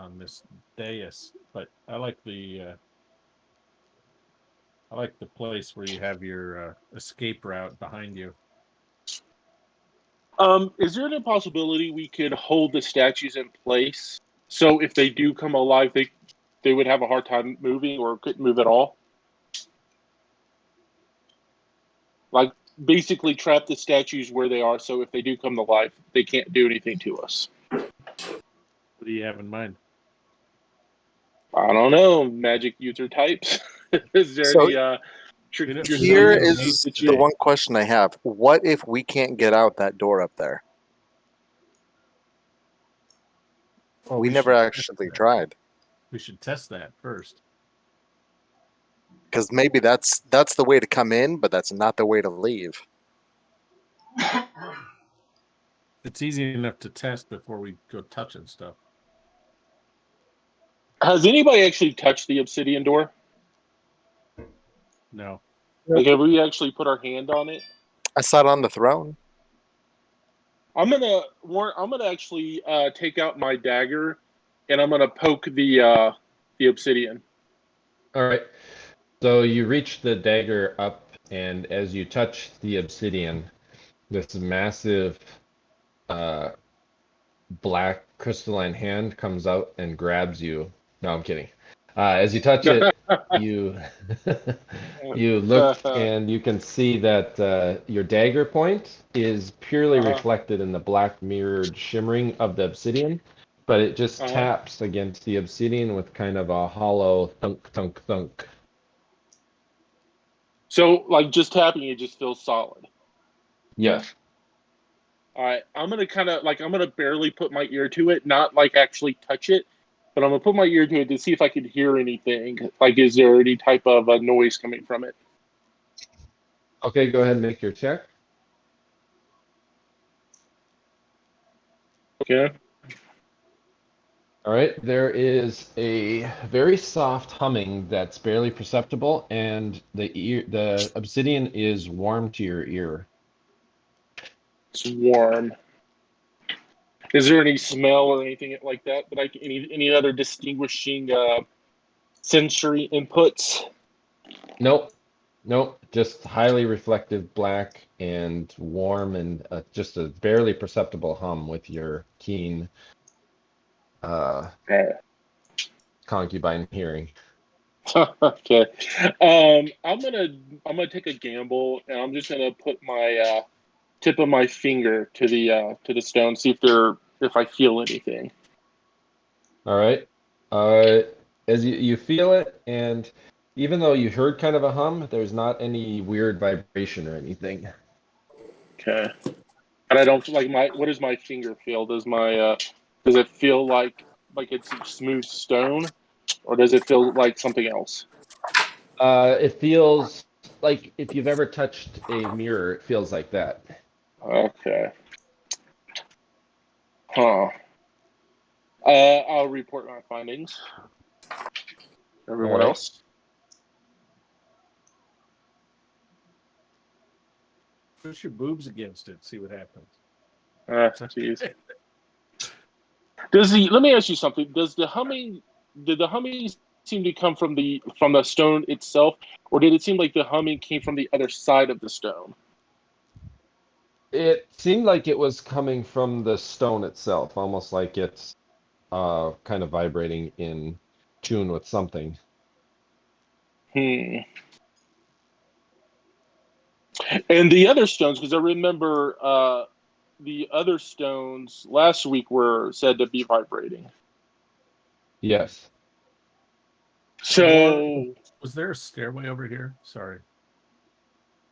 on this dais, but I like the place where you have your escape route behind you. Is there any possibility we could hold the statues in place so if they do come alive, they would have a hard time moving or couldn't move at all? Like, basically trap the statues where they are, so if they do come to life, they can't do anything to us. What do you have in mind? I don't know. Magic user types? Is there So, any... Here is the one question I have. What if we can't get out that door up there? Well, we never actually tried. We should test that first. Because maybe that's the way to come in, but that's not the way to leave. It's easy enough to test before we go touching stuff. Has anybody actually touched the obsidian door? No. Like, have we actually put our hand on it? I sat on the throne. I'm gonna actually take out my dagger, and I'm gonna poke the obsidian. All right. So you reach the dagger up, and as you touch the obsidian, this massive black crystalline hand comes out and grabs you. No, I'm kidding. As you touch it, you look and you can see that your dagger point is purely reflected in the black mirrored shimmering of the obsidian, but it just taps against the obsidian with kind of a hollow thunk, thunk, thunk. So, like, just tapping it just feels solid. Yeah. All right, I'm gonna barely put my ear to it, not like actually touch it, but I'm gonna put my ear to it to see if I could hear anything. Like, is there any type of noise coming from it? Okay, go ahead and make your check. Okay. All right, there is a very soft humming that's barely perceptible, and the obsidian is warm to your ear. It's warm. Is there any smell or anything like that? But any other distinguishing sensory inputs? Nope, just highly reflective black and warm, and just a barely perceptible hum with your keen concubine hearing. Okay. I'm gonna take a gamble, and I'm just gonna put my tip of my finger to the stone, see if I feel anything. All right. As you feel it, and even though you heard kind of a hum, there's not any weird vibration or anything. Okay. And I don't what does my finger feel? Does it feel like it's smooth stone, or does it feel like something else? It feels like if you've ever touched a mirror, it feels like that. Okay. Huh. I'll report my findings. Everyone else? Push your boobs against it, see what happens. Jeez. Let me ask you something. Did the humming seem to come from the stone itself, or did it seem like the humming came from the other side of the stone? It seemed like it was coming from the stone itself, almost like it's kind of vibrating in tune with something. And the other stones, because I remember the other stones last week were said to be vibrating. Yes. So, was there a stairway over here? Sorry.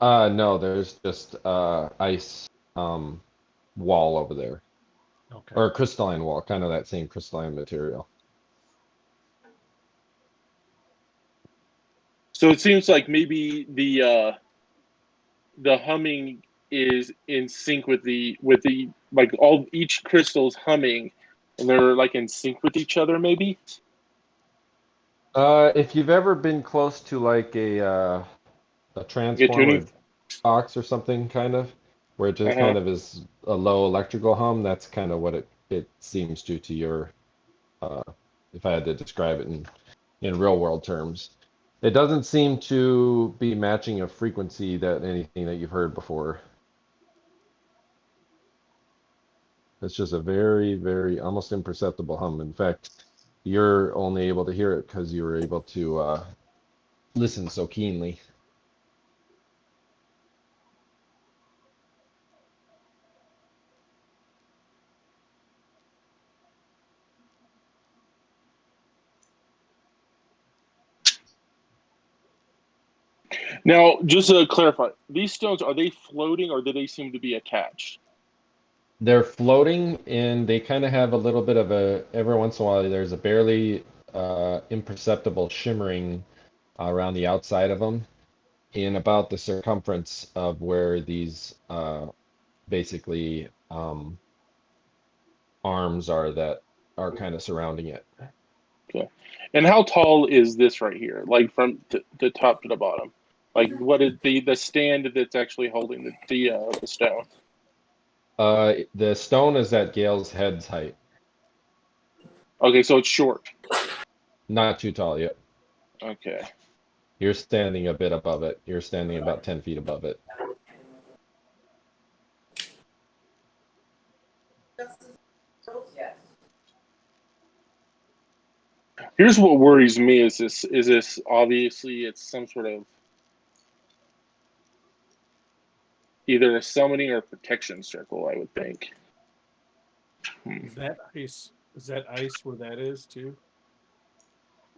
No, there's just ice wall over there. Okay. Or a crystalline wall, kind of that same crystalline material. So it seems like maybe the humming is in sync with the like each crystal's humming, and they're like in sync with each other, maybe. If you've ever been close to like a transformer box or something, kind of, where it just kind of is a low electrical hum, that's kind of what it seems to your if I had to describe it in real world terms. It doesn't seem to be matching a frequency that anything that you've heard before. It's just a very, very almost imperceptible hum. In fact, you're only able to hear it because you were able to listen so keenly. Now, just to clarify, these stones, are they floating or do they seem to be attached? They're floating and they kind of have a little bit of a, every once in a while, there's a barely imperceptible shimmering around the outside of them in about the circumference of where these basically arms are that are kind of surrounding it. Okay. And how tall is this right here? Like from the top to the bottom? Like what is the stand that's actually holding the stone? The stone is at Gale's head's height. Okay, so it's short. Not too tall yet. Okay. You're standing a bit above it. You're standing about 10 feet above it. Here's what worries me is this obviously it's some sort of either a summoning or protection circle, I would think. Is that ice? Is that ice where that is too?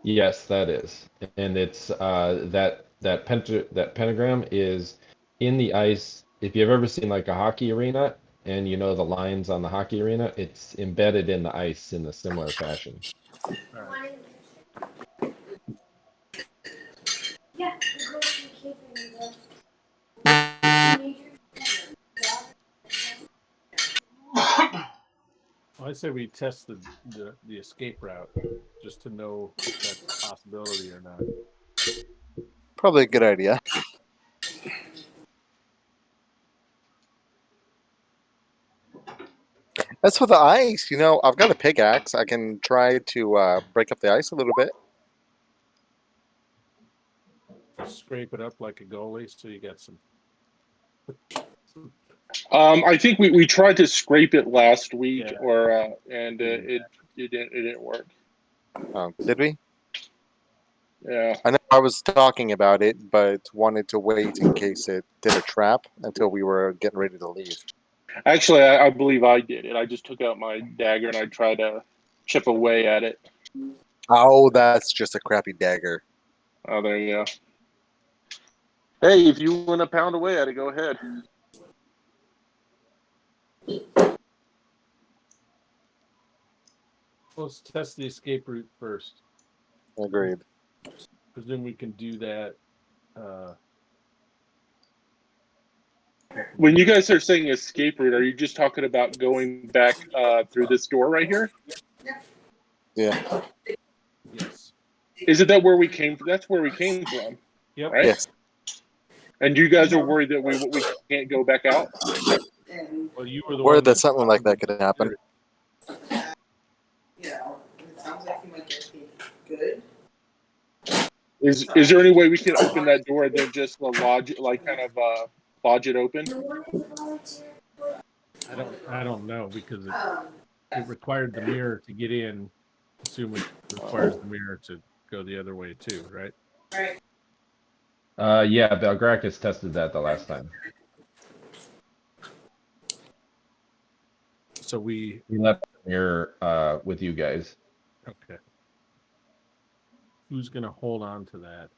Yes, that is. And it's that pentagram is in the ice. If you've ever seen like a hockey arena and you know the lines on the hockey arena, it's embedded in the ice in a similar fashion. All right. Well, I say we test the escape route just to know if that's a possibility or not. Probably a good idea. As for the ice, I've got a pickaxe. I can try to break up the ice a little bit. Scrape it up like a goalie, so you got some. I think we tried to scrape it last week, Yeah. it didn't work. Oh, did we? Yeah. I know I was talking about it, but wanted to wait in case it did a trap until we were getting ready to leave. Actually, I believe I did it. I just took out my dagger and I tried to chip away at it. Oh, that's just a crappy dagger. Oh, there you go. Hey, if you want to pound away at it, go ahead. Let's test the escape route first. Agreed. Presume we can do that. When you guys are saying escape route, are you just talking about going back through this door right here? Yeah. Yes. Is it that where we came from? That's where we came from. Yep. Right? Yes. And you guys are worried that we can't go back out? Well, you were the Worried one that something like that could happen. Yeah, it sounds like you might get good. Is there any way we can open that door and then just lodge it open? I don't know because it required the mirror to get in. Assume it requires the mirror to go the other way too, right? Right. Yeah, Belgrakas tested that the last time. So we left the mirror with you guys. Okay. Who's gonna hold on to that?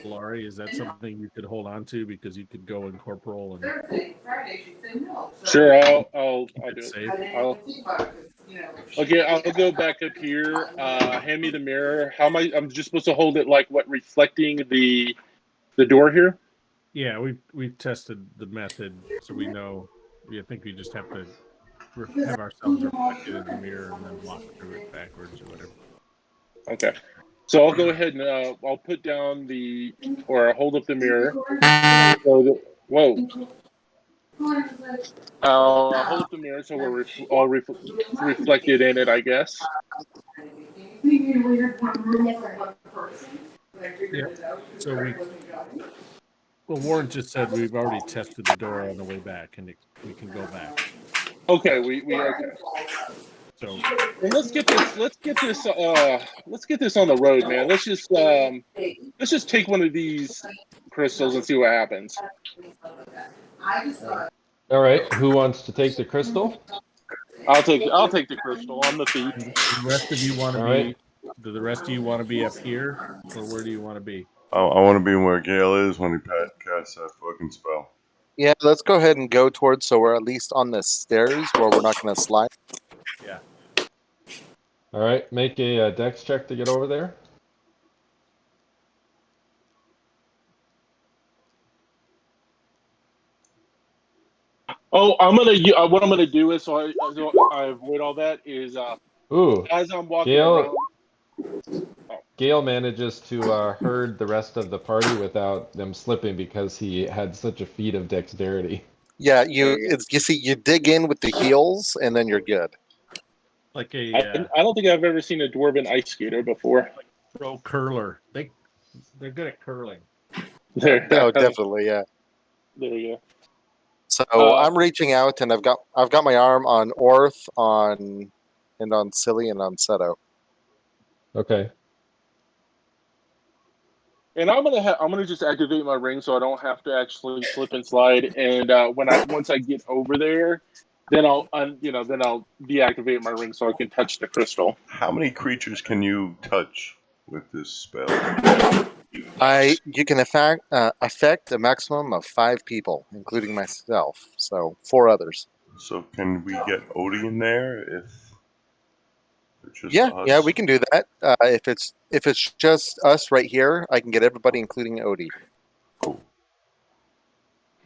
Belari, is that something you could hold on to because you could go in corporal and Thursday, Friday, she said no. So Sure, I'll keep do it it. safe? I didn't think about it 'cause, Okay, I'll go back up here. Hand me the mirror. How am I'm just supposed to hold it like what, reflecting the door here? Yeah, we've tested the method, so we know. I think we just have to have ourselves reflected in the mirror and then walk through it backwards or whatever. Okay. So I'll go ahead and I'll put down or hold up the mirror. So whoa. I'll hold up the mirror so we're all reflected in it, I guess. Yeah. So well, Warren just said we've already tested the door on the way back, and we can go back. Okay, we okay. So Well, let's get this on the road, man. Let's just take one of these crystals and see what happens. All right. Who wants to take the crystal? I'll take the crystal. I'm the thief. the rest of you want to All be? right. Do the rest of you want to be up here, or where do you want to be? I want to be where Gale is when he casts that fucking spell. Yeah, let's go ahead and go towards so we're at least on the stairs where we're not going to slide. Yeah. All right. Make a dex check to get over there. Oh, what I'm gonna do is so I avoid all that is Ooh, as I'm walking Gale. around. Gale manages to herd the rest of the party without them slipping because he had such a feat of dexterity. Yeah, you see, you dig in with the heels and then you're good. Like a I don't think I've ever seen a dwarven ice skater before. pro curler. They're good at curling. There, No, definitely, yeah. there you go. So I'm reaching out, and I've got my arm on Orth, and on Silli, and on Seto. Okay. And I'm gonna just activate my ring so I don't have to actually slip and slide. And once I get over there, then I'll deactivate my ring so I can touch the crystal. How many creatures can you touch with this spell? You can affect a maximum of 5 people, including myself. So 4 others. So can we get Odie in there if it's just Yeah, us? yeah, we can do that. If it's just us right here, I can get everybody, including Odie. Cool.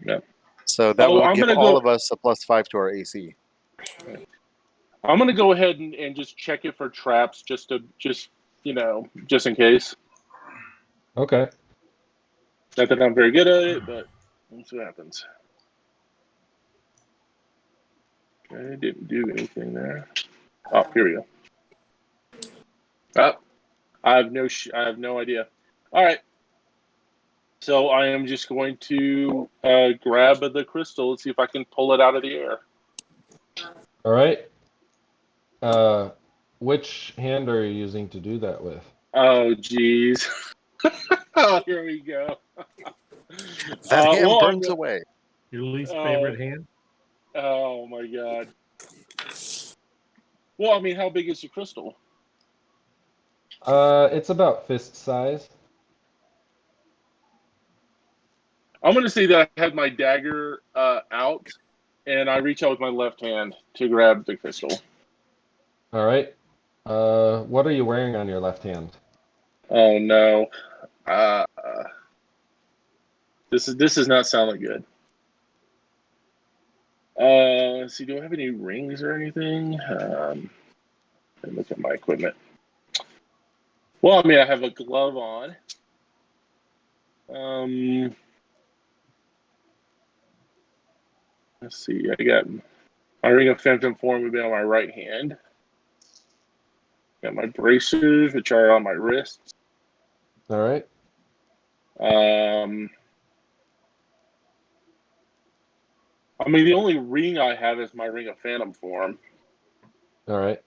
Yeah. So that would I'm give gonna all go- of us a +5 to our AC. I'm gonna go ahead and just check it for traps just in case. Okay. Not that I'm very good at it, but we'll see what happens. I didn't do anything there. Oh, here we go. Oh, I have no idea. All right. So I am just going to grab the crystal and see if I can pull it out of the air. All right. Which hand are you using to do that with? Oh, geez. Oh, here we go. That hand burns away. Your least favorite hand? Oh my god. Well, I mean, how big is the crystal? It's about fist size. I'm going to say that I had my dagger out, and I reach out with my left hand to grab the crystal. All right. What are you wearing on your left hand? Oh no. This does not sound like good. Let's see, do I have any rings or anything? Let me look at my equipment. Well, I mean, I have a glove on. Let's see, I got my ring of phantom form would be on my right hand. Got my bracers, which are on my wrists. All right. I mean, the only ring I have is my ring of phantom form. All right.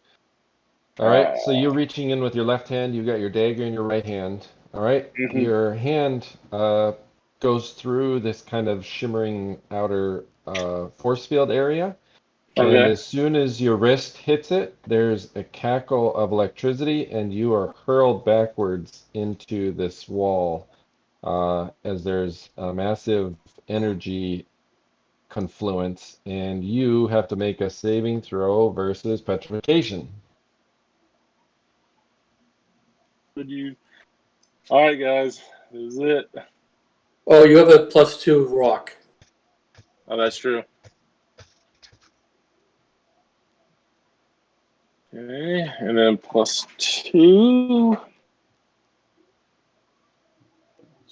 All right. So you're reaching in with your left hand. You've got your dagger in your right hand. All right. Mm-hmm. Your hand goes through this kind of shimmering outer force field area. Okay. And as soon as your wrist hits it, there's a cackle of electricity, and you are hurled backwards into this wall as there's a massive energy confluence, and you have to make a saving throw versus petrification. All right, guys. This is it. Oh, you have a +2 rock. Oh, that's true. Okay, and then +2.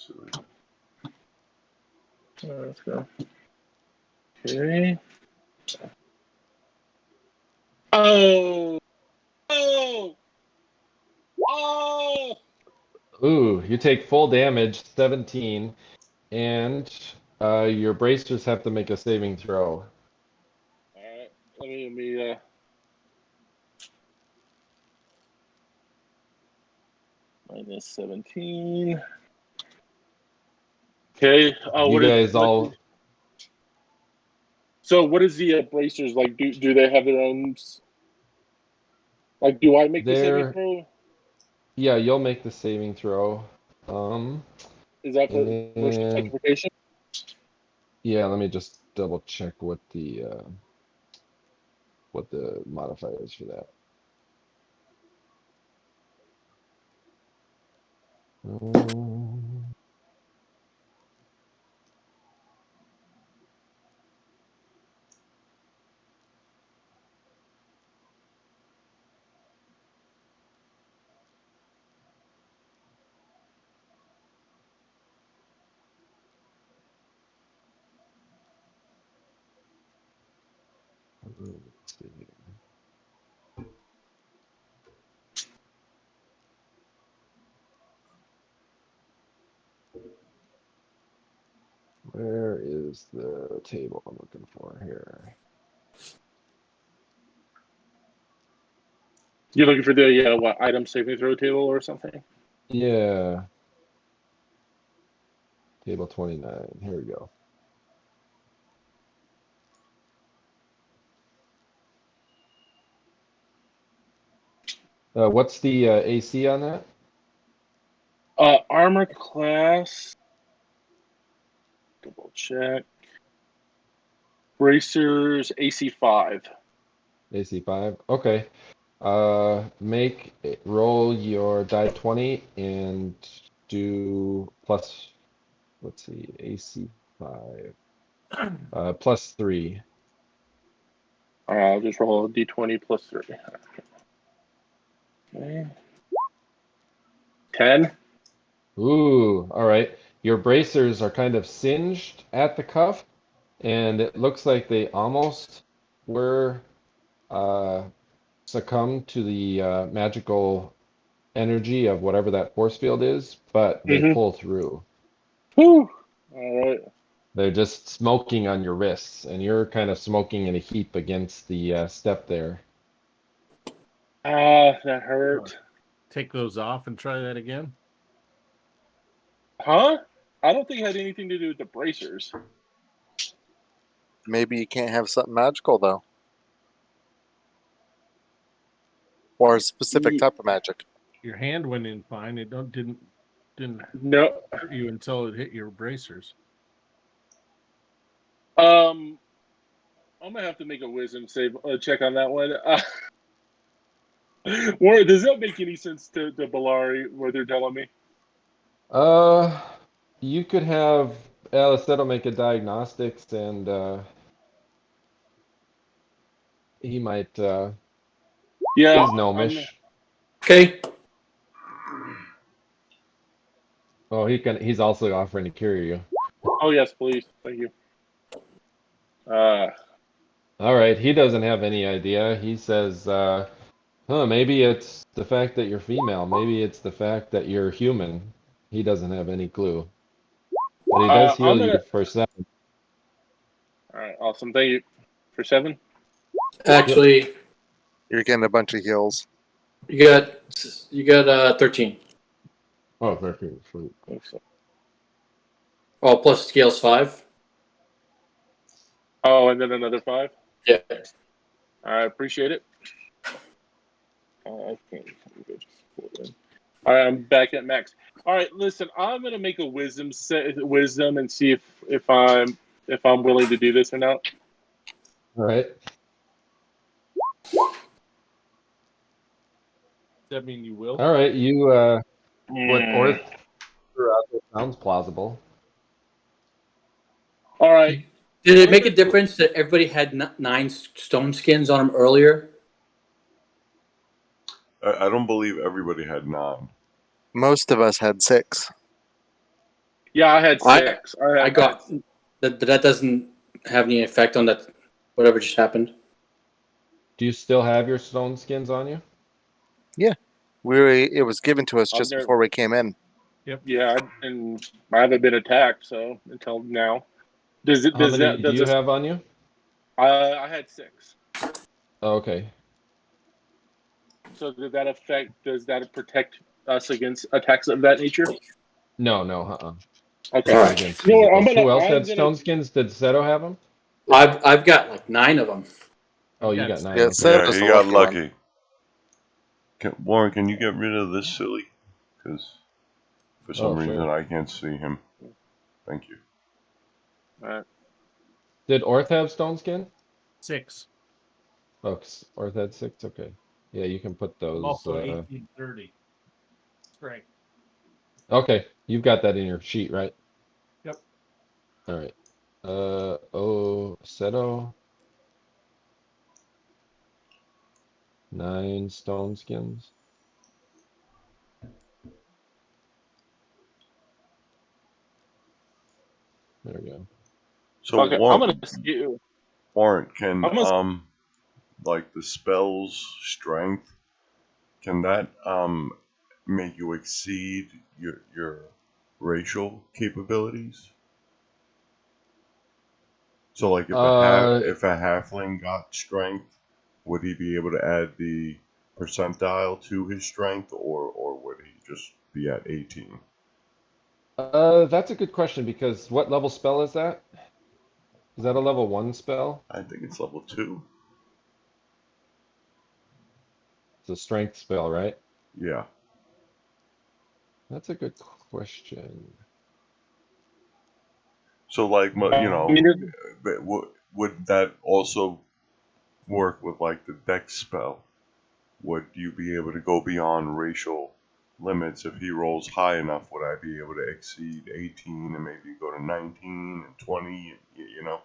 Silly. Let's go. Okay. Oh! Oh! Oh! Ooh, you take full damage, 17, and your bracers have to make a saving throw. Alright, let me minus 17. Okay. You guys all. So what is the bracers like? Do they have their own? Like, do I make the saving They're throw? Yeah, you'll make the saving throw. Is that for versus And petrification? yeah, let me just double check what the modifier is for that. Let's see here. Where is the table I'm looking for here? You're looking for the what item saving throw table or something? Yeah, table 29. Here we go. What's the AC on that? Armor class. Double check. Bracers AC 5. AC 5. Okay. Roll your die 20 and do plus, let's see, AC 5. Plus 3. I'll just roll a d20 plus 3. Okay. 10. Ooh, all right. Your bracers are kind of singed at the cuff, and it looks like they almost were succumb to the magical energy of whatever that force field is, but they Mm-hmm. pull through. Whew. All right. They're just smoking on your wrists, and you're kind of smoking in a heap against the step there. Ah, that hurt. Take those off and try that again. Huh? I don't think it had anything to do with the bracers. Maybe you can't have something magical though, or a specific type of magic. Your hand went in fine. It didn't No. hurt you until it hit your bracers. I'm gonna have to make a wisdom save check on that one. Or does that make any sense to Belari? What they're telling me? You could have Alleseto make a diagnostics, and he might. Yeah. He's gnomish. Okay. Oh, he's also offering to cure you. Oh yes, please. Thank you. All right, he doesn't have any idea. He says, maybe it's the fact that you're female. Maybe it's the fact that you're human. He doesn't have any clue. But he does heal you for 7. All right. Awesome. Thank you for 7. Actually, You're getting a bunch of heals. you got 13. Oh, 13. Sweet. Oh, plus scales 5. Oh, and then another 5. Yeah. I appreciate it. I think all right, I'm back at max. All right, listen, I'm gonna make a wisdom and see if I'm willing to do this or not. All right. Does that mean you will? All right. You, what Orth threw out there sounds plausible. All right. Did it make a difference that everybody had 9 stone skins on them earlier? I don't believe everybody had 9. Most of us had 6. Yeah, I had six. I got that. That doesn't have any effect on that. Whatever just happened. Do you still have your stone skins on you? It was given to us I've just never- before we came in. Yeah, and I haven't been attacked so until now. Does it? How Does many that? do Does you this? have on you? I had six. Oh, okay. So does that affect? Does that protect us against attacks of that nature? No, Okay. not against No, I'm physicals. gonna. Who else I'm had gonna. stone skins? Did Seto have them? I've got like 9 of them. Oh, you I've got 9. Yeah, Okay. Seto Yeah, was he the got lucky one. lucky. Warren, can you get rid of this silly? Because for some Oh, sure. reason I can't see him. Thank you. Did Orth have stone skin? 6. Oh, Orth had 6. Okay. Yeah, you can put I'm those. also 1830. Strength. Okay, you've got that in your sheet, right? Yep. All right. Seto. 9 stone skins. There we go. So Okay. I'm gonna. Warren, can I'm gonna. like the spell's strength, can that make you exceed your racial capabilities? So like if a halfling got strength, would he be able to add the percentile to his strength, or would he just be at 18? That's a good question because what level spell is that? Is that a level 1 spell? I think it's level 2. It's a strength spell, right? Yeah. That's a good question. So like I mean, but would that also work with like the dex spell? Would you be able to go beyond racial limits if he rolls high enough? Would I be able to exceed 18 and maybe go to 19 and 20? You know?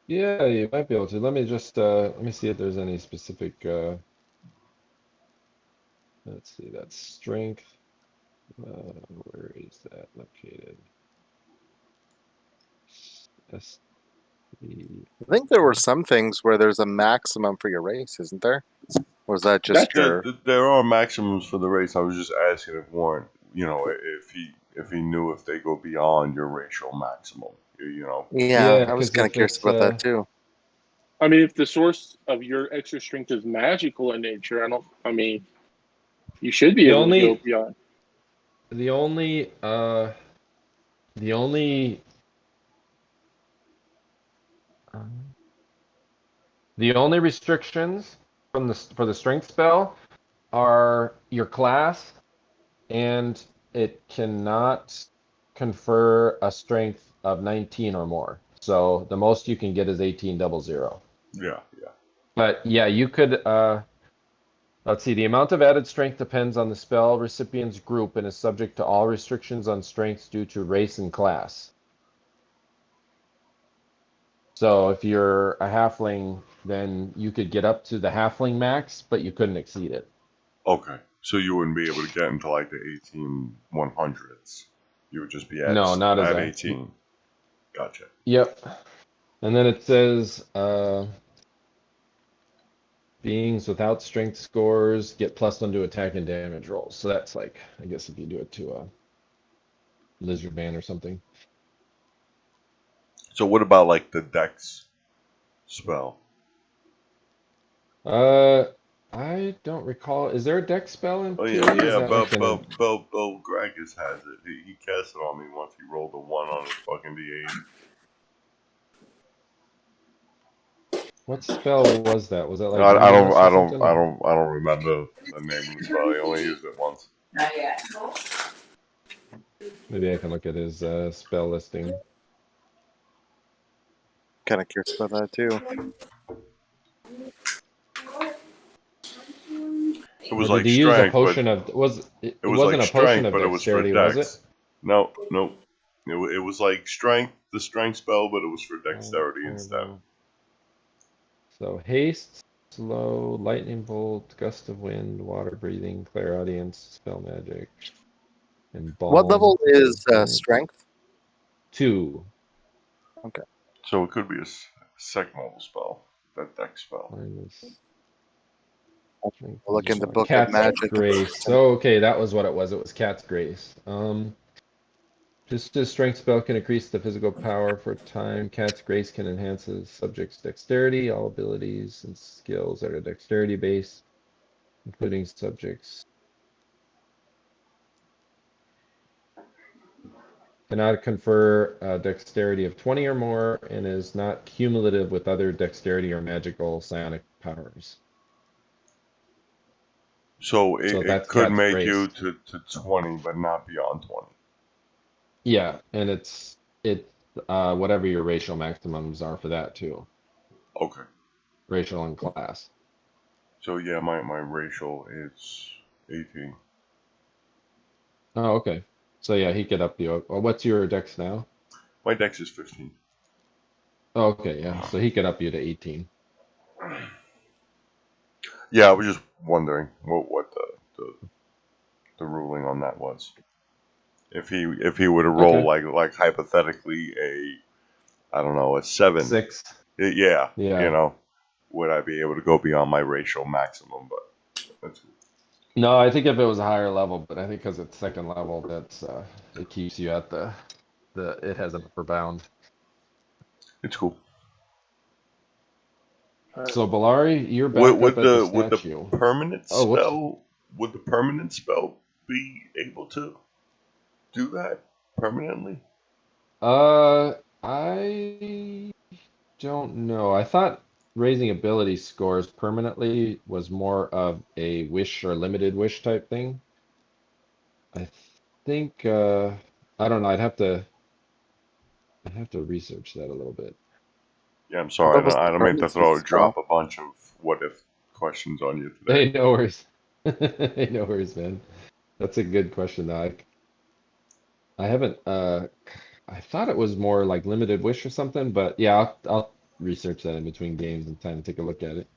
Yeah, you might be able to. Let me just let me see if there's any specific let's see, that's strength. Where is that located? S I think there were some things where there's a maximum for your race, isn't there? Or was that just your? There are maximums for the race. I was just asking if Warren, if he knew if they go beyond your racial maximum. You know? Yeah, Yeah, I was 'cause kind of if curious it's about that too. I mean, if the source of your extra strength is magical in nature, I mean, you should be the able to go only beyond. the only the only the only restrictions from for the strength spell are your class, and it cannot confer a strength of 19 or more. So the most you can get is 1800. Yeah. But yeah, you could let's see, the amount of added strength depends on the spell recipient's group and is subject to all restrictions on strengths due to race and class. So if you're a halfling, then you could get up to the halfling max, but you couldn't exceed it. Okay. So you wouldn't be able to get into like the 1800s. You would just be No, not as at a 18. Gotcha. Yep. And then it says beings without strength scores get +1 to attack and damage rolls. So that's like, I guess if you do it to a lizard man or something. So what about like the dex spell? I don't recall. Is there a dex spell in Oh PoE? yeah, Is that like an Belgrakas has it. He cast it on me once. He rolled a 1 on his fucking D8. what spell was that? Was that like I Illusionist or something? don't remember the name of the spell. He only used it once. Not yet. Maybe I can look at his spell listing. Kind of curious about that too. It was Or like did he use a strength, but potion of it it was wasn't like a potion strength, of but it was for dexterity, was it? dex. No. It was like strength, the strength spell, but it was for dexterity instead. So haste, slow, lightning bolt, gust of wind, water breathing, clairaudience, spell magic, and balm. What level is strength? 2. So it could be a second level spell. That deck spell. Minus Look in the book of Cat's magic. Grace. So okay, that was what it was. It was Cat's Grace. Just a strength spell can increase the physical power for a time. Cat's Grace can enhance the subject's dexterity. All abilities and skills that are dexterity based, including subjects. Cannot confer dexterity of 20 or more and is not cumulative with other dexterity or magical psionic powers. So So it that's could Cat's make Grace. you to 20, but not beyond 20. Yeah, and it's whatever your racial maximums are for that too. Okay. Racial and class. So yeah, my racial is 18. Oh, okay. So yeah, he could up you. Well, what's your dex now? My dex is 15. Oh, okay, yeah. So he could up you to 18. Yeah, I was just wondering what the ruling on that was. If he were to roll Okay. like hypothetically I don't know, a 7. 6. Yeah, Yeah. would I be able to go beyond my racial maximum? But that's No, I think if it was a higher level, but I think because it's second level, that's it keeps you at the it has an upper bound. it's cool. So Belari, you're back up at the Would the statue. permanent Oh, whoops. spell be able to do that permanently? I don't know. I thought raising ability scores permanently was more of a wish or limited wish type thing. I think I don't know. I'd have to research that a little bit. Yeah, I'm sorry. What was I the don't mean to permanency spell? drop a bunch of what if questions on you today. Hey, no worries. Hey, no worries, man. That's a good question, though. I haven't I thought it was more like limited wish or something, but yeah, I'll research that in between games and time to take a look at it.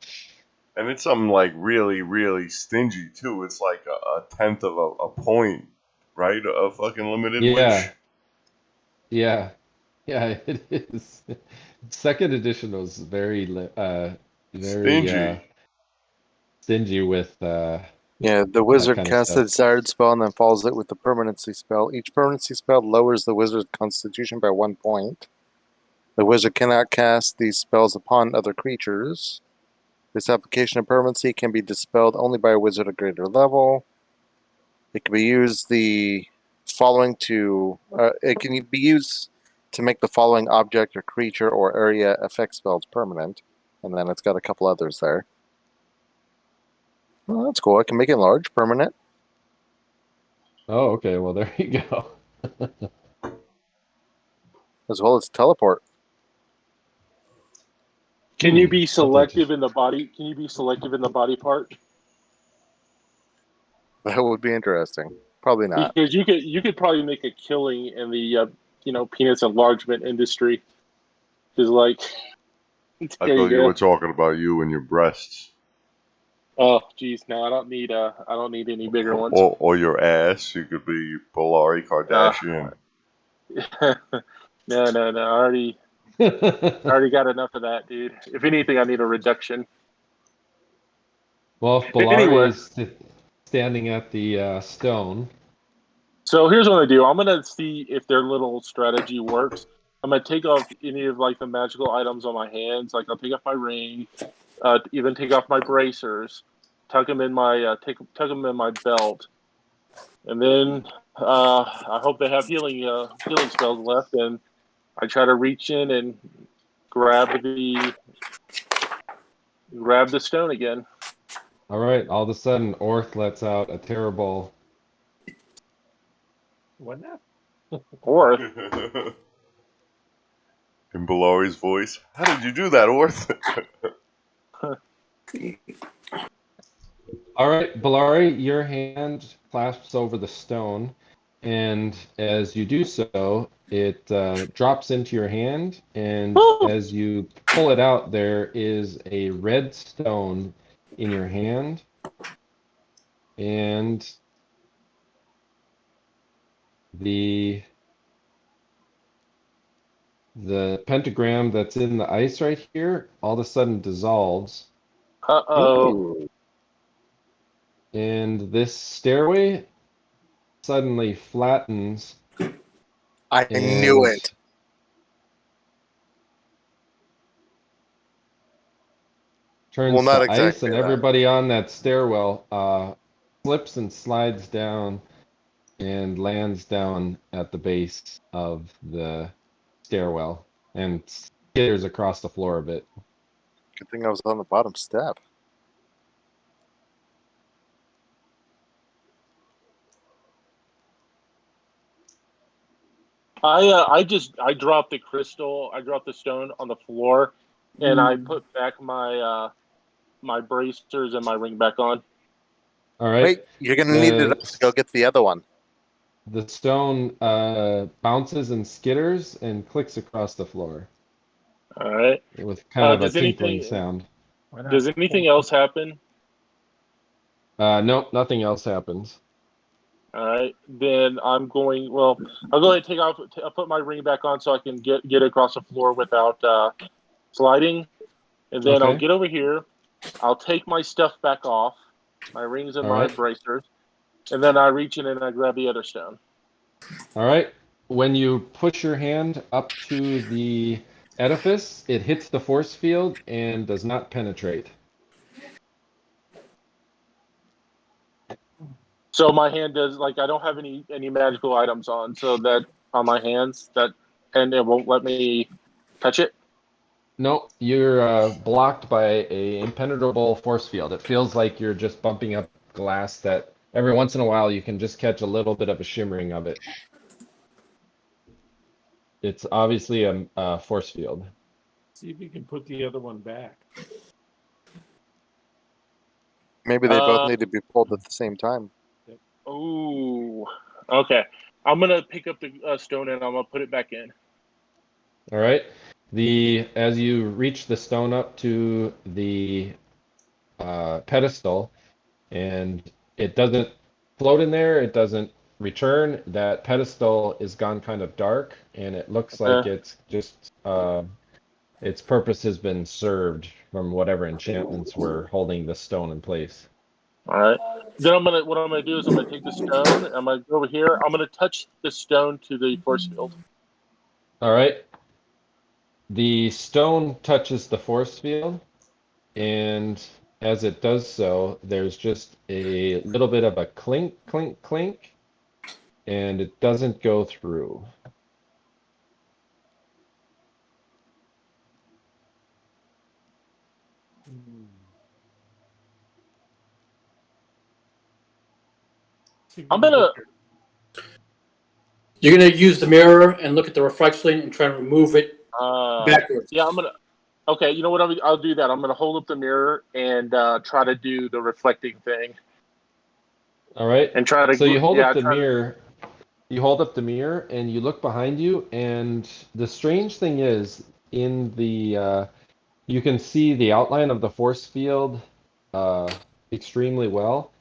And it's something like really, really stingy too. It's like a tenth of a point, right? A fucking limited Yeah, wish. yeah, yeah, it is. Second edition was very Stingy. stingy with Yeah, the that wizard kind of casts a stuff. desired spell and then follows it with the permanency spell. Each permanency spell lowers the wizard's constitution by 1 point. The wizard cannot cast these spells upon other creatures. This application of permanency can be dispelled only by a wizard at greater level. It can be used it can be used to make the following object or creature or area effect spells permanent. And then it's got a couple others there. Well, that's cool. I can make it large, permanent. Oh, okay. Well, there you go. As well as teleport. Can you be That's selective interesting. in the body? Can you be selective in the body part? That would be interesting. Probably not. Because you could probably make a killing in the penis enlargement industry. Because like, I there thought you you were go. talking about you and your breasts, Oh, geez, no, I don't need any bigger ones. or your ass. You could be Belari Kardashian. No, I already got enough of that, dude. If anything, I need a reduction. Well, if Anyway, Belari's standing at the stone. so here's what I do. I'm gonna see if their little strategy works. I'm gonna take off any of like the magical items on my hands. Like I'll take off my ring, even take off my bracers, tuck them in my tuck them in my belt, and then I hope they have healing spells left, and I try to reach in and grab the stone again. All right, all of a sudden, Orth lets out a terrible. What now? Or In Belari's voice. How did you do that, Orth? All right, Belari, your hand clasps over the stone, and as you do so, it drops into your hand, and as you pull it out, there is a red stone in your hand, and the The pentagram that's in the ice right here all of a sudden dissolves, Uh-oh. Ooh. and this stairway suddenly flattens I and knew it. turns Well, not to ice, exactly and that. everybody on that stairwell slips and slides down and lands down at the base of the stairwell and skitters across the floor a bit. Good thing I was on the bottom step. I dropped the crystal. I dropped the stone on the floor, and I put back my my bracers and my ring back on. All right. Wait, you're gonna need it to go get the other one. The stone bounces and skitters and clicks across the floor All right. with kind of a Does tinkling anything sound. Why not? does anything else happen? Nope, nothing else happens. All right. Then I'm going. Well, I'll go ahead and take off. I'll put my ring back on so I can get across the floor without sliding, and then I'll Okay. get over here. I'll take my stuff back off, my rings and All my right. bracers, and then I reach in and I grab the other stone. All right. When you push your hand up to the edifice, it hits the force field and does not penetrate. So my hand does I don't have any magical items on, so that on my hands and it won't let me touch it. Nope, you're blocked by a impenetrable force field. It feels like you're just bumping up glass that every once in a while you can just catch a little bit of a shimmering of it. It's obviously a force field. See if you can put the other one back. Maybe they both need to be pulled at the same time. Ooh. Okay. I'm gonna pick up the stone and I'm gonna put it back in. All right. As you reach the stone up to the pedestal, and it doesn't float in there, it doesn't return. That pedestal is gone kind of dark, and it looks like it's just its purpose has been served from whatever enchantments were holding the stone in place. All right. Then what I'm gonna do is I'm gonna take the stone. I'm gonna go over here. I'm gonna touch the stone to the force field. All right. The stone touches the force field, and as it does so, there's just a little bit of a clink, clink, clink, and it doesn't go through. I'm gonna. You're gonna use the mirror and look at the reflection and try to remove it backwards. Yeah, I'm gonna. Okay, you know what? I'll do that. I'm gonna hold up the mirror and try to do the reflecting thing. All right. And try to. So you hold up the try to- mirror. You hold up the mirror and you look behind you, and the strange thing is, in the you can see the outline of the force field extremely well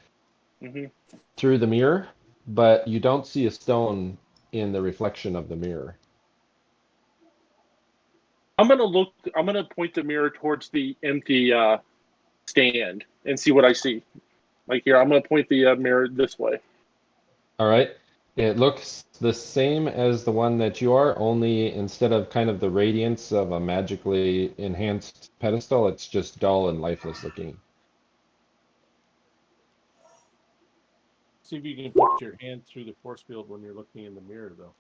through the mirror, but you don't see a stone in the reflection of the mirror. I'm gonna point the mirror towards the empty stand and see what I see. Like here, I'm gonna point the mirror this way. All right. It looks the same as the one that you are, only instead of kind of the radiance of a magically enhanced pedestal, it's just dull and lifeless looking. See if you can put your hand through the force field when you're looking in the mirror, though.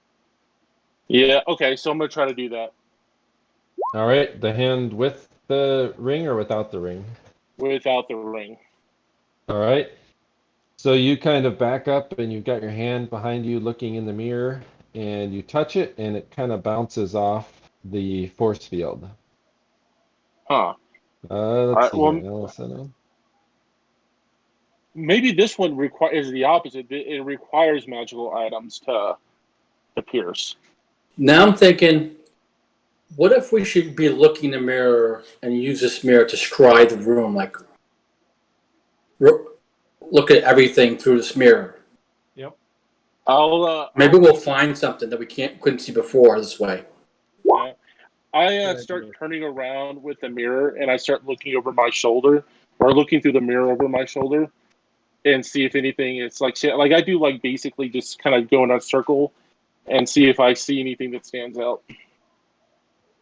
Yeah. Okay. So I'm gonna try to do that. All right. The hand with the ring or without the ring? Without the ring. All right. So you kind of back up and you've got your hand behind you looking in the mirror, and you touch it and it kind of bounces off the force field. Huh. Let's see here. Alleseto. Maybe this one is the opposite. It requires magical items to pierce. Now I'm thinking, what if we should be looking in the mirror and use this mirror to scry the room, like look at everything through this mirror? Yep. I'll maybe we'll find something that we couldn't see before this way. I Good start idea. turning around with the mirror and I start looking over my shoulder or looking through the mirror over my shoulder and see if anything is like I do like basically just kind of go in a circle and see if I see anything that stands out.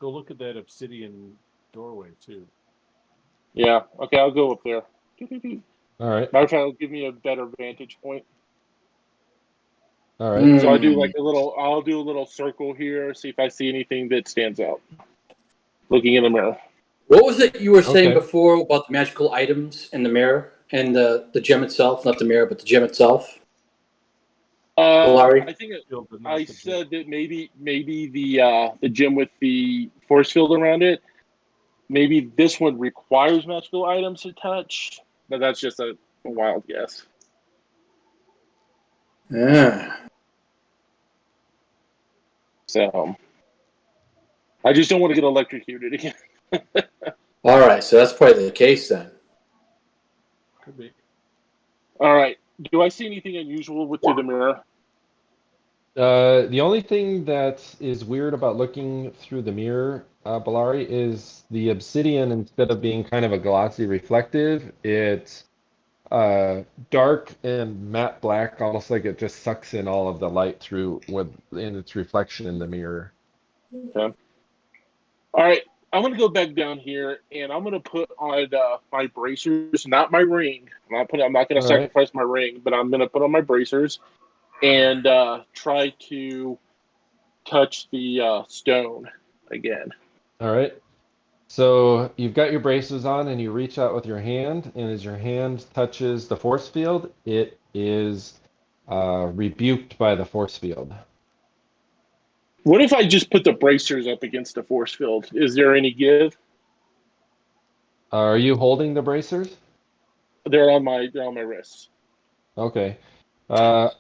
Go look at that obsidian doorway too. Yeah. Okay, I'll go up there. All right. Matter of fact, it'll give me a better vantage point. All right. So I do like I'll do a little circle here, see if I see anything that stands out. Looking in the mirror. What was it you were saying Okay. before about the magical items in the mirror and the gem itself? Not the mirror, but the gem itself. Belari? I think Field, but not I the gym. said that maybe the gem with the force field around it. Maybe this one requires magical items to touch, but that's just a wild guess. Yeah. So I just don't want to get electrocuted again. All right, so that's probably the case then. Could be. All right. Do I see anything unusual with through the mirror? The only thing that is weird about looking through the mirror, Belari, is the obsidian, instead of being kind of a glossy reflective, it's dark and matte black, almost like it just sucks in all of the light through in its reflection in the mirror. Okay. All right. I'm gonna go back down here, and I'm gonna put on my bracers, not my ring. I'm not gonna All right. sacrifice my ring, but I'm gonna put on my bracers and try to touch the stone again. All right. So you've got your braces on and you reach out with your hand, and as your hand touches the force field, it is rebuked by the force field. What if I just put the bracers up against the force field? Is there any give? Are you holding the bracers? They're on my wrists. Okay. Uh,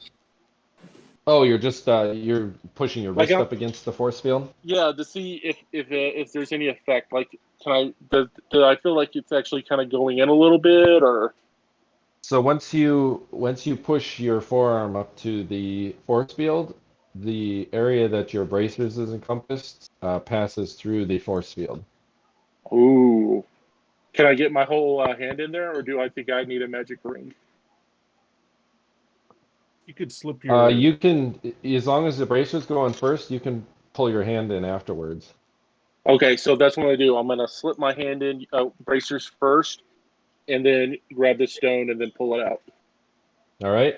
oh, you're just you're pushing your Like wrist up against the force field? yeah, to see if there's any effect. Like, do I feel like it's actually kind of going in a little bit, or So once you push your forearm up to the force field, the area that your bracers is encompassed passes through the force field. ooh, can I get my whole hand in there, or do I think I need a magic ring? You could slip your. You can, as long as the bracers go in first, you can pull your hand in afterwards. Okay, so that's what I do. I'm gonna slip my hand in bracers first, and then grab the stone and then pull it out. All right.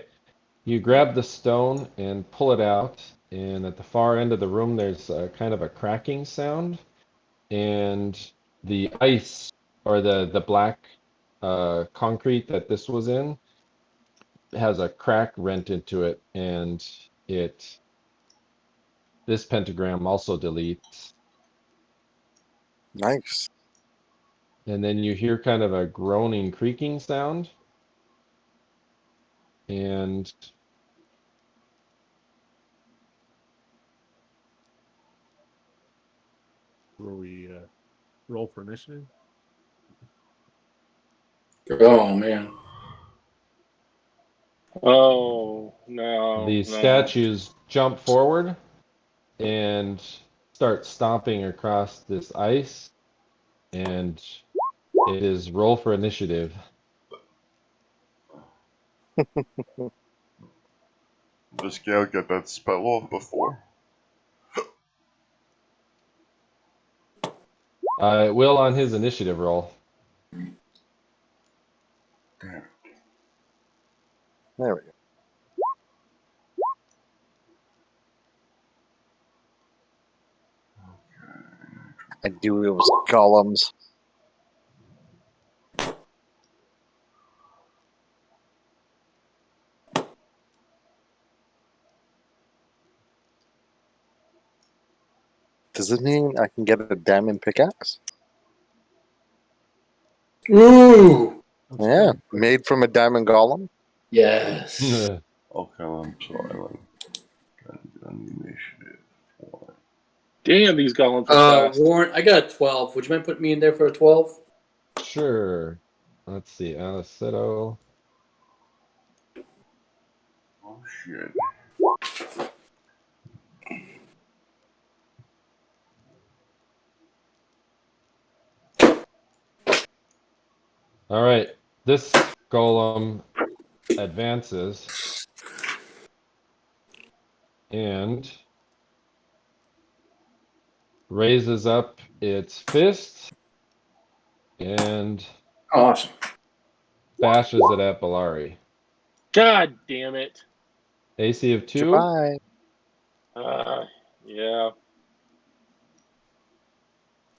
You grab the stone and pull it out, and at the far end of the room, there's kind of a cracking sound, and the ice or the black concrete that this was in has a crack rent into it, and this pentagram also deletes. Nice. And then you hear kind of a groaning, creaking sound, and Where we roll for initiative. Oh man. Oh no! the No. statues jump forward and start stomping across this ice, and it is roll for initiative. Does Gale get that spell off before? It will on his initiative roll. Damn. There we go. I do it was golems. Does it mean I can get a diamond pickaxe? Ooh. That's Yeah, good. made from a diamond golem. Yes. Okay, I'm sorry. I'm trying to get on the initiative. One. Damn, these golems are fast. Warren, I got a 12. Would you mind putting me in there for a 12? Sure. Let's see. Alleseto. Oh shit. All right. This golem advances and raises up its fist and Awesome. bashes it at Belari. God damn it. AC of 2. Goodbye. Yeah.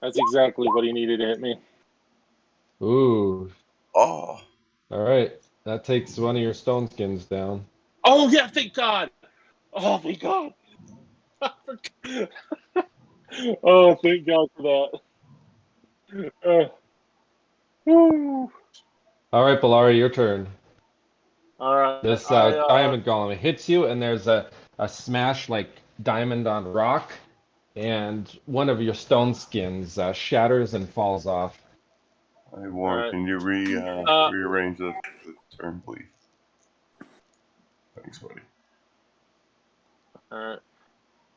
That's exactly what he needed to hit me. Ooh. Oh, All right. That takes one of your stone skins down. Oh, yeah, thank God. Oh, thank God. Oh, thank God for that. Whew. All right, Belari, your turn. All right. This diamond golem hits you, and there's a smash like diamond on rock, and one of your stone skins shatters and falls off. hey, Warren, Alright. can you rearrange the turn, please? Thanks, buddy. Alright.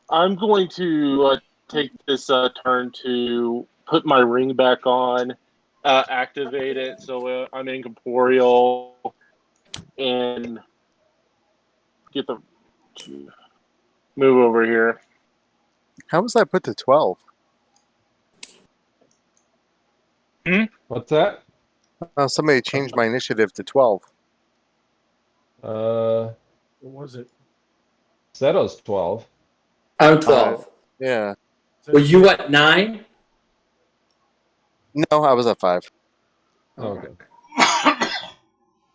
I'm going to take this turn to put my ring back on, activate it so I'm incorporeal, and get the move over here. How was I put to 12? What's that? Somebody changed my initiative to 12. What was it? Seto's 12. I'm 12. Yeah. Were you at 9? No, I was at 5. Okay.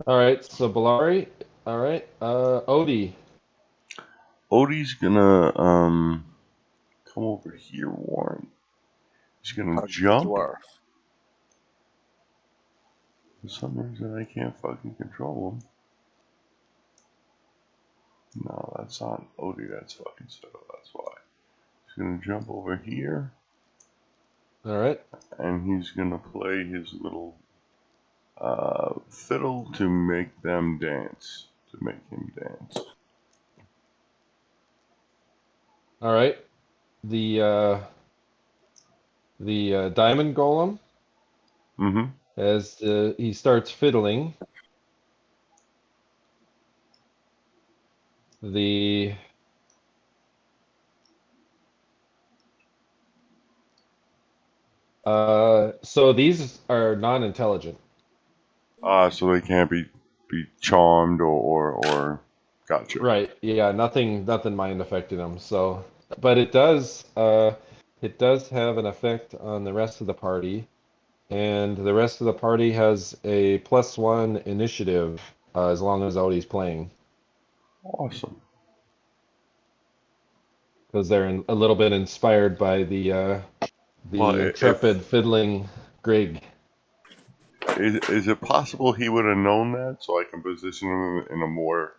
All right, so Belari. All right, Odie. Odie's gonna come over here, Warren. He's gonna Hug the jump. dwarf. For some reason, I can't fucking control him. No, that's not Odie. That's fucking Seto. That's why. He's gonna jump over here, All right. and he's gonna play his little fiddle to make them dance. To make him dance. All right. The diamond golem, Mm-hmm. as he starts fiddling, the so these are non-intelligent. So they can't be charmed or gotcha. Right. Yeah, nothing mind affecting them. So, but it does have an effect on the rest of the party, and the rest of the party has a +1 initiative as long as Odie's playing, Awesome. because they're a little bit inspired by the Well, intrepid fiddling Grig. Is it possible he would have known that, so I can position him in a more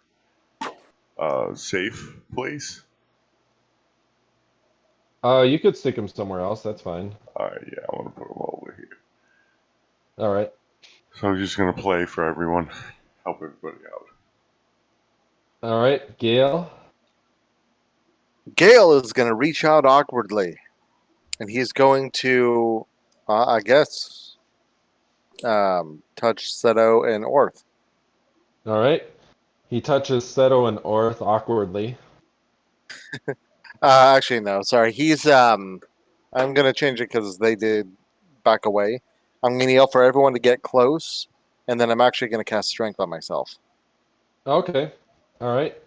safe place? You could stick him somewhere else. That's fine. Alright, yeah, I want to put him over here. All right. So I'm just gonna play for everyone, help everybody out. All right, Gale. Gale is going to reach out awkwardly. And he's going to, I guess, touch Seto and Orth. All right. He touches Seto and Orth awkwardly. Actually, no. Sorry. He's, I'm going to change it because they did back away. I'm going to yell for everyone to get close. And then I'm actually going to cast Strength on myself. Okay. All right.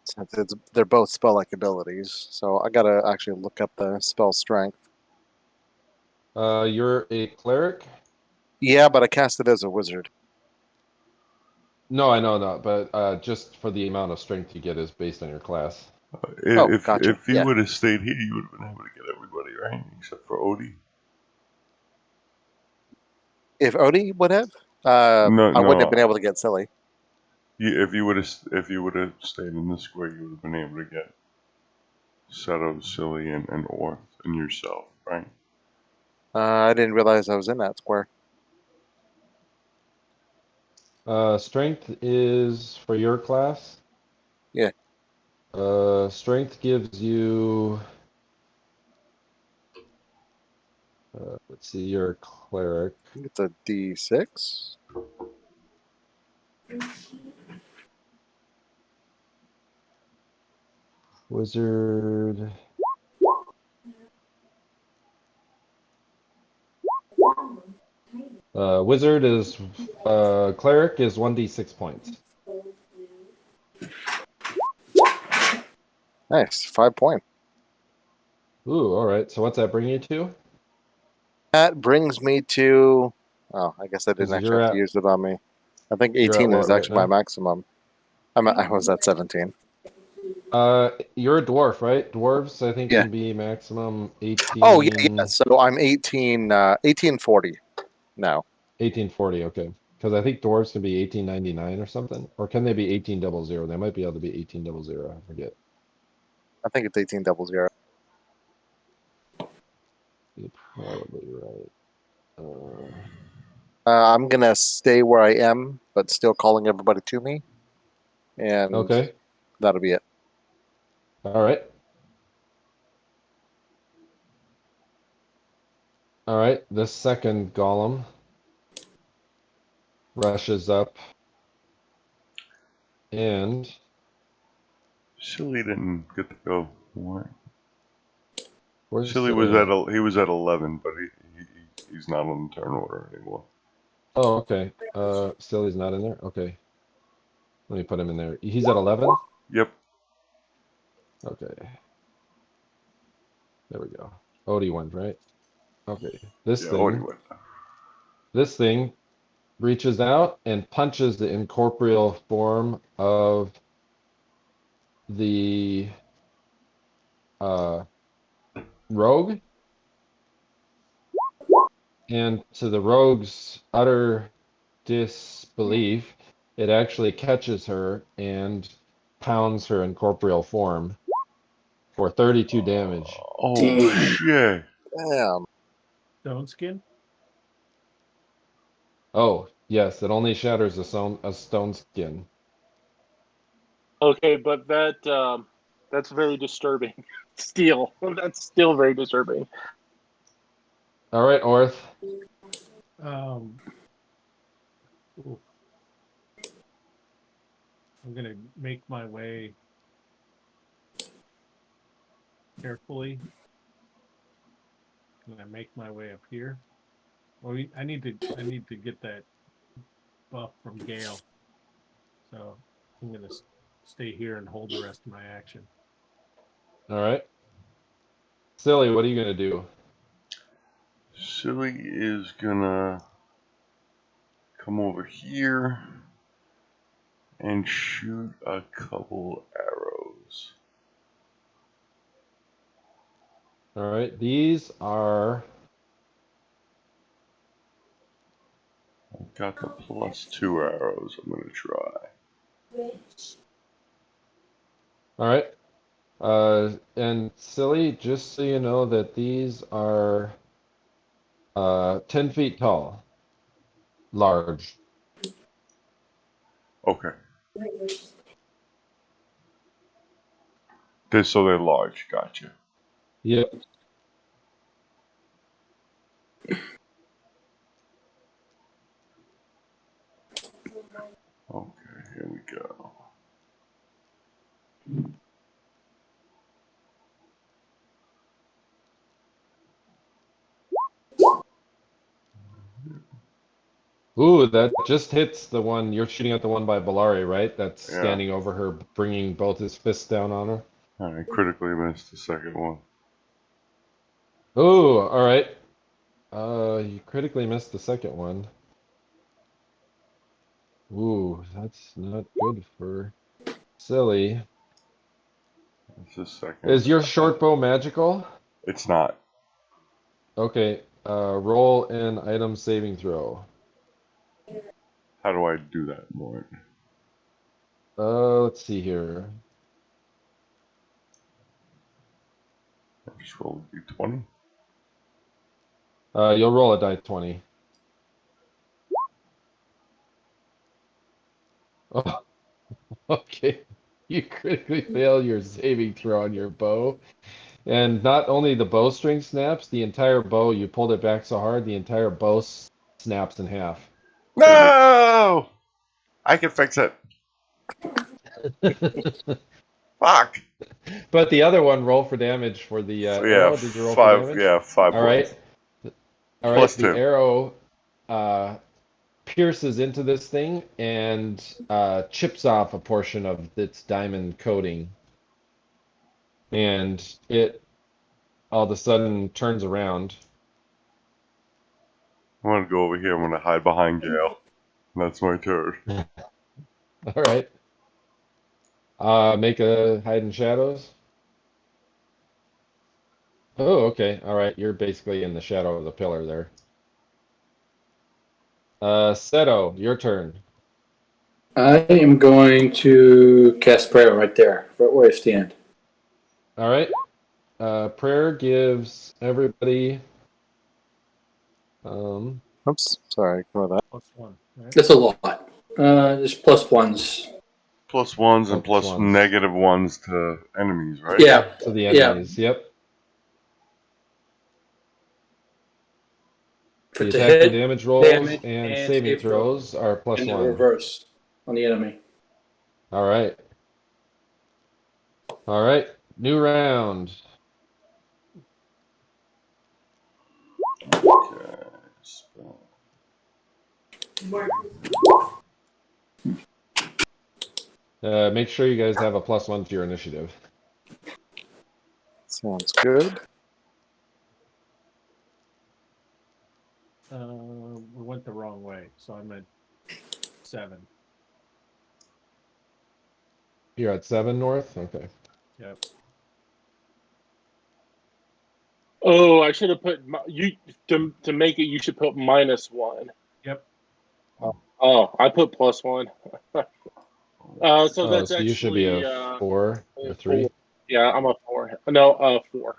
Since they're both spell-like abilities. So I got to actually look up the spell Strength. You're a cleric? Yeah, but I cast it as a wizard. No, I know that, but just for the amount of strength you get is based on your class. Gotcha. If you Yeah. would have stayed here, you would have been able to get everybody, right? Except for Odie. If Odie would have, No, I wouldn't have no. been able to get Silli. If you would have stayed in this square, you would have been able to get Seto, Silli, and Orth, and yourself, right? I didn't realize I was in that square. Strength is for your class? Yeah. Strength gives you Let's see, you're a cleric. I think it's a D6. Wizard. Wizard is cleric is 1d6 points. Nice, 5 points. Ooh, all right. So what's that bring you to? That brings me to. Oh, I guess I didn't 'Cause actually you're have to at- use it on me. I think you're at 18 what is right actually my now? maximum. I was at 17. You're a dwarf, right? Dwarves, I think, Yeah. can be maximum 18. Oh, yeah. So I'm 1840 now. 1840, okay. Because I think dwarves can be 1899 or something. Or can they be 1800? They might be able to be 1800. I forget. I think it's 1800. You're probably right. I'm going to stay where I am, but still calling everybody to me. And Okay. that'll be it. All right. All right. The second golem rushes up and Silly didn't get to go. What? where's Silly was at he was at 11, but he's not on the turn order anymore. Oh, okay. Silly's not in there. Okay. Let me put him in there. He's at 11. Yep. Okay. There we go. Odie went, right? Okay. This Yeah, Odie thing. went. This thing reaches out and punches the incorporeal form of the rogue. And to the rogue's utter disbelief, it actually catches her and pounds her incorporeal form for 32 damage. Oh Damn. shit! Damn. Stone skin? Oh, yes, it only shatters a stone skin. Okay, but that's very disturbing. Still, that's still very disturbing. All right, Orth. Um, ooh. I'm gonna make my way carefully. Can I make my way up here? Well, I need to get that buff from Gale. So I'm gonna stay here and hold the rest of my action. All right. Silly, what are you going to do? Silly is gonna come over here and shoot a couple arrows. All right, these are... I've got the +2 arrows I'm gonna try. All right. And Silly, just so you know that these are 10 feet tall. Large. Okay. So they're large. Gotcha. Yep. Okay, here we go. Ooh, that just hits the one. You're shooting at the one by Belari, right? That's Yeah. standing over her, bringing both his fists down on her. I critically missed the second one. Ooh, all right. You critically missed the second one. Ooh, that's not good for Silly. It's the second. Is your short bow magical? It's not. Okay, roll an item saving throw. How do I do that, Mort? Let's see here. I just roll a d20. You'll roll a die 20. Oh, okay. You critically fail your saving throw on your bow. And not only the bowstring snaps, the entire bow, you pulled it back so hard, the entire bow snaps in half. No! I can fix it. Fuck. But the other one, roll for damage for the arrow. Did you roll for damage? Yeah, 5 All right. points. All right. Plus The 2. arrow pierces into this thing and chips off a portion of its diamond coating. And it all of a sudden turns around. I'm gonna go over here. I'm gonna hide behind Gale. That's my turn. All right. Make a hide in shadows. Oh, okay. All right. You're basically in the shadow of the pillar there. Seto, your turn. I am going to cast prayer right there, right where I stand. All right. Prayer gives everybody. Oops, sorry, ignore that. +1. Right? That's a lot. There's plus ones. Plus 1s and Plus plus ones. -1s to enemies, right? Yeah. To the Yeah. enemies. Yep. For The to attack and hit, damage rolls damage, and and saving save throw. throws are And the +1. reverse on the enemy. All right. All right. New round. Okay. So, Make sure you guys have a +1 to your initiative. Sounds good. We went the wrong way, so I'm at 7. You're at 7 north? Okay. Yep. Oh, I should have put you to make it. You should put -1. Yep. Oh, I put +1. So Oh, that's so you should be actually a 4 or 3. 4. Yeah, I'm a 4. No, 4.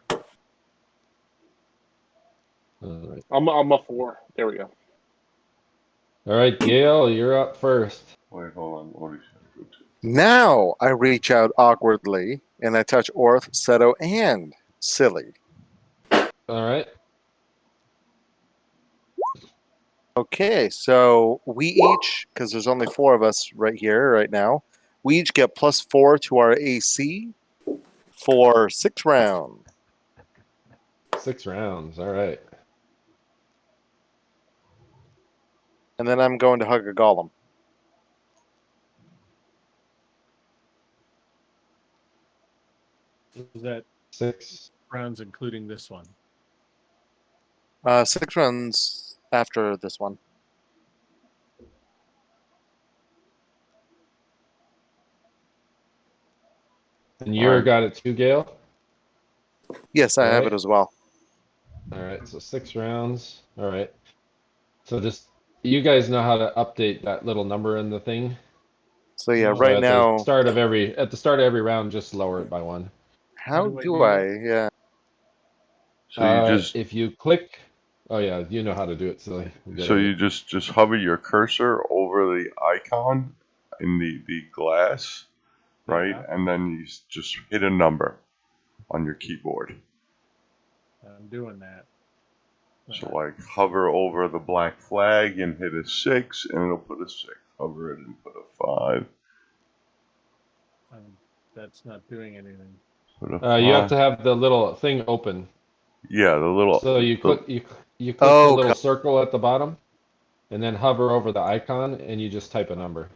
All right. I'm a 4. There we go. All right, Gale, you're up first. wait, hold on. What should I go to? Now I reach out awkwardly and I touch Orth, Seto, and Silli. All right. Okay, so we each, because there's only 4 of us right here, right now, we each get +4 to our AC for 6 rounds. 6 rounds. All right. And then I'm going to hug a golem. Is that 6. rounds including this one? 6 rounds after this one. And you're Alright. got it too, Gale? Yes, I have Right. it as well. All right, so 6 rounds. All right. So just you guys know how to update that little number in the thing. So yeah, No. So right at now, the start of every round, just lower it by 1. how do I do do I? that? Yeah. So you just If you click, oh yeah, you know how to do it, silly. You're good so at you it. just hover your cursor over the icon in the glass, right? Yeah. And then you just hit a number on your keyboard. I'm doing that. So like hover over the black flag and hit a 6, and it'll put a 6. Hover it and put a 5. That's not doing anything. Put a You have 5. to have the little thing open. Yeah, the little. So you the, click you click the Oh, little circle at the bottom, and then hover over the icon, and you just type a number.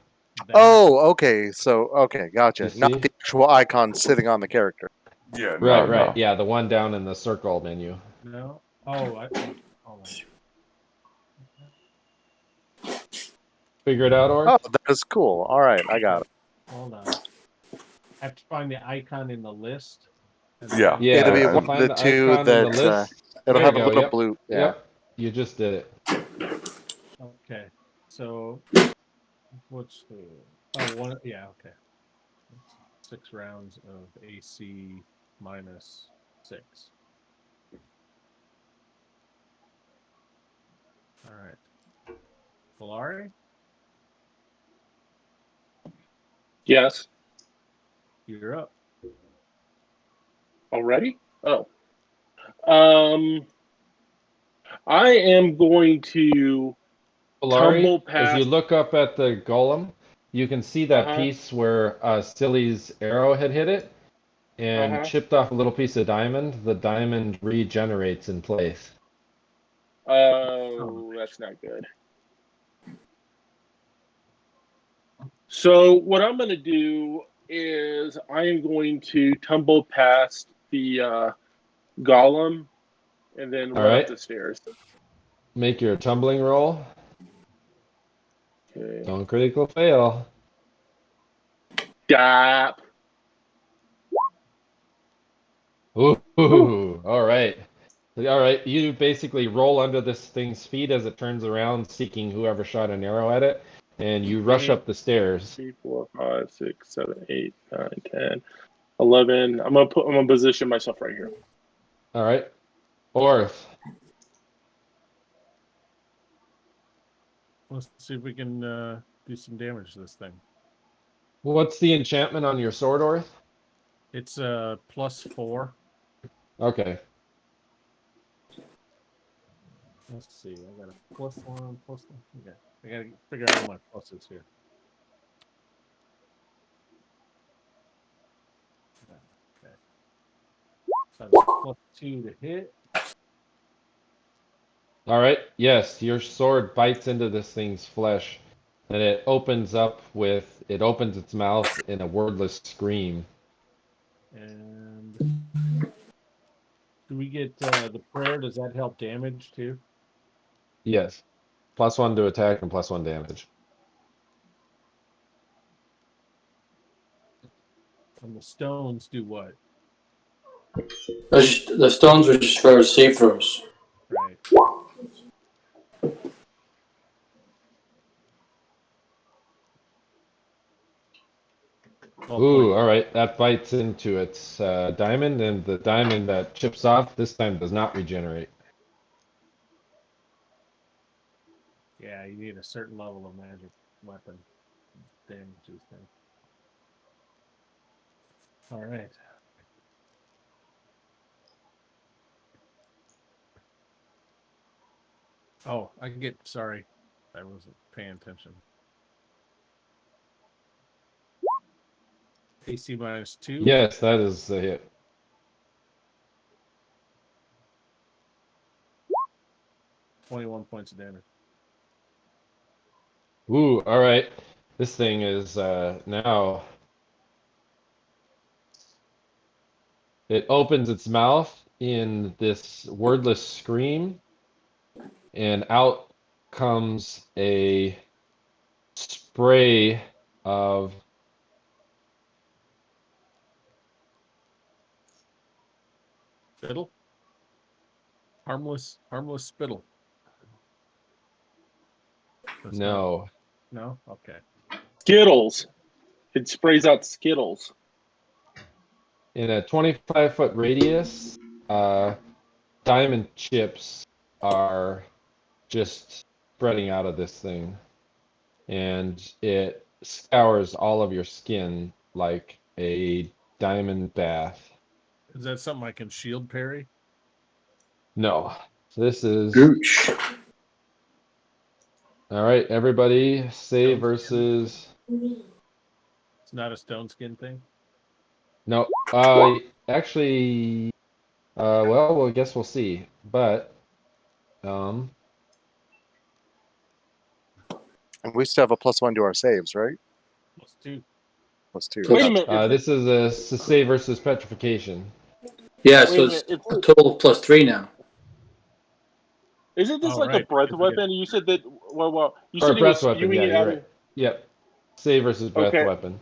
Oh, okay. So okay, gotcha. You Not see? the actual icon sitting on the character. yeah, Right, no, right. no. Yeah, the one down in the circle menu. No. Oh, hold Figure it out, or? Oh, that is cool. All right, I got it. on. Hold on. I have to find the icon in the list. and Yeah. then- Yeah, It'll be so one of find the the 2 icon in the that list. it'll There have you a go. little Yep. blue. Yeah. Yep. You just did it. Okay. So what's the one? Yeah. Okay. 6 rounds of AC -6. All right. Belari, Yes. you're up. Already? Oh. I am going to Belari, tumble as you past. look up at the golem, you can see that Uh-huh. piece where Silli's arrow had hit it and Uh-huh. chipped off a little piece of diamond. The diamond regenerates in place. Oh, that's not good. So what I'm going to do is I am going to tumble past the golem and then All run up right, the stairs. make your tumbling roll. Okay. Don't critical fail. Stop. Ooh, all right. All right, you basically roll under this thing's feet as it turns around, seeking whoever shot an arrow at it, and you rush up the stairs. 3, 4, 5, 6, 7, 8, 9, 10, 11. I'm gonna position myself right here. All right, Orth. Let's see if we can do some damage to this thing. What's the enchantment on your sword, Orth? It's +4. Okay. Let's see. I got a +1, +1. Okay. I gotta figure out all my pluses here. Okay. So that's +2 to hit. All right. Yes, your sword bites into this thing's flesh, and it opens its mouth in a wordless scream. And do we get the prayer? Does that help damage too? Yes. +1 to attack and +1 damage. And the stones do what? The stones are just for save throws. Right. Ooh, all right. That bites into its diamond, and the diamond that chips off this time does not regenerate. Yeah, you need a certain level of magic weapon damage these things. All right. Oh, sorry. I wasn't paying attention. AC -2? Yes, that is a hit. -21 points of damage. Ooh, all right. This thing is now. It opens its mouth in this wordless scream, and out comes a spray of Spittle? Harmless spittle. That's no. No? Okay. Skittles. It sprays out Skittles. In a 25-foot radius, diamond chips are just spreading out of this thing, and it scours all of your skin like a diamond bath. Is that something I can shield parry? No. So this is Gooch. all right. Everybody, say Stone versus. It's not a stone skin thing? No. Actually. Well, I guess we'll see. But And we still have a +1 to our saves, right? +2. +2. Wait a minute. this is a say versus petrification. Yeah, Wait so a it's minute, a total of +3 now. Isn't this Oh, like right, a breath because we weapon? You said that. Well, you Or a said it was breath weapon. spewing Yeah, it you're out. right. Yep. Say versus breath Okay. weapon.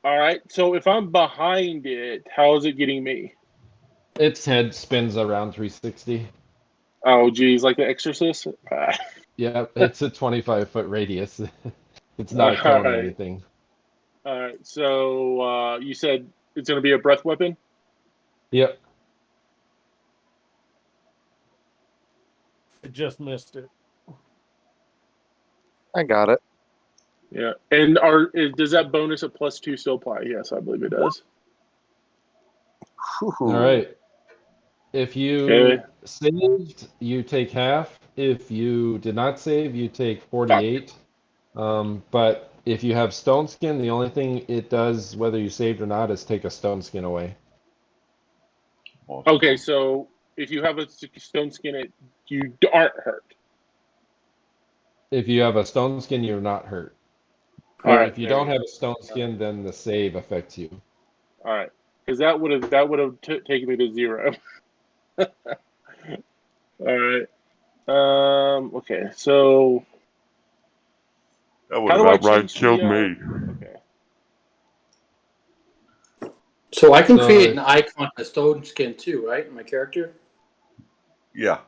All right. So if I'm behind it, how is it getting me? Its head spins around 360. Oh, geez, like the Exorcist. Yeah, it's a 25-foot radius. It's All not killing right. anything. All right. So you said it's going to be a breath weapon. Yep. I just missed it. I got it. Yeah. And does that bonus of +2 still apply? Yes, I believe it does. Whew. All right. If you Okay. saved, you take half. If you did not save, you take 48. But if you have stone skin, the only thing it does, whether you saved or not, is take a stone skin away. Awesome. Okay, so if you have a stone skin, you aren't hurt. If you have a stone skin, you're not hurt. All But right. if you there don't we have a stone skin, then the save affects you. go. All right, because that would have taken me to 0. All right. Okay. So That would how have do I outright change killed the? me. Okay. So I can So create if- an icon, a stone skin too, right? My character. Yeah.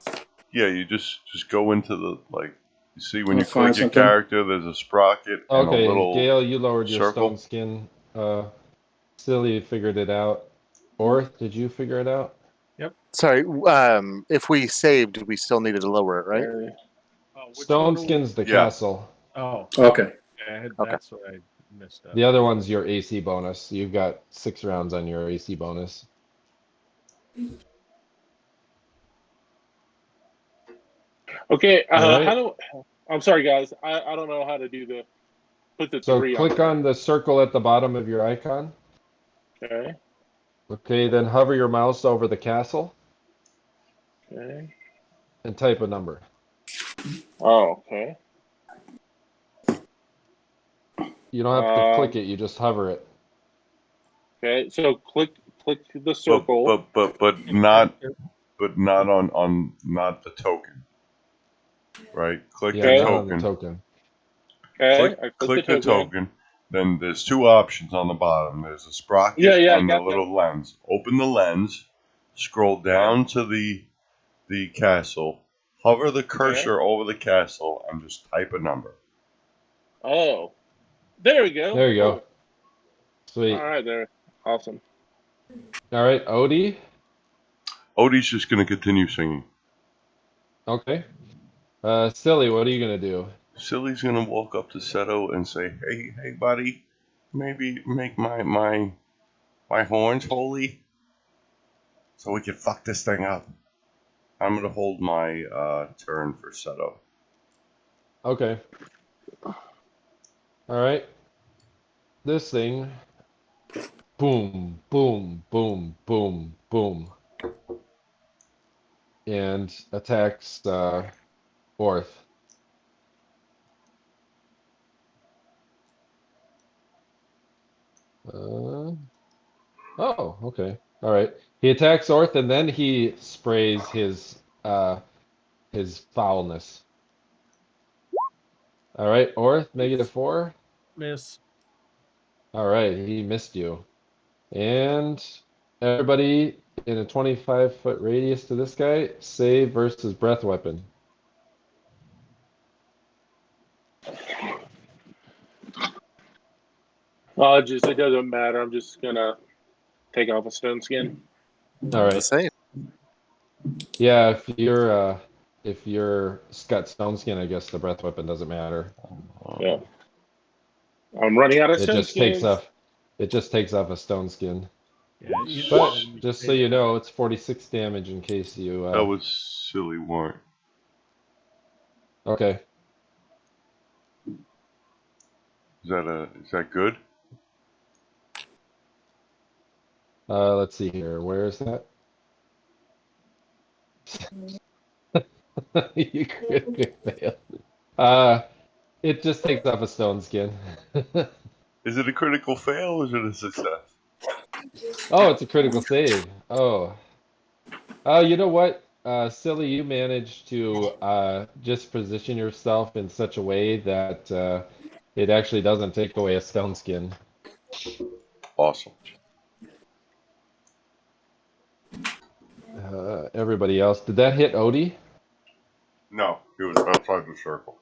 Yeah, you just go into the, like, you see when I'll you click find your something. character, there's a sprocket and a Okay, little Gale, you lowered your circle. stone skin. Silly figured it out. Orth, did you figure it out? Sorry. If we saved, we still needed to lower it, right? Oh, which Stone one are we? skin's the Yeah. castle. Oh, Okay. yeah, Okay. that's what I missed up. The other one's your AC bonus. You've got 6 rounds on your AC bonus. Okay. All right. How do? I'm sorry, guys. I don't know how to do put the So 3 click on the circle at the bottom of your icon. Okay. Okay, then hover your mouse over the castle Okay. and type a number. Oh. Okay. You don't have to click it, you just hover it. Okay. So click the But circle. but not on not the token. Right? Click Yeah, the Okay. not on the token. token. Okay. I Click the token. Then there's 2 options on the bottom. There's a sprocket Yeah. I and the got that. little lens. Open the lens, scroll down to the castle, hover the cursor over the castle, and just type a number. Oh. There we go. There you go. Cool. Sweet. All right. There. Awesome. All right, Odie. Odie's just going to continue singing. Okay. Silly, what are you gonna do? Silly's going to walk up to Seto and say, hey, buddy, maybe make my horns holy so we can fuck this thing up. I'm going to hold my turn for Seto. Okay. All right. This thing. Boom, boom, boom, boom, boom. And attacks Orth. Oh, okay. All right. He attacks Orth and then he sprays his foulness. All right, Orth, -4. Miss. All right, he missed you. And everybody in a 25-foot radius to this guy, save versus breath weapon. It doesn't matter. I'm just gonna take off a stone skin. All right. The same. Yeah, if you're got stone skin, I guess the breath weapon doesn't matter. Yeah. I'm running out of It stone just takes skins. off. It just takes off a stone skin. Yeah, But just so you know, it's 46 damage in case you. That was silly, warrant. Okay. Is that good? Let's see here. Where is that? You could fail. It just takes off a stone skin. Is it a critical fail or is it a success? Oh, it's a critical save. Oh. Oh, you know what? Silly, you managed to just position yourself in such a way that it actually doesn't take away a stone skin. Awesome. Everybody else, did that hit Odie? No, he was outside the circle.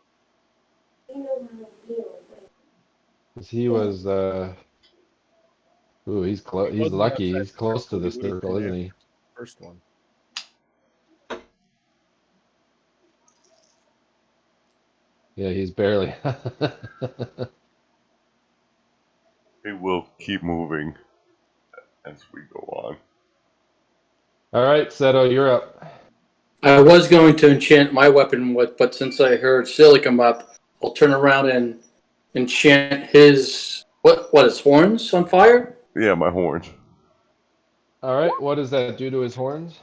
'Cause he was ooh, he's close. He's wasn't lucky. outside He's the close to circle, the he would've circle, been isn't after he? the first one. Yeah, he's barely. He will keep moving as we go on. All right, Seto, you're up. I was going to enchant my weapon, but since I heard Silli come up, I'll turn around and enchant his his horns on fire. Yeah, my horns. All right, what does that do to his horns?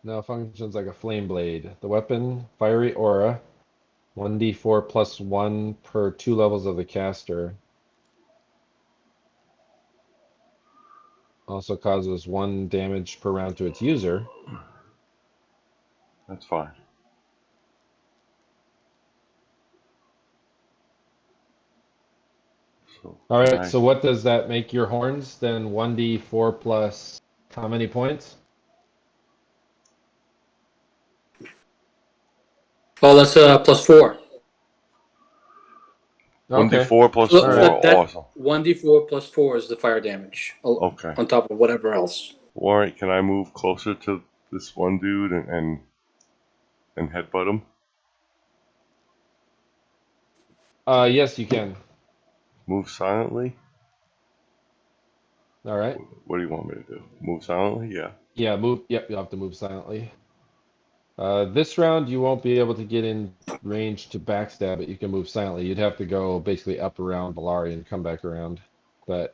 Now functions like a flame blade. The weapon, fiery aura, 1d4 plus 1 per 2 levels of the caster. Also causes 1 damage per round to its user. That's fine. So All right, nice. so what does that make your horns? Then 1d4 plus how many points? Oh, that's +4. Okay. 1d4 plus So 4. Alright. that Awesome. 1d4 + 4 is the fire damage. Okay. On top of whatever else. All right, can I move closer to this one dude and headbutt him? Yes, you can. Move silently? All right. What do you want me to do? Move silently? Yeah. Yeah, move. Yep, you'll have to move silently. This round you won't be able to get in range to backstab it. You can move silently. You'd have to go basically up around Belari and come back around. But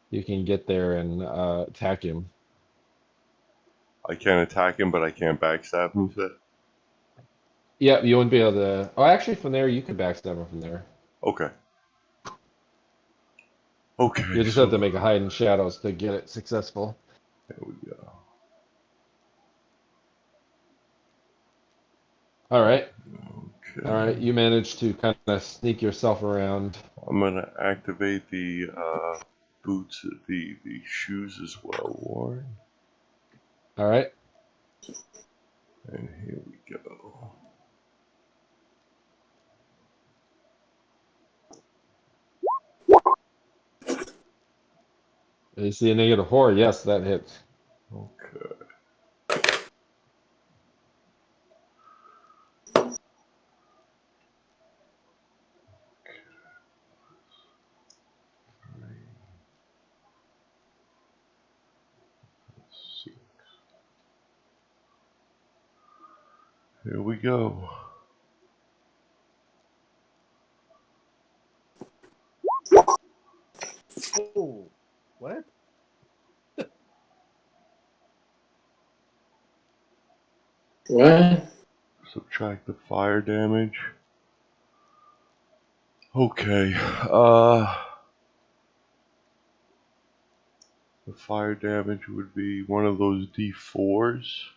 you can get there and attack him. I can't attack him, but I can't backstab him, you said? Yep, you wouldn't be able to. Oh, actually, from there you can backstab him from there. Okay. Okay. You just have to make a hide in shadows to get it successful. There we go. All right. Okay. All right. You managed to kind of sneak yourself around. I'm gonna activate the boots, the shoes as well, Warren. All right. And here we go. You see a -4. Yes, that hits. Okay. Here we go. Oh, what? What? Subtract the fire damage. Okay. The fire damage would be one of those D4s.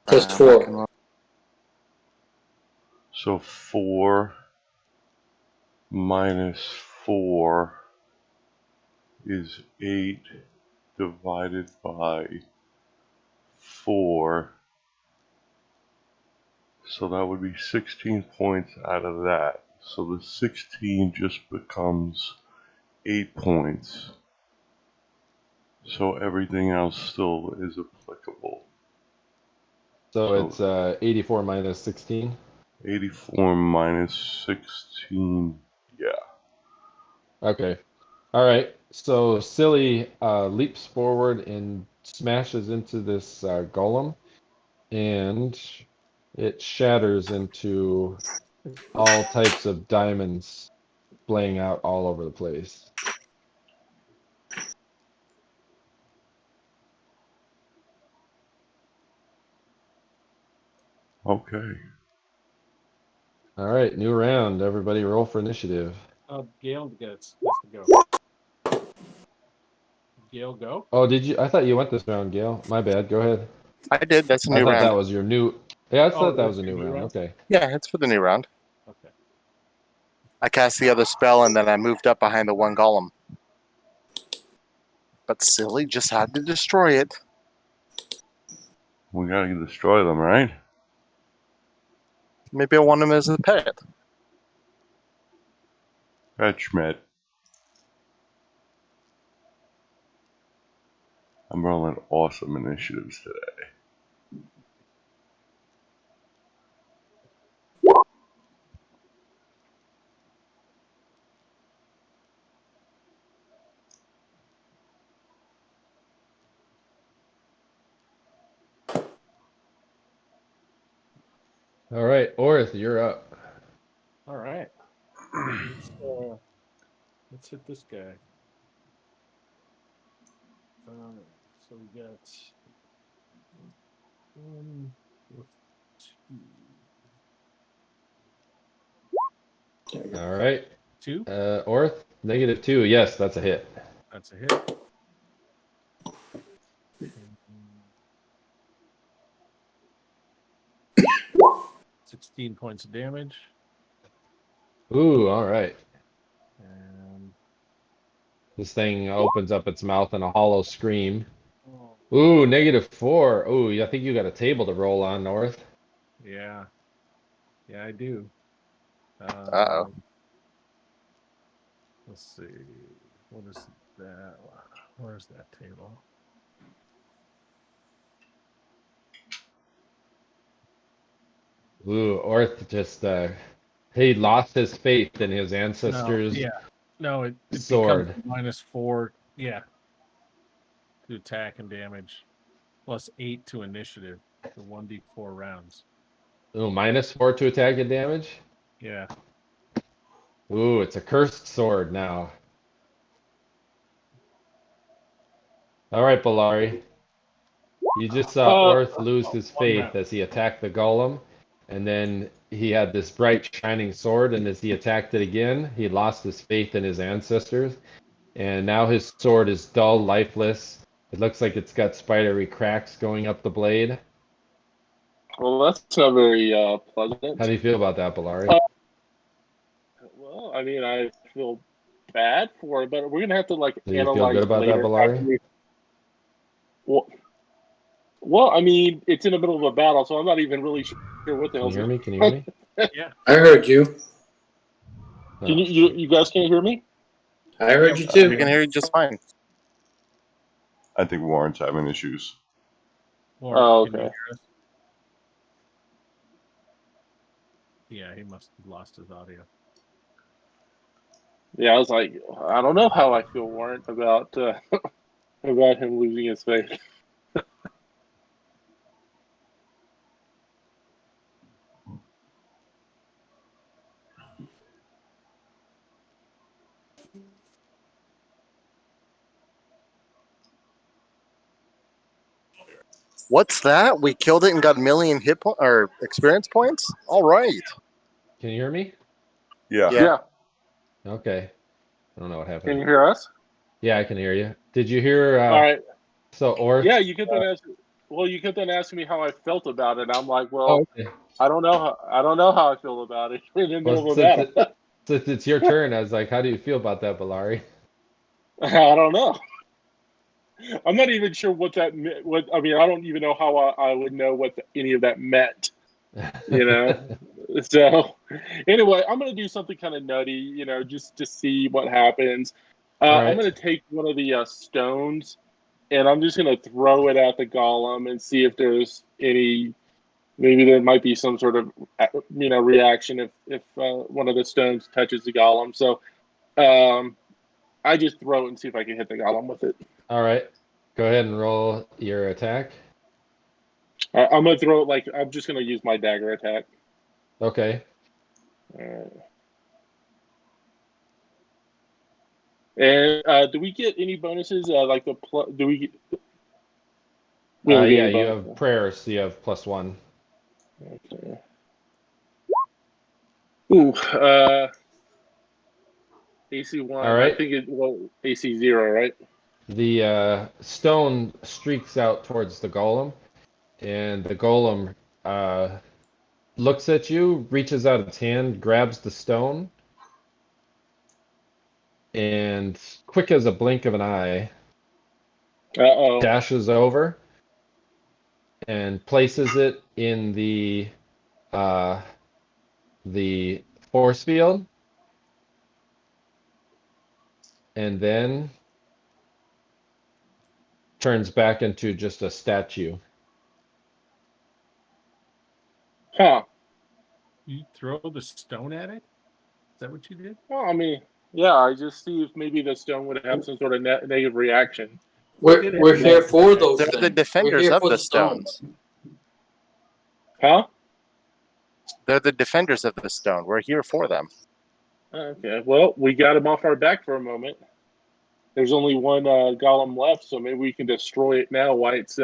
+4. So 4 minus 4 is 8 divided by 4. So that would be 16 points out of that. So the 16 just becomes 8 points. So everything else still is applicable. So it's 84 minus 16. 84 minus 16, yeah. Okay. All right. So Silli leaps forward and smashes into this golem, and it shatters into all types of diamonds, splaying out all over the place. Okay. All right, new round. Everybody roll for initiative. Gale gets to go. Gale, go. Oh, did you? I thought you went this round, Gale. My bad. Go ahead. I did. That's a I new thought round. that was your new. Yeah, I thought that that's was a your new round. Okay. Yeah, it's for the new round. Okay. I cast the other spell and then I moved up behind the one golem. But Silli just had to destroy it. We gotta destroy them, right? Maybe I want him as a pet. Right, Schmidt. I'm rolling awesome initiatives today. All right, Orth, you're up. All right. Let's hit this guy. So we got 1, 2. All right. 2. Orth, -2. Yes, that's a hit. That's a hit. 16 points of damage. Ooh, all right. And This thing opens up its mouth in a hollow scream. oh, Ooh, -4. Ooh, I think you got a table to roll on, North. yeah. Yeah, I do. Uh-oh. Let's see. What is that? Where's that table? Ooh, Orth just he lost his faith in his ancestors' No, yeah. No, it sword. becomes -4. Yeah. To attack and damage. Plus 8 to initiative for 1d4 rounds. Ooh, -4 to attack and damage. Yeah. Ooh, it's a cursed sword now. All right, Belari. You just saw Orth lose his 1 faith round. as he attacked the golem, and then he had this bright shining sword, and as he attacked it again, he lost his faith in his ancestors, and now his sword is dull, lifeless. It looks like it's got spidery cracks going up the blade. Well, that's not very pleasant. How do you feel about that, Belari? Well, I mean, I feel bad for it, but we're gonna have to like Do you feel analyze good about that, later. Belari? Well, I mean, it's in the middle of a battle, so I'm not even really sure what the Can hell's you hear going. me? Can you hear me? Yeah. I heard you. Oh, Can you guys can't hear me? I heard you We too. can hear you just fine. I think Warren's having issues. Or Oh, can you okay. hear us? Yeah, he must have lost his audio. Yeah, I was like, I don't know how I feel, Warren, about about him losing his faith. What's that? We killed it and got 1,000,000 hit or experience points? All right. Can you hear me? Yeah. Yeah. Okay. I don't know what Can happened. you hear us? Yeah, I can hear you. Did you hear? All right. So Orth. Yeah, you kept on asking. Well, you kept on asking me how I felt about it. I'm like, well, Oh, okay. I don't know. I don't know how I feel about it. We're in the middle Well, of a battle. since it's your turn, I was like, how do you feel about that, Belari? I don't know. I'm not even sure what that meant. What I mean, I don't even know how I would know what any of that meant. You know. So anyway, I'm gonna do something kind of nutty. You know, just to see what happens. Right. I'm gonna take one of the stones, and I'm just gonna throw it at the golem and see if there's any. Maybe there might be some sort of reaction if one of the stones touches the golem. So I just throw it and see if I can hit the golem with it. All right. Go ahead and roll your attack. I'm gonna throw it like I'm just gonna use my dagger attack. Okay. And do we get any bonuses? Like do we? We don't get Yeah, any you bonuses. have prayers, so you have +1. Okay. Ooh, AC 1. All right. I think AC 0, right? The stone streaks out towards the golem, and the golem looks at you, reaches out its hand, grabs the stone, and quick as a blink of an eye, Uh-oh. dashes over and places it in the force field, and then turns back into just a statue. Huh. You throw the stone at it? Is that what you did? Well, I mean, yeah, I just see if maybe the stone would have some sort of negative reaction. We're here for those They're things. the defenders We're here of for the stones. stones. Huh? They're the defenders of the stone. We're here for them. Okay, well, we got him off our back for a moment. There's only one golem left, so maybe we can destroy it now while it's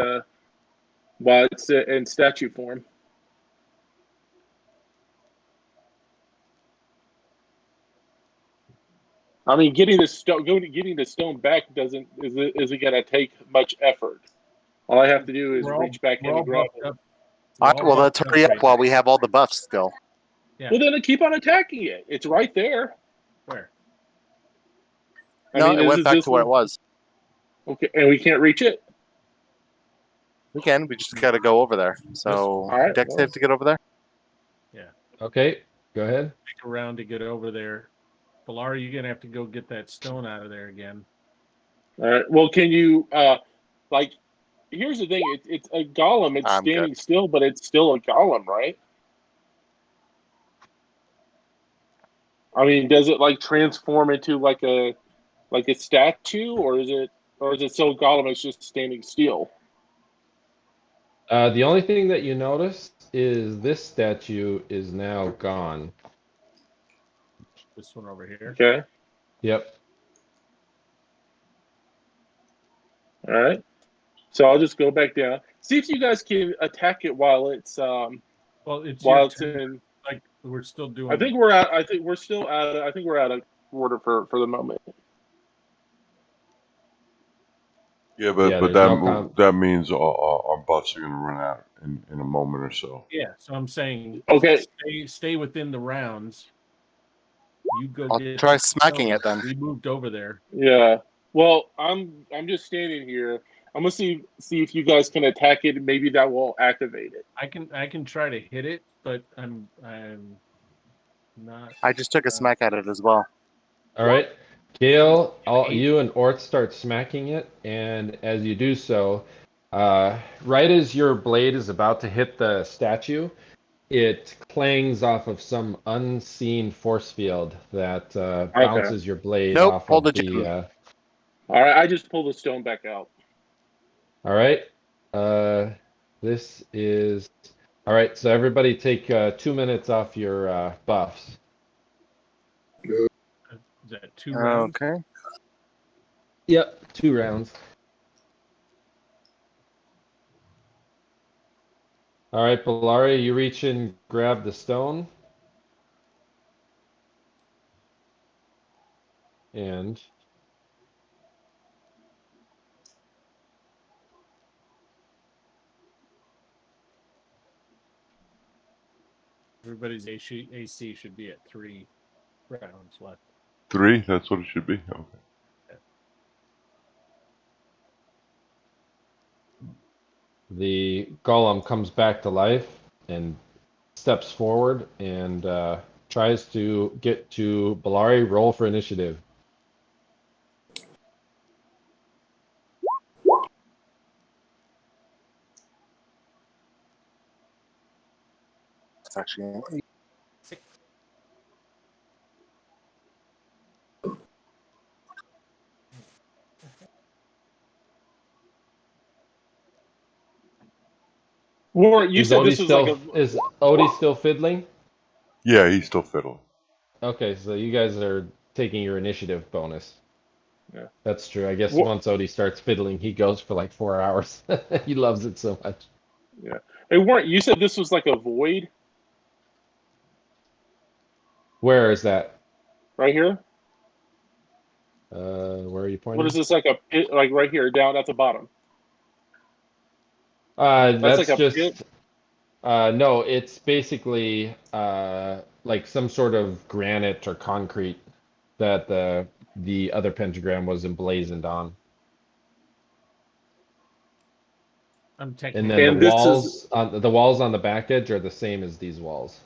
in statue form. I mean, getting the stone back isn't gonna take much effort. All I have to do is reach back in and grab it. Well, let's hurry up while we have all the buffs still. Yeah. Well, then keep on attacking it. It's right there. Where? It went back to where it was. Okay, and we can't reach it? We can. We just got to go over there. So, right, dex save to get over there? Yeah. Okay, go ahead. Take a round to get over there. Belari, you're going to have to go get that stone out of there again. All right. Well, can you, here's the thing. It's a golem. It's standing still, but it's still a golem, right? I mean, does it, transform into, a statue, or is it so golem it's just standing still? The only thing that you notice is this statue is now gone. This one over here. Okay. Yep. All right. So I'll just go back down. See if you guys can attack it while it's well, it's while your it's turn. in. We're still doing. I think we're out of order for the moment. Yeah, but no that means our buffs are going to run out in a moment or so. Yeah, so I'm saying, okay, stay within the rounds. You go. I'll try smacking it then. We moved over there. Yeah. Well, I'm just standing here. I'm gonna see if you guys can attack it. And maybe that will activate it. I can try to hit it, but I'm not. I just took a smack at it as well. All right. Gale, you and Orth start smacking it, and as you do so, right as your blade is about to hit the statue, it clangs off of some unseen force field that bounces your blade off of the. All right, I just pulled the stone back out. All right. This is all right. So everybody take 2 minutes off your buffs. Is that 2 rounds? Okay. Yep, 2 rounds. All right, Belari, you reach in, grab the stone. And Everybody's AC should be at 3 rounds left. 3? That's what it should be? Okay. the golem comes back to life and steps forward and tries to get to Belari. Roll for initiative. It's actually 6. Warren, you said this was Is Odie still fiddling? Yeah, he's still fiddling. Okay, so you guys are taking your initiative bonus. Yeah. That's true. I guess once Odie starts fiddling, he goes for like 4 hours. He loves it so much. Yeah. Hey, Warren, you said this was like a void? Where is that? Right here? Where are you pointing? What is this, like a pit, like right here, down at the bottom? That's like a just pit? no, it's basically like some sort of granite or concrete that the other pentagram was emblazoned on. I'm And technically. then And the walls on the back edge are the same as these walls.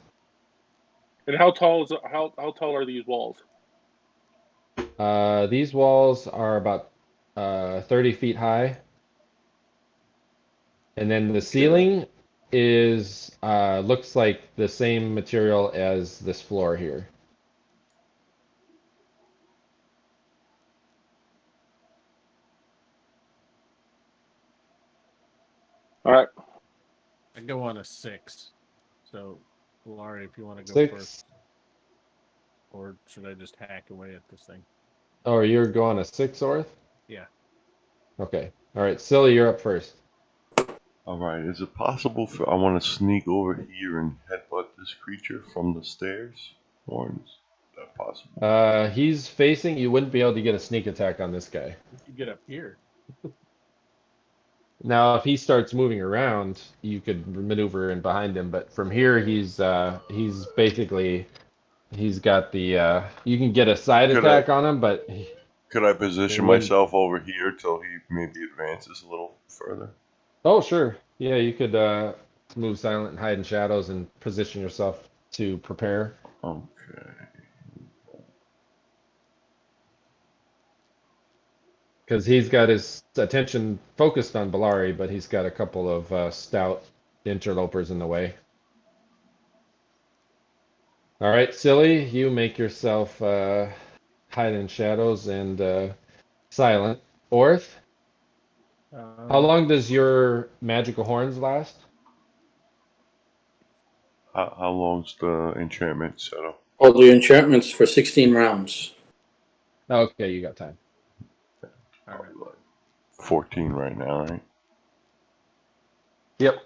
And how tall are these walls? These walls are about 30 feet high. And then the ceiling is looks like the same material as this floor here. All right. I go on a 6. So Belari, if you want to go 6. first. Or should I just hack away at this thing? Oh, you're going a 6, Orth? Yeah. Okay. All right, Silli, you're up first. All right. Is it possible for I want to sneak over here and headbutt this creature from the stairs? Horns. Is that possible? He's facing. You wouldn't be able to get a sneak attack on this guy. You can get up here. Now, if he starts moving around, you could maneuver in behind him. But from here, he's basically he's got the. You can get a side Could attack on him, but Could I position It wouldn't- myself over here till he maybe advances a little further? oh sure, yeah, you could move silent and hide in shadows and position yourself to prepare. Okay. Because he's got his attention focused on Belari, but he's got a couple of stout interlopers in the way. All right, Silli, you make yourself hide in shadows and silent. Orth, how long does your magical horns last? How long's the enchantment set up? All the enchantments for 16 rounds. Okay, you got time. All right. Like 14 right now, right? Yep.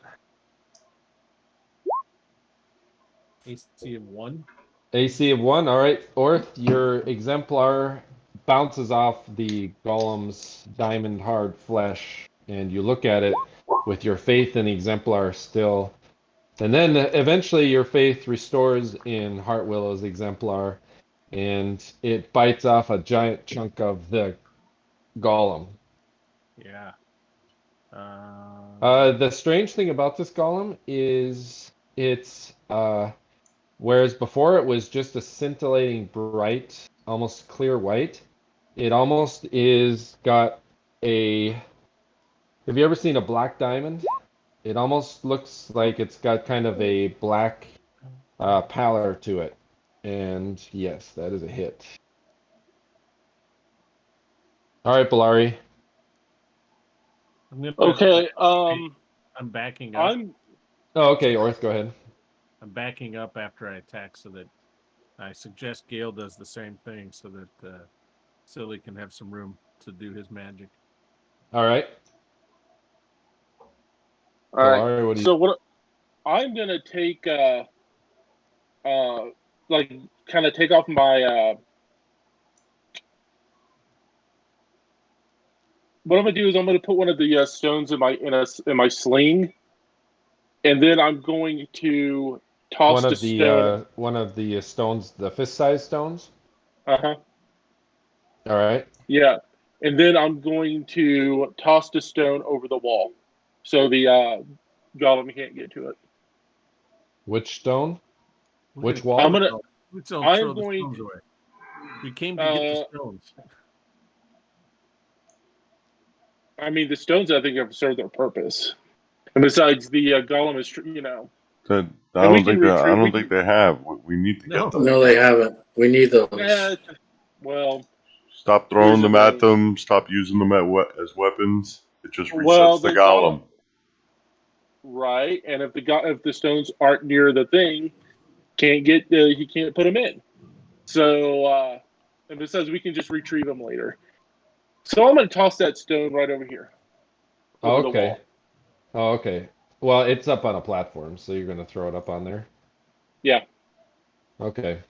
AC of 1. AC of 1. All right, Orth, your exemplar bounces off the golem's diamond hard flesh, and you look at it with your faith in the exemplar still. And then eventually your faith restores in Heartwillow's exemplar, and it bites off a giant chunk of the golem. Yeah. The strange thing about this golem is it's whereas before it was just a scintillating bright, almost clear white, it almost is got a. Have you ever seen a black diamond? It almost looks like it's got kind of a black pallor to it. And yes, that is a hit. All right, Belari. I'm gonna, Okay. I'm backing up. Oh, okay, Orth, go ahead. I'm backing up after I attack, so that I suggest Gale does the same thing, so that Silli can have some room to do his magic. All right. All right. Belari, what do you? So what I'm gonna take, like, kind of take off my. What I'm gonna do is I'm gonna put one of the stones in my sling, and then I'm going to toss the stone. One of the stones, the fist-sized stones. Uh-huh. All right. Yeah, and then I'm going to toss the stone over the wall, so the golem can't get to it. Which stone? Which wall? I'm gonna. Throw I'm the going stones away. We came to get the stones. I mean, the stones I think have served their purpose, and besides, the golem is, I we don't can think retreat- they have. We need to get them. No, they haven't. We need those. Well, Stop throwing Here's them the at thing. them. Stop using them as weapons. It just resets Well, the the golem. right, and if the stones aren't near the thing, he can't put them in. So, and besides, we can just retrieve them later. So I'm going to toss that stone right over here. Over the Okay. wall. Oh, okay. Well, it's up on a platform, so you're going to throw it up on there. Yeah. Okay.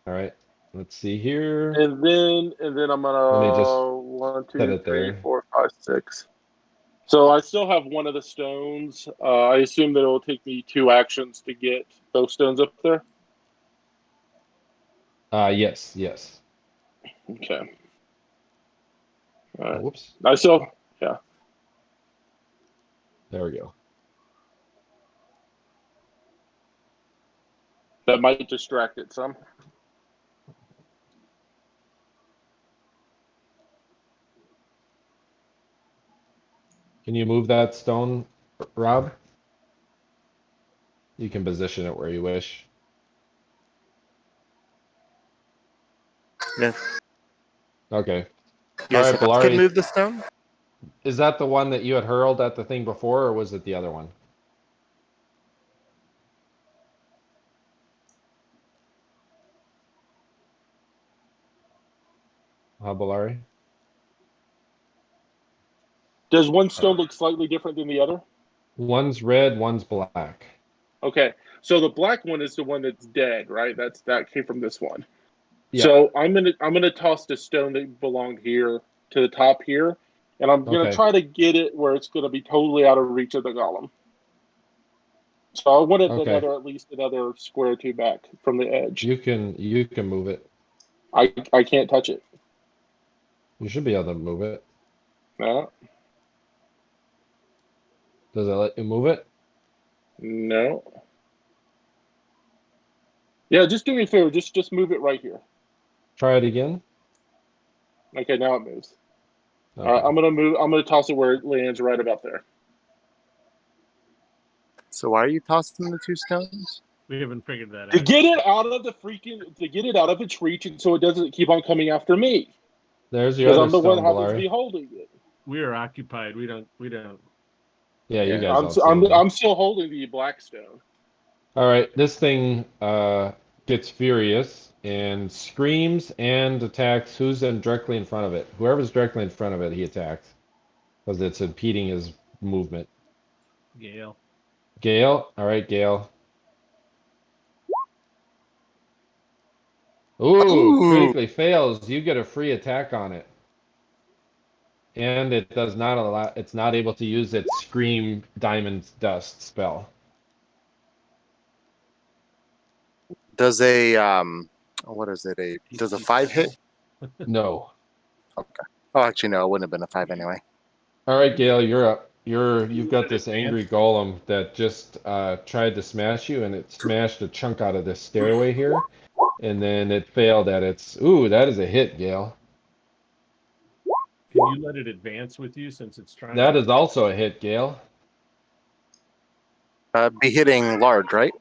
All right. Let's see here. And then I'm Let me gonna just 1, set 2, it 3, there. 4, 5, 6. So I still have one of the stones. I assume that it will take me 2 actions to get those stones up there. Yes. Okay. All Oh, right. whoops. I still, yeah. There we go. That might distract it some. Can you move that stone, Rob? You can position it where you wish. Yes. Okay. Yes, right, if I Belari. can move the stone. Is that the one that you had hurled at the thing before, or was it the other one? Belari? Does one stone look slightly different than the other? One's red, one's black. Okay, so the black one is the one that's dead, right? That came from this one. Yeah. So I'm gonna toss the stone that belonged here to the top here, and I'm gonna Okay. try to get it where it's gonna be totally out of reach of the golem. So I wanted Okay. at least another square or two back from the edge. You can move it. I can't touch it. You should be able to move it. No, Does it let you move it? no. Yeah, just do me a favor. Just move it right here. Try it again. Okay, now it moves. Okay. All right, I'm gonna toss it where it lands right about there. So why are you tossing the 2 stones? We haven't figured that To out. get it out of its reach, and so it doesn't keep on coming after me. There's your Because other I'm the one stone, that happens to be Belari. holding it. We are occupied. We don't. Yeah, you guys I'm, all see I'm, it. I'm still holding the black stone. All right, this thing gets furious and screams and attacks who's directly in front of it. Whoever's directly in front of it, he attacks because it's impeding his movement. Gale. Gale, all right, Gale. Ooh, critically fails. You get a free attack on it, and it does not allow. It's not able to use its Scream Diamond Dust spell. Does a what is it? Does a 5 hit? No. Oh, actually no, it wouldn't have been a 5 anyway. All right, Gale, you're up. You've got Did this it angry golem that just tried to smash you, and it smashed a chunk out of this stairway here, and then it failed at its. Ooh, that is a hit, Gale. Can you let it advance with you since it's trying? That is also a hit, Gale. Be hitting large, right?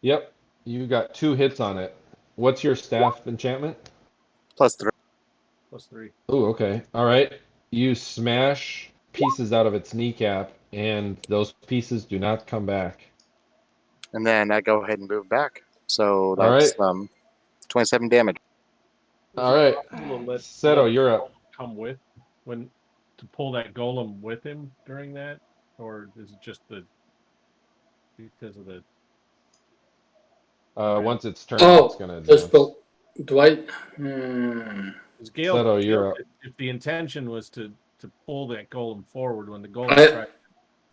Yep, you got 2 hits on it. What's your staff enchantment? +3. +3. Ooh, okay. All right. You smash pieces out of its kneecap, and those pieces do not come back. And then I go ahead and move back. So All that's right. 27 damage. Is All it right. possible to let Seto, the you're up. golem come with to pull that golem with him during that, or is it just because of the? Once it's turned, it's Oh, gonna does advance. do I? Hmm. Is Gale, Seto, you're up. if the intention was to pull that golem forward when the golem I- tried,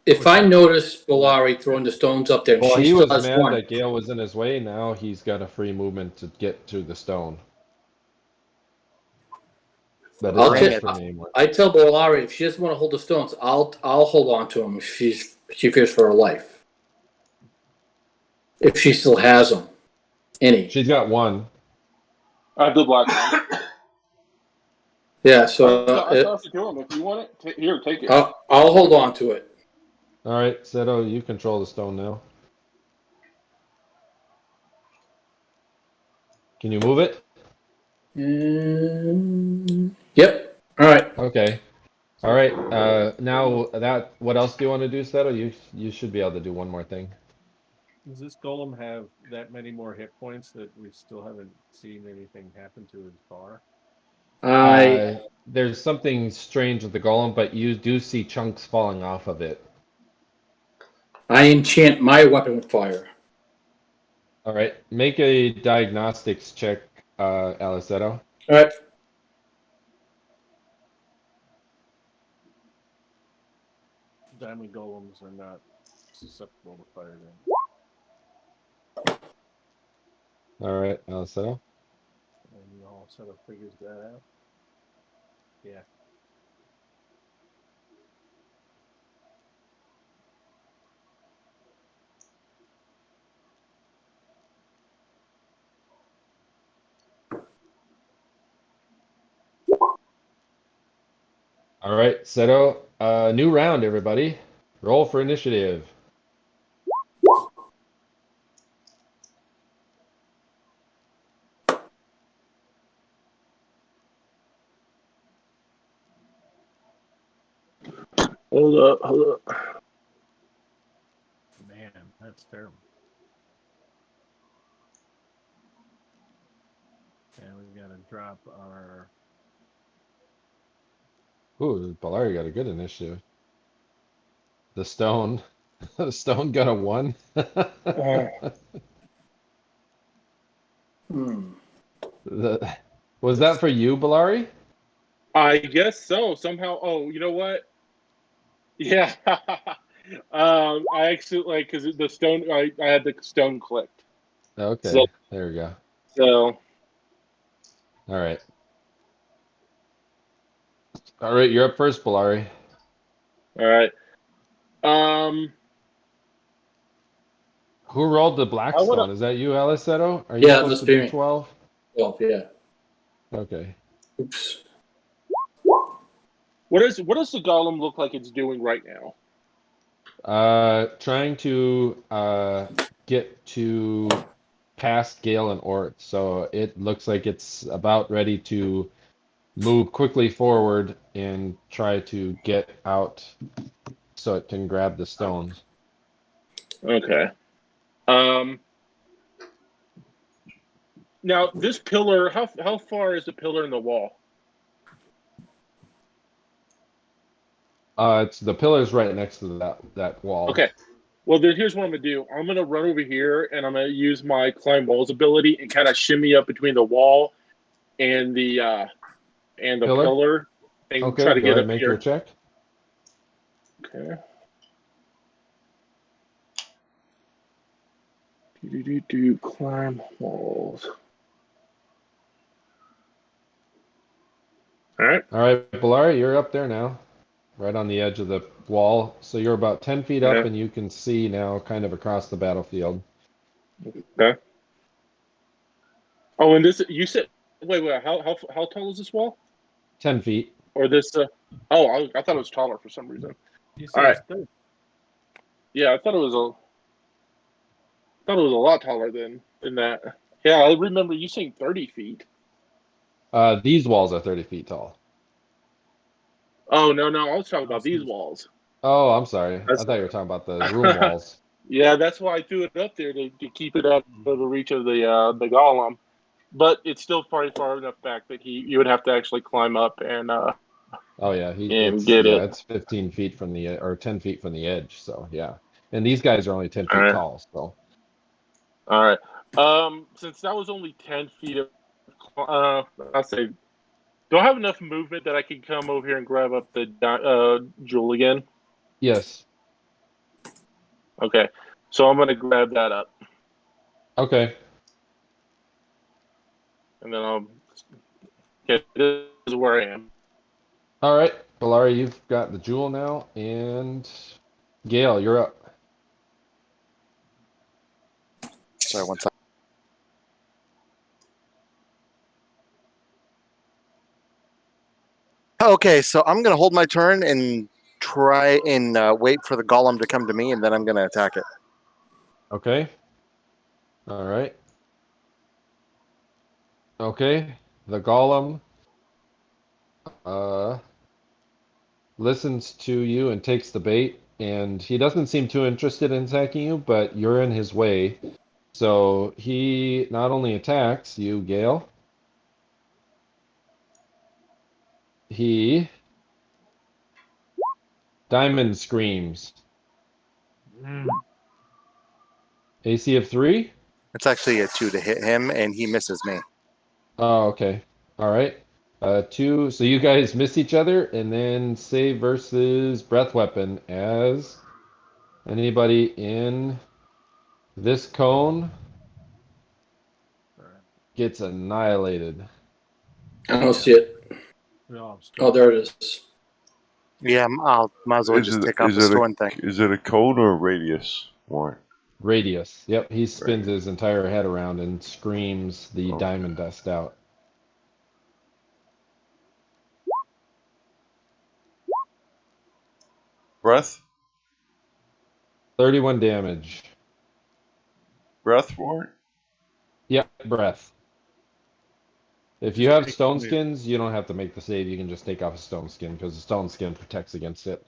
If I notice Belari throwing the stones up there, and Well, she he still was has mad one. that Gale was in his way. Now he's got a free movement to get to the stone. But I'll it's Bring not it. for me anymore. I tell Belari if she doesn't want to hold the stones, I'll hold on to them if she fears for her life. If she still has them, any. She's got 1. I have the black one. Yeah, so I tossed it to him. If you want it, here, take it. I'll hold on to it. All right, Seto, you control the stone now. Can you move it? Yep. All right. Okay. All right. Now what else do you want to do, Seto? You should be able to do one more thing. does this golem have that many more hit points that we still haven't seen anything happen to his bar? There's something strange with the golem, but you do see chunks falling off of it. I enchant my weapon with fire. All right. Make a diagnostics check, Alleseto. All right. Diamond golems are not susceptible to fire damage. All right, Alleseto. And you all sort of figures that out. Yeah. All right, Seto. New round, everybody. Roll for initiative. Hold up. Man, that's terrible. And we've got to drop our Ooh, Belari got a good initiative. The stone. The stone got a 1. Was that for you, Belari? I guess so. Somehow. Oh, you know what? Yeah. I actually because the stone. I had the stone clicked. Okay, So, there we go. so All right. All right, you're up first, Belari. all right. Who rolled the black I wanna. stone? Is that you, Aliceto? Are you Yeah, supposed that's to do me. 12? Well, yeah. Okay. Oops. What does the golem look like it's doing right now? Trying to get to past Gale and Orth. So it looks like it's about ready to move quickly forward and try to get out so it can grab the stones. Okay. Now this pillar. How far is the pillar in the wall? It's the pillar's right next to that wall. Okay. Well, then here's what I'm gonna do. I'm gonna run over here and I'm gonna use my climb walls ability and kind of shimmy up between the wall and the pillar and Okay, try to go get ahead up and make here. your check. Okay. Do climb walls. All right. All right, Belari, you're up there now, right on the edge of the wall. So you're about 10 feet up, Yeah. and you can see now kind of across the battlefield. Okay. Oh, and this you said. Wait. How tall is this wall? 10 feet. Or this? I thought it was taller for some reason. You All said right. it's 30. Yeah, I thought it was a lot taller than that. Yeah, I remember you saying 30 feet. These walls are 30 feet tall. Oh no, I was talking about these walls. Oh, I'm sorry. I That's thought you were talking about the room walls. yeah, that's why I threw it up there to keep it out of the reach of the golem. But it's still probably far enough back that you would have to actually climb up and Oh yeah, get it. it's 15 feet from the or 10 feet from the edge. So yeah, and these guys are only 10 All feet right. tall. So All right. Since that was only 10 feet of, I'll say, do I have enough movement that I can come over here and grab up the jewel again? yes. Okay. So I'm gonna grab that up, Okay. and then I'll. Okay, this is where I am. All right, Belari, you've got the jewel now, and Gale, you're up. Sorry, one second. Okay, so I'm gonna hold my turn and try and wait for the golem to come to me, and then I'm gonna attack it. Okay. All right. Okay. The golem listens to you and takes the bait, and he doesn't seem too interested in attacking you, but you're in his way. So he not only attacks you, Gale, he diamond screams. AC of 3? It's actually a 2 to hit him, and he misses me. Oh, okay. All right. 2. So you guys miss each other, and then save versus breath weapon as anybody in this cone gets annihilated. I don't see it. No, Oh, there it is. Yeah, I'll might as well just take off the stone thing. Is it a cone or a radius, Warren? Radius. Yep, he spins Radius. his entire head around and screams the Okay. diamond dust out. Breath? 31 damage. Breath, Warren? Yep, breath. If you have stone skins, you don't have to make the save. You can just take off a stone skin because the stone skin protects against it.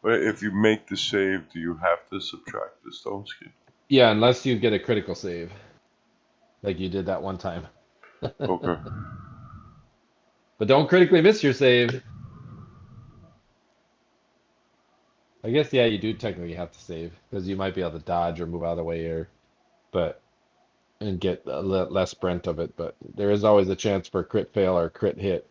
But if you make the save, do you have to subtract the stone skin? Yeah, unless you get a critical save. Like you did that one time. Okay. But don't critically miss your save. guess, yeah, you do technically have to save, because you might be able to dodge or move out of the way, and get less Brent of it, but there is always a chance for crit fail or crit hit.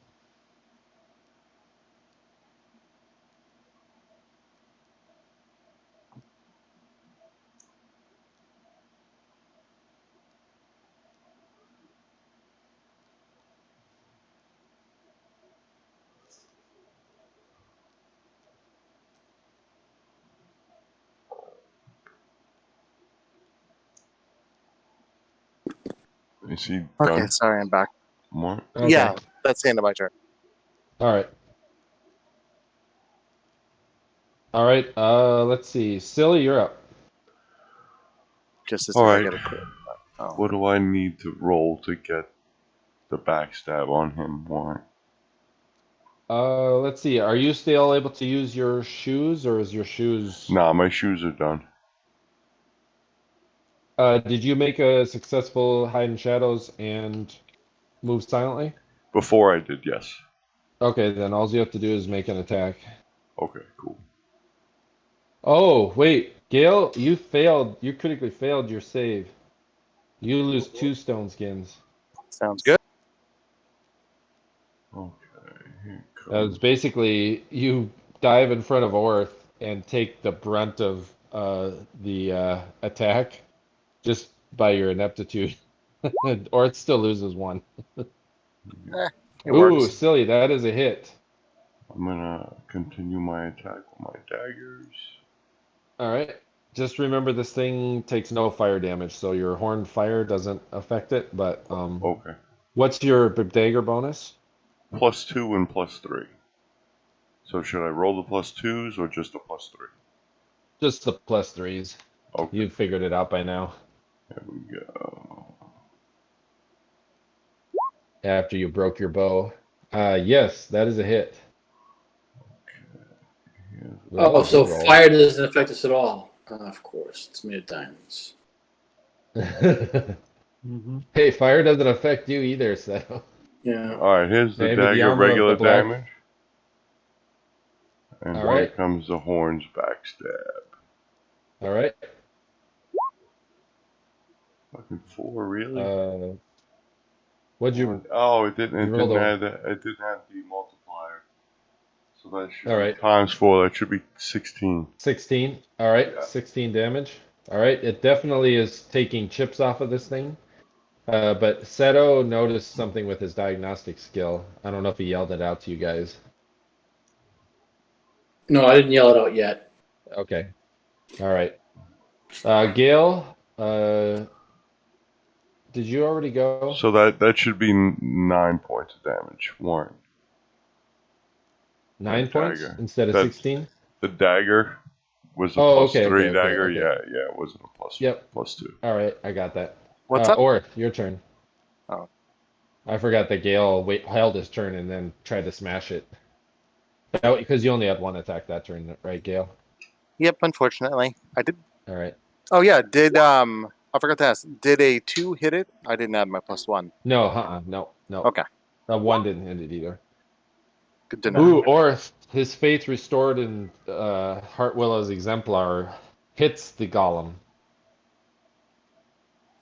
Is he Okay, done? sorry, I'm back. More? Okay. Yeah, that's the end of my turn. All right. All right. Let's see. Silli, you're up. Just as All if I right. get a crit. Oh. What do I need to roll to get the backstab on him? Why? Let's see. Are you still able to use your shoes, or is your shoes? Nah, my shoes are done. Did you make a successful hide in shadows and move silently? Before I did, yes. Okay, then all you have to do is make an attack. Okay, cool. Oh, wait, Gale, you failed. You critically failed your save. You lose 2 stone skins. Sounds good. Okay, here it It's comes. basically you dive in front of Orth and take the brunt of the attack just by your ineptitude. Orth still loses 1. It Ooh, works. silly, that is a hit. I'm gonna continue my attack with my daggers. All right. Just remember this thing takes no fire damage, so your horned fire doesn't affect it, but Okay. what's your dagger bonus? +2 and +3. So should I roll the +2s or just the +3? Just the +3s. Okay, You've figured it out by now. there we go. After you broke your bow. Yes, that is a hit. Here's That Oh, was a so good roll. fire doesn't affect us at all. Of course, it's made of diamonds. Mm-hmm. Hey, fire doesn't affect you either, so Yeah. Alright, here's the maybe the dagger armor of the regular black. damage. And All here right. comes the horns backstab. All right. Fucking 4, really? What'd you? Oh, it didn't. You It rolled didn't a. have the. It didn't have the multiplier. So that should All be right. ×4. That should be 16. 16. All right. Yeah. 16 damage. All right. It definitely is taking chips off of this thing. But Seto noticed something with his diagnostic skill. I don't know if he yelled it out to you guys. No, I didn't yell it out yet. Okay. All right. Gale, did you already go? So that should be 9 points of damage. 1. 9 points Dagger. instead of That's 16? the dagger was a Oh, +3 okay. dagger. Yeah, it wasn't a Yep. +2. All right, I got that. What's up? Orth, your turn. Oh. I forgot that Gale held his turn and then tried to smash it. Because you only had 1 attack that turn, right, Gale? Yep, unfortunately. I did. All right. Oh, yeah. I forgot to ask. Did a 2 hit it? I didn't add my +1. No, no. Okay. 1 didn't hit it either. Good to know. Ooh, Orth, his faith restored in Heartwillow's exemplar hits the golem.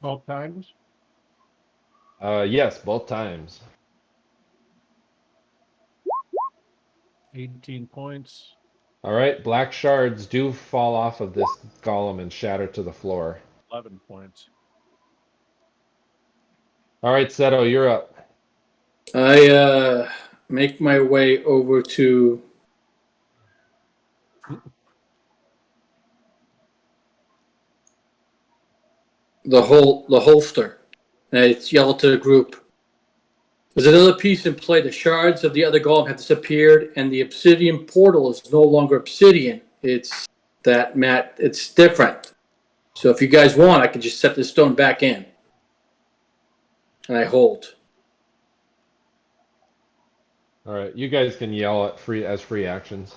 Both times. Yes, both times. 18 points. All right, black shards do fall off of this golem and shatter to the floor. 11 points. All right, Seto, you're up. I make my way over to the holster, and I yell to the group. There's another piece in play. The shards of the other golem have disappeared, and the obsidian portal is no longer obsidian. It's that Matt. It's different. So if you guys want, I can just set this stone back in, and I hold. All right, you guys can yell at free actions.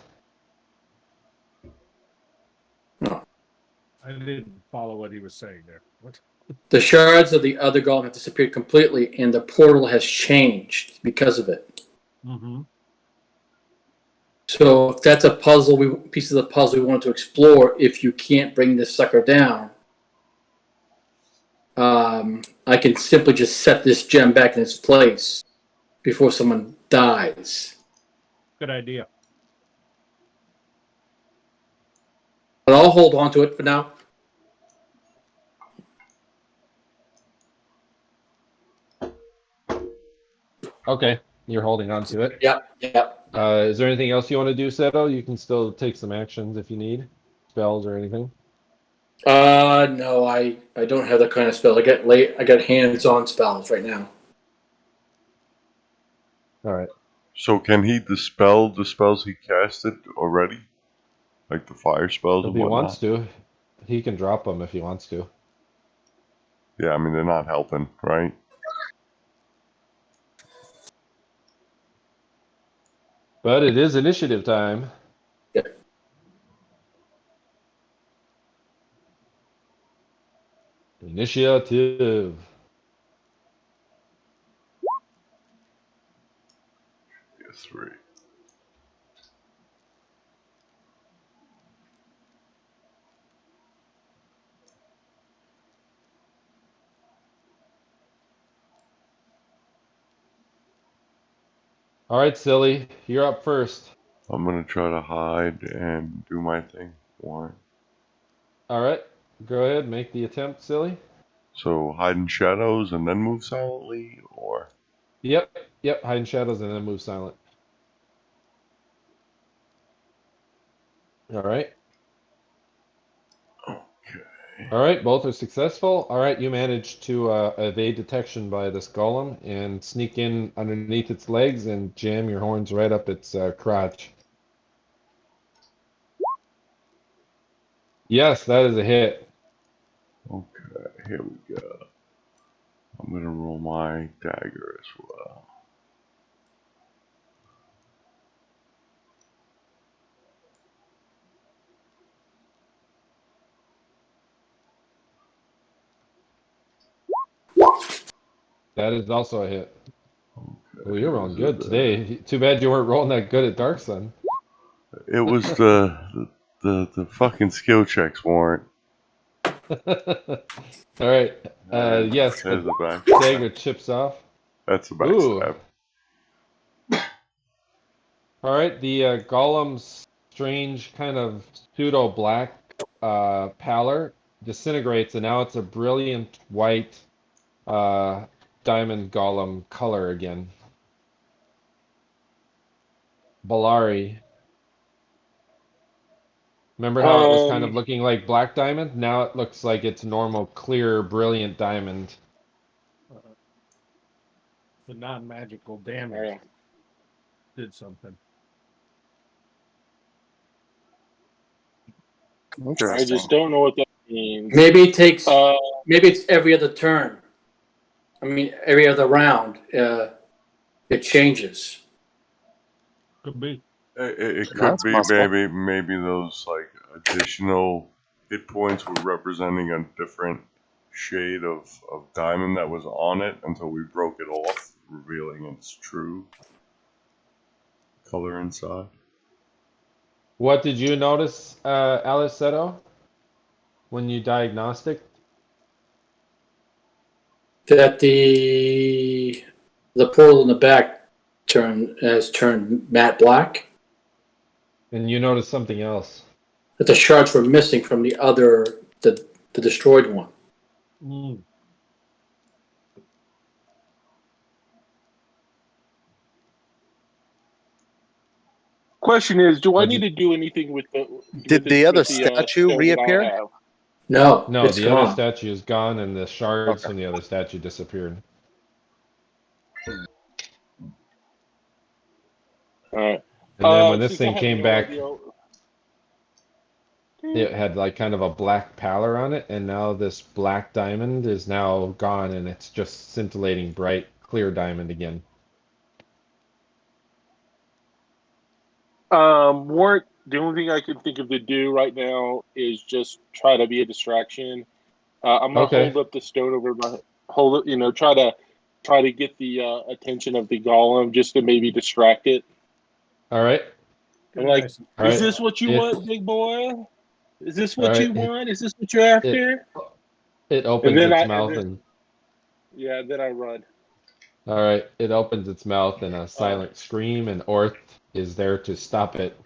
No. I didn't follow what he was saying there. What? The shards of the other golem have disappeared completely, and the portal has changed because of it. Mm-hmm. So if that's a puzzle, piece of the puzzle we want to explore, if you can't bring this sucker down, I can simply just set this gem back in its place before someone dies. Good idea. But I'll hold on to it for now. Okay, you're holding on to it. Yep. Is there anything else you want to do, Seto? You can still take some actions if you need, spells or anything. No, I don't have that kind of spell. I got hands-on spells right now. All right. So can he dispel the spells he casted already? Like the fire spells If and he whatnot? wants to, he can drop them if he wants to. Yeah, I mean, they're not helping, right? But it is initiative time. Yep. Initiative. Yeah, 3. All right, Silly, you're up first. I'm gonna try to hide and do my thing. 1. All right, go ahead, make the attempt, Silly. So hide in shadows and then move silently, or Yep, hide in shadows and then move silent. All right. okay. All right, both are successful. All right, you managed to evade detection by this golem and sneak in underneath its legs and jam your horns right up its crotch. Yes, that is a hit. Okay, here we go. I'm gonna roll my dagger as well. That is also a hit. Okay, Well, you're rolling good today. Too bad you weren't rolling that good at Dark Sun. It was the fucking skill checks weren't. All right. Yes, There's the a backstab. dagger chips off. That's a Ooh. backstab. All right, the golem's strange kind of pseudo-black pallor disintegrates, and now it's a brilliant white diamond golem color again. Belari. Remember how it was kind of looking like black diamond? Now it looks like it's normal, clear, brilliant diamond. The non-magical damage did something. Interesting. I just don't know what that means. Maybe it takes. Maybe it's every other turn. I mean, every other round. It changes. Could be. It could That's be possible. maybe those like additional hit points were representing a different shade of diamond that was on it until we broke it off, revealing its true color inside. What did you notice, Alleseto, when you diagnostic? That the portal in the back has turned matte black. And you noticed something else. That the shards were missing from the destroyed one. Mm. Question is, do I need to do anything with the? Did the other statue stone that I reappear? have? No, No, it's the gone. other statue is gone, and the shards Okay. from the other statue disappeared. All right. And then when this Since I thing have came no back, idea- it had like kind of a black pallor on it, and now this black diamond is now gone, and it's just scintillating bright, clear diamond again. Warrant, the only thing I can think of to do right now is just try to be a distraction. I'm gonna Okay. hold up the stone over my hold it. Try to get the attention of the golem just to maybe distract it. All right. I'm like, nice. All is right. this what you It's- want, big boy? Is this All what you right. want? Is this what you're after? It opens then its I- and mouth then- and Yeah, then I run. all right. It opens its mouth in a silent scream, and Orth is there to stop it.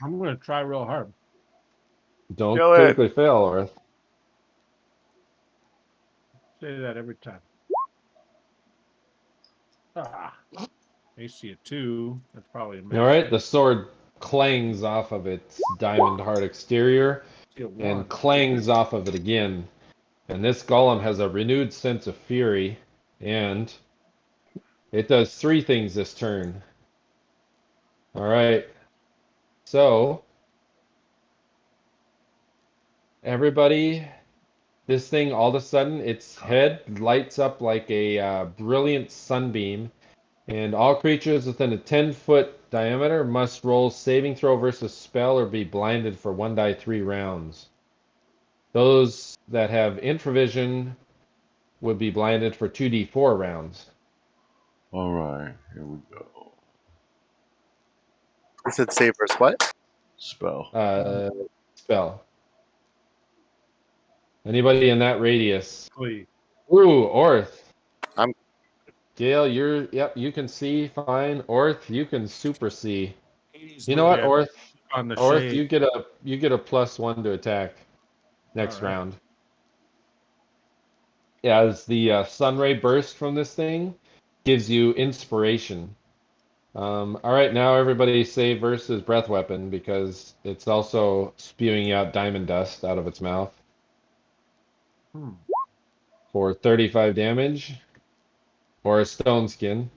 I'm gonna try real hard. Don't Kill it. critically fail, Orth. Say that every time. Ah, AC of 2. That's probably a miss. All right. The sword clangs off of its diamond hard exterior AC of 1. and clangs off of it again. And this golem has a renewed sense of fury, and it does 3 things this turn. All right. So, everybody, this thing all of a sudden, its head lights up like a brilliant sunbeam, and all creatures within a 10-foot diameter must roll saving throw versus spell or be blinded for 1d3 rounds. Those that have infravision would be blinded for 2d4 rounds. All right, here we go. I said save versus what? Spell. Spell. Anybody in that radius? Please. Ooh, Orth. I'm- Gale, yep, you can see fine. Orth, you can super see. He's You know what, looking Orth? on the Orth, shade. you get a +1 to attack next All right. round. Yeah, as the sunray burst from this thing gives you inspiration. All right, now everybody save versus breath weapon because it's also spewing out diamond dust out of its mouth Hmm. for 35 damage or a stone skin.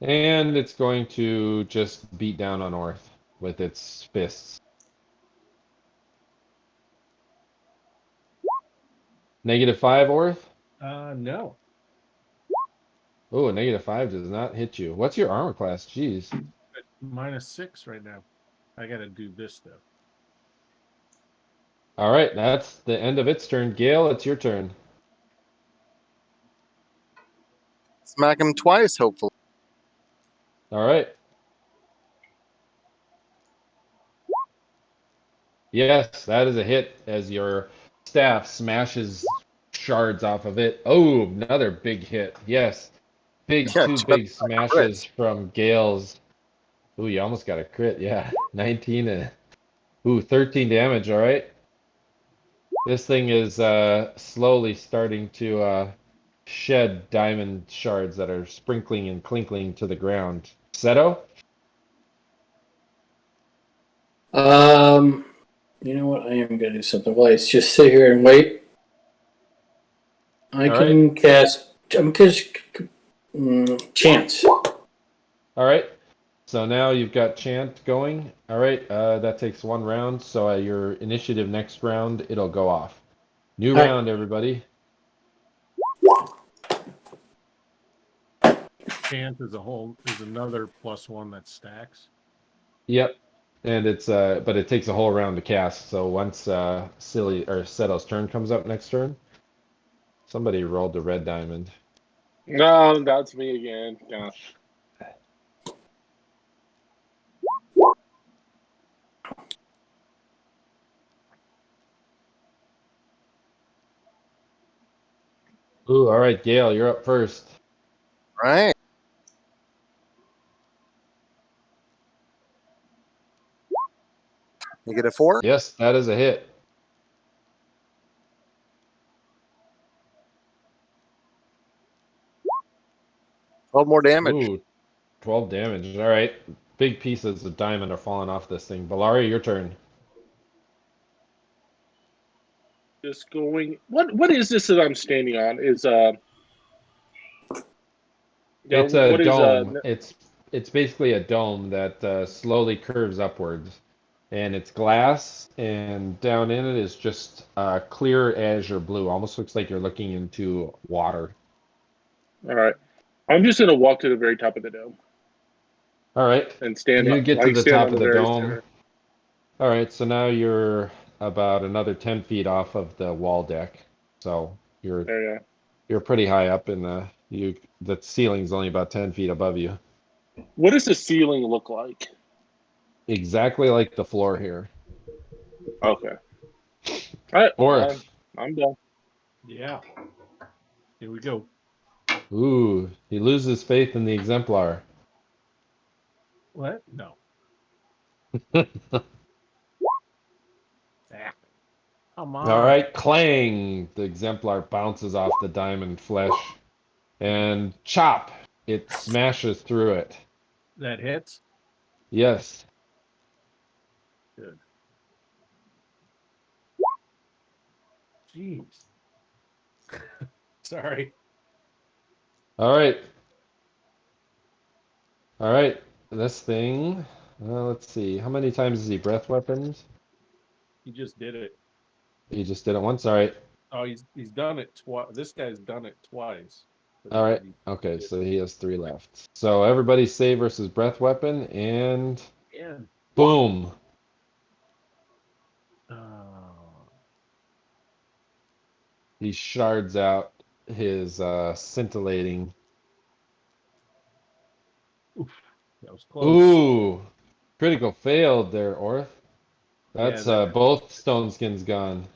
And it's going to just beat down on Orth with its fists. -5, Orth? No. Oh, a -5 does not hit you. What's your armor class? Jeez. At -6 right now. I gotta do this though. All right, that's the end of its turn. Gale, it's your turn. Smack him twice, hopefully. All right. Yes, that is a hit as your staff smashes shards off of it. Oh, another big hit. Yes. Big Yeah, two check out big that smashes from Gale's. Ooh, you almost got a crit. Yeah. 19 and 13 damage, all right. This thing is slowly starting to shed diamond shards that are sprinkling and clinkling to the ground. Seto? You know what? I am gonna do something. Well, it's just sit here and wait. I All can cast. I'm just chance. All right. So now you've got Chant going. All right. That takes 1 round. So your initiative next round, it'll go off. New All right. round, everybody. Chance is another +1 that stacks. Yep. And it's but it takes a whole round to cast. So once Silli or Seto's turn comes up next turn, somebody rolled the red diamond. No, that's me again. Gosh. Ooh, all right, Gale, you're up first. Right. You get a 4? Yes, that is a hit. Twelve more damage. Ooh, 12 damage. All right. Big pieces of diamond are falling off this thing. Belari, your turn. Just going. What is this that I'm standing on? Is yeah, It's a what is dome. It's basically a dome that slowly curves upwards, and it's glass, and down in it is just clear azure blue. Almost looks like you're looking into water. all right. I'm just gonna walk to the very top of the dome All right. and stand. You get to the stand top on of the very dome. center. All right. So now you're about another 10 feet off of the wall deck. So There you you're pretty high up in The ceiling's only about 10 feet above you. What does the ceiling look like? Exactly like the floor here. Okay. All right. Orth. I'm done. Yeah. Here we go. Ooh, he loses faith in the exemplar. What? No. Ah, come on. All right, clang. The exemplar bounces off the diamond flesh, and chop. It smashes through it. That hits. Yes. Good. Jeez. Sorry. All right. All right. This thing. Let's see. How many times is he breath weapons? He just did it. He just did it once. All right. Oh, he's done it twice. This guy's done it twice. But All right. Okay, so he has 3 left. So everybody save versus breath weapon, and Yeah. boom. Oh. He shards out his scintillating. That was close. Ooh, critical failed there, Orth. Yeah, That's that- both stone skins gone.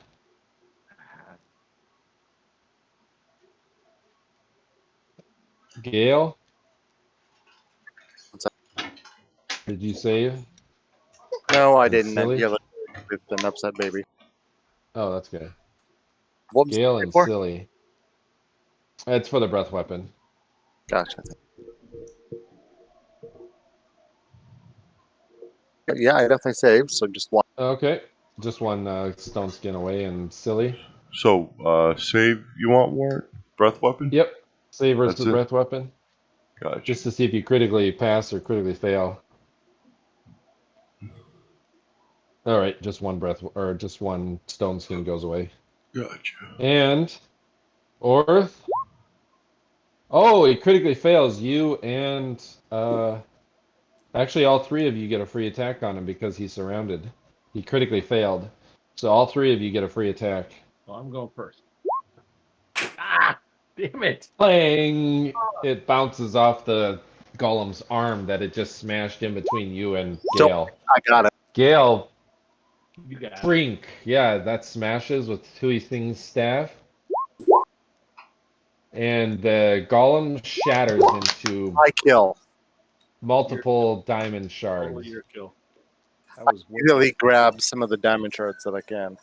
Gale, What's that? did you save? No, I And didn't. Silli? Yeah, with an upset baby. Oh, that's good. What was Gale it and for? Silli. It's for the breath weapon. Gotcha. Yeah, I definitely saved. So just one. Okay, just one stone skin away, and Silli. So, save you want, Warren? Breath weapon? Yep, save versus That's it? breath weapon, Gotcha. just to see if you critically pass or critically fail. All right, just one or just one stone skin goes away. Gotcha. And Orth. Oh, he critically fails. You and actually all 3 of you get a free attack on him because he's surrounded. He critically failed. So all 3 of you get a free attack. Well, I'm going first. Ah, damn it. Clang! It bounces off the golem's arm that it just smashed in between you and So Gale. I got it. Gale, You got it. Frink. Yeah, that smashes with Tui Thing's staff. And the golem shatters into I kill. multiple diamond shards. Totally your kill. That was Really grab some of the diamond shards that I can.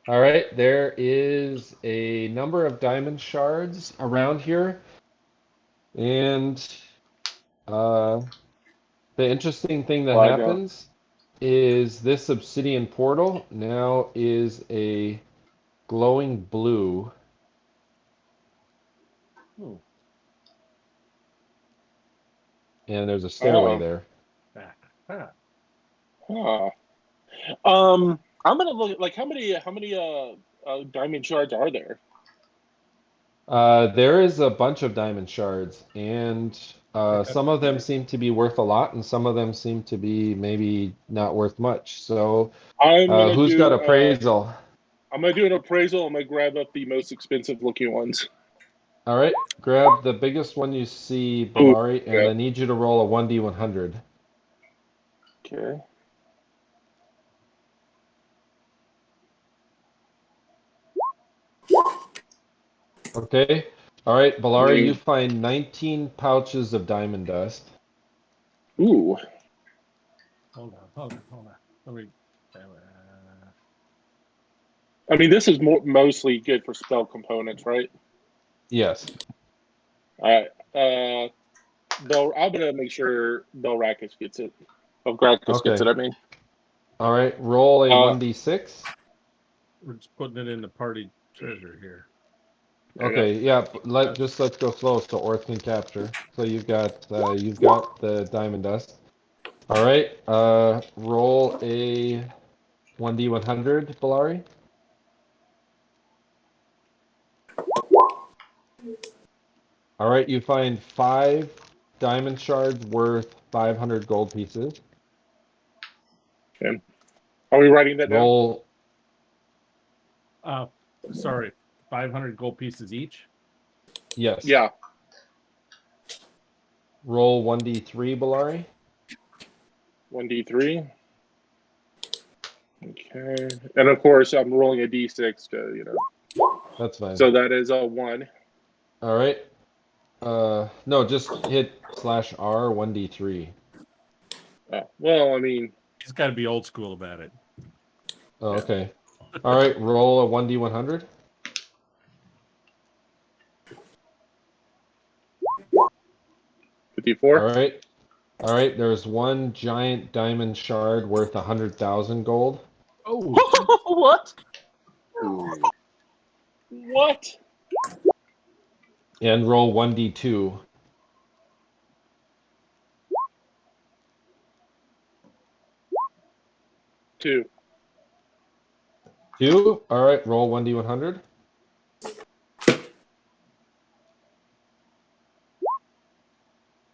All right, there is a number of diamond shards around here. And the interesting thing that happens is this obsidian portal now is a glowing blue. Hmm. And there's a stairway there. Huh. I'm gonna look at like how many diamond shards are there? There is a bunch of diamond shards, and some of them seem to be worth a lot, and some of them seem to be maybe not worth much. So, who's got appraisal? I'm gonna do an appraisal. I'm gonna grab up the most expensive looking ones. All right, grab the biggest one you see, Belari, and I need you to roll a 1d100. Okay. Okay. All right, Belari, you find 19 pouches of diamond dust. Ooh. Hold on. Let me. I mean, this is mostly good for spell components, right? Yes. All right. I'm gonna make sure Belgrakas gets it. Belgrakas gets it. I mean. All right, roll a 1d6. We're just putting it in the party treasure here. Okay, yeah. Let's go slow so Orth can capture. So you've got the diamond dust. All right. Roll a 1d100, Belari. All right, you find 5 diamond shards worth 500 gold pieces. Okay. Are we writing that Roll. Sorry, 500 gold pieces each. Yes. Yeah. Roll 1d3, Belari. 1d3. Okay. And of course, I'm rolling a d6 to, you know. That's fine. So that is a 1. All right. No, just hit /R 1d3. Oh, well, I mean, He's got to be old school about it. Oh, okay. All right. Roll a 1d100. 54. All right. All right. There's one giant diamond shard worth 100,000 gold. Oh, What? Ooh. What? And roll 1d2. 2. 2. All right. Roll 1d100.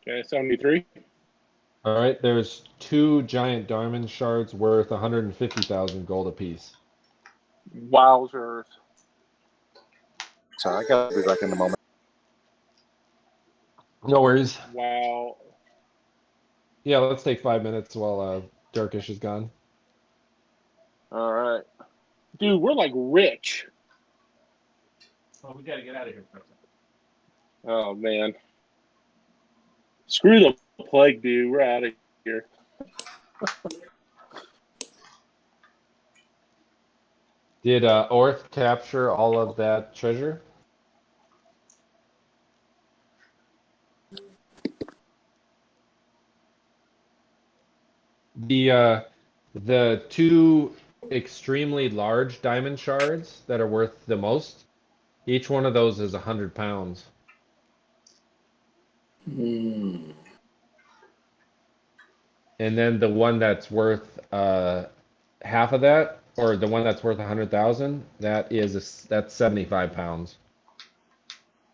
Okay, 73. All right. There's two giant diamond shards worth 150,000 gold apiece. Wowzers. Sorry, I gotta be back in a moment. No worries. Wow. Yeah, let's take 5 minutes while Darkish is gone. All right. Dude, we're like rich. well, we got to get out of here. Oh, man. Screw the plague, dude. We're out of here. Did Orth capture all of that treasure? The two extremely large diamond shards that are worth the most, each one of those is 100 pounds. Hmm. And then the one that's worth half of that, or the one that's worth 100,000, that's 75 pounds.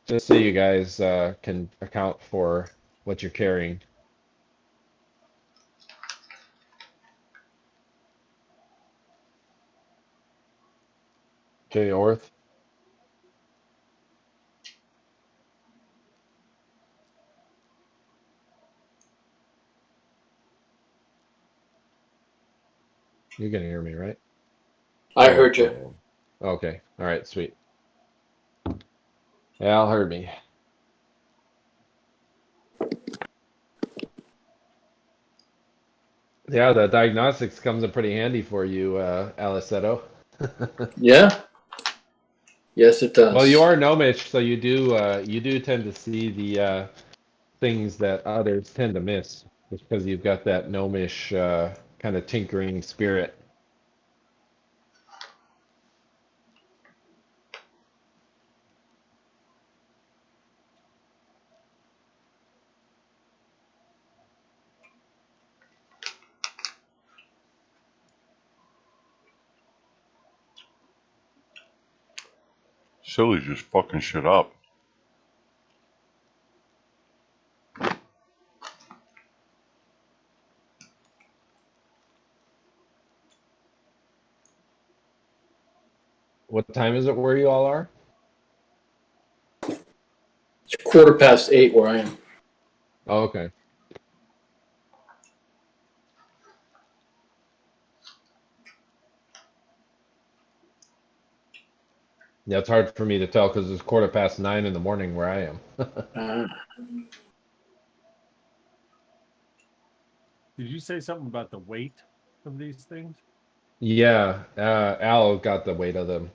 Just so you guys can account for what you're carrying. Okay, Orth. You can hear me, right? I heard you. Okay. All right, sweet. Al heard me. Yeah, the diagnostics comes in pretty handy for you, Alleseto. Yeah? Yes, it does. Well, you are gnomish, so you do tend to see the things that others tend to miss, just because you've got that gnomish kind of tinkering spirit. Silly just fucking shit up. What time is it where you all are? It's 8:15 where I am. Oh, okay. Yeah, it's hard for me to tell because it's 9:15 in the morning where I am. Did you say something about the weight of these things? Yeah, Al got the weight of them.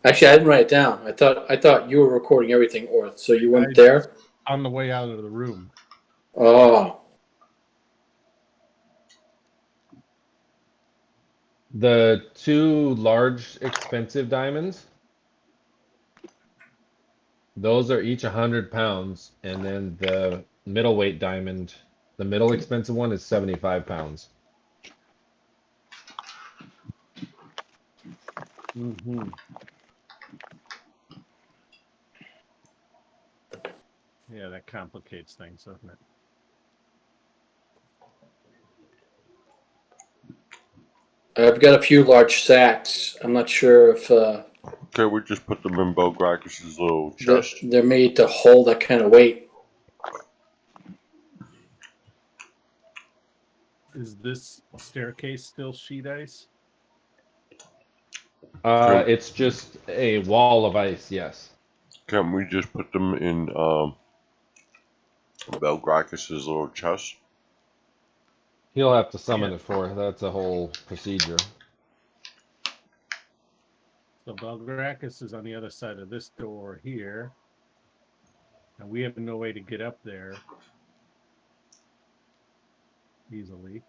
Actually, I didn't write it down. I thought you were recording everything, Orth. So you went there? On the way out of the room. Oh. The two large expensive diamonds, those are each 100 pounds, and then the middleweight diamond, the middle expensive one, is 75 pounds. Mm-hmm. Yeah, that complicates things, doesn't it? I've got a few large sacks. I'm not sure if Can't we just put them in Belgrakas' little chest? They're made to hold that kind of weight. Is this staircase still sheet ice? It's just a wall of ice, yes. Can't we just put them in Belgrakas' little chest? He'll have to summon Yeah. it for it. That's a whole procedure. So Belgrakas is on the other side of this door here. And we have no way to get up there easily.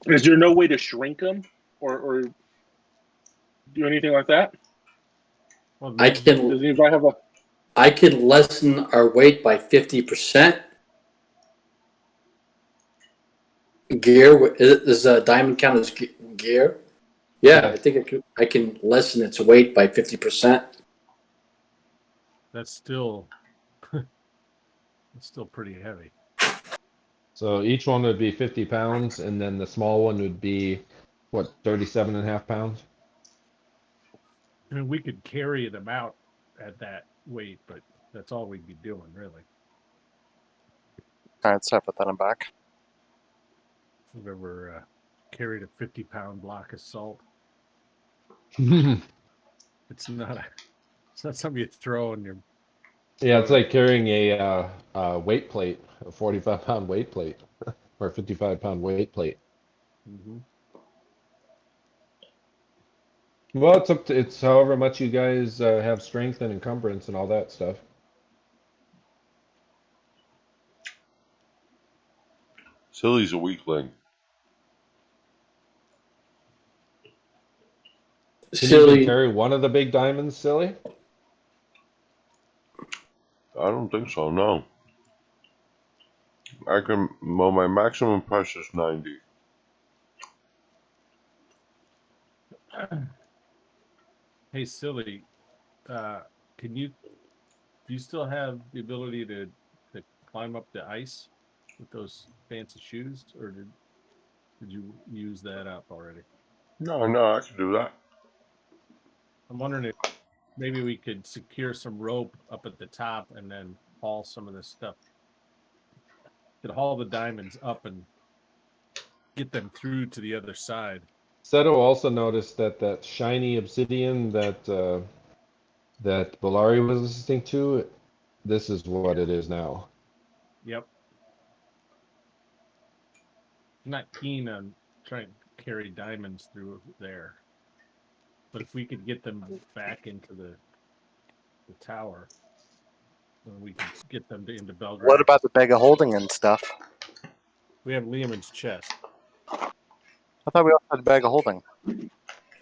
Is there no way to shrink them or do anything like that? Well, I Does can anybody have a? I can lessen our weight by 50%. Gear is diamond count as gear? Yeah, I think I can lessen its weight by 50%. that's still it's still pretty heavy. So each one would be 50 pounds, and then the small one would be, what, 37.5 pounds? I mean, we could carry them out at that weight, but that's all we'd be doing, really. All right, so I put that in back. We've ever carried a 50-pound block of salt. It's not something you throw in your. Yeah, it's like carrying a weight plate, a 45-pound weight plate, or a 55-pound weight plate. Mm-hmm. Well, it's however much you guys have strength and encumbrance and all that stuff. Silly's a weakling. Can you even Silly. carry one of the big diamonds, Silly? I don't think so, no. I can, well, my maximum pressure is 90. Hey, Silly, do you still have the ability to climb up the ice with those fancy shoes, or did you use that up already? No, I can do that. I'm wondering if maybe we could secure some rope up at the top and then haul some of this stuff. Could haul the diamonds up and get them through to the other side. Seto also noticed that shiny obsidian that Belari was listening to, this is what it is now. Yep. I'm not keen on trying to carry diamonds through there. But if we could get them back into the tower, then we can get them into Belgrade. What about the bag of holding and stuff? We have Liam's chest. I thought we also had a bag of holding.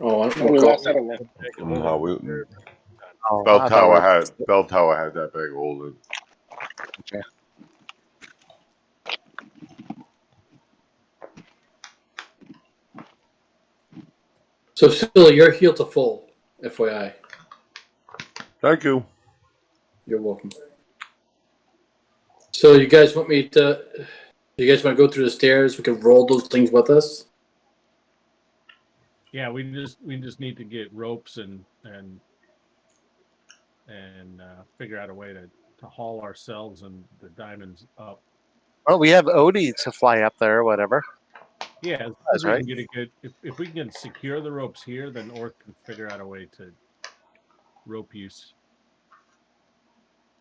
Oh, No, we lost that one. No, Oh, Bell I thought Tower we had that bag of holding. Okay. So, Silly, you're healed to full, FYI. Thank you. You're welcome. So, you guys want me to? You guys want to go through the stairs? We can roll those things with us. Yeah, we just need to get ropes and figure out a way to haul ourselves and the diamonds up. Well, we have Odie to fly up there or whatever. Yeah, That's we right. can get a good if we can secure the ropes here, then Orth can figure out a way to rope use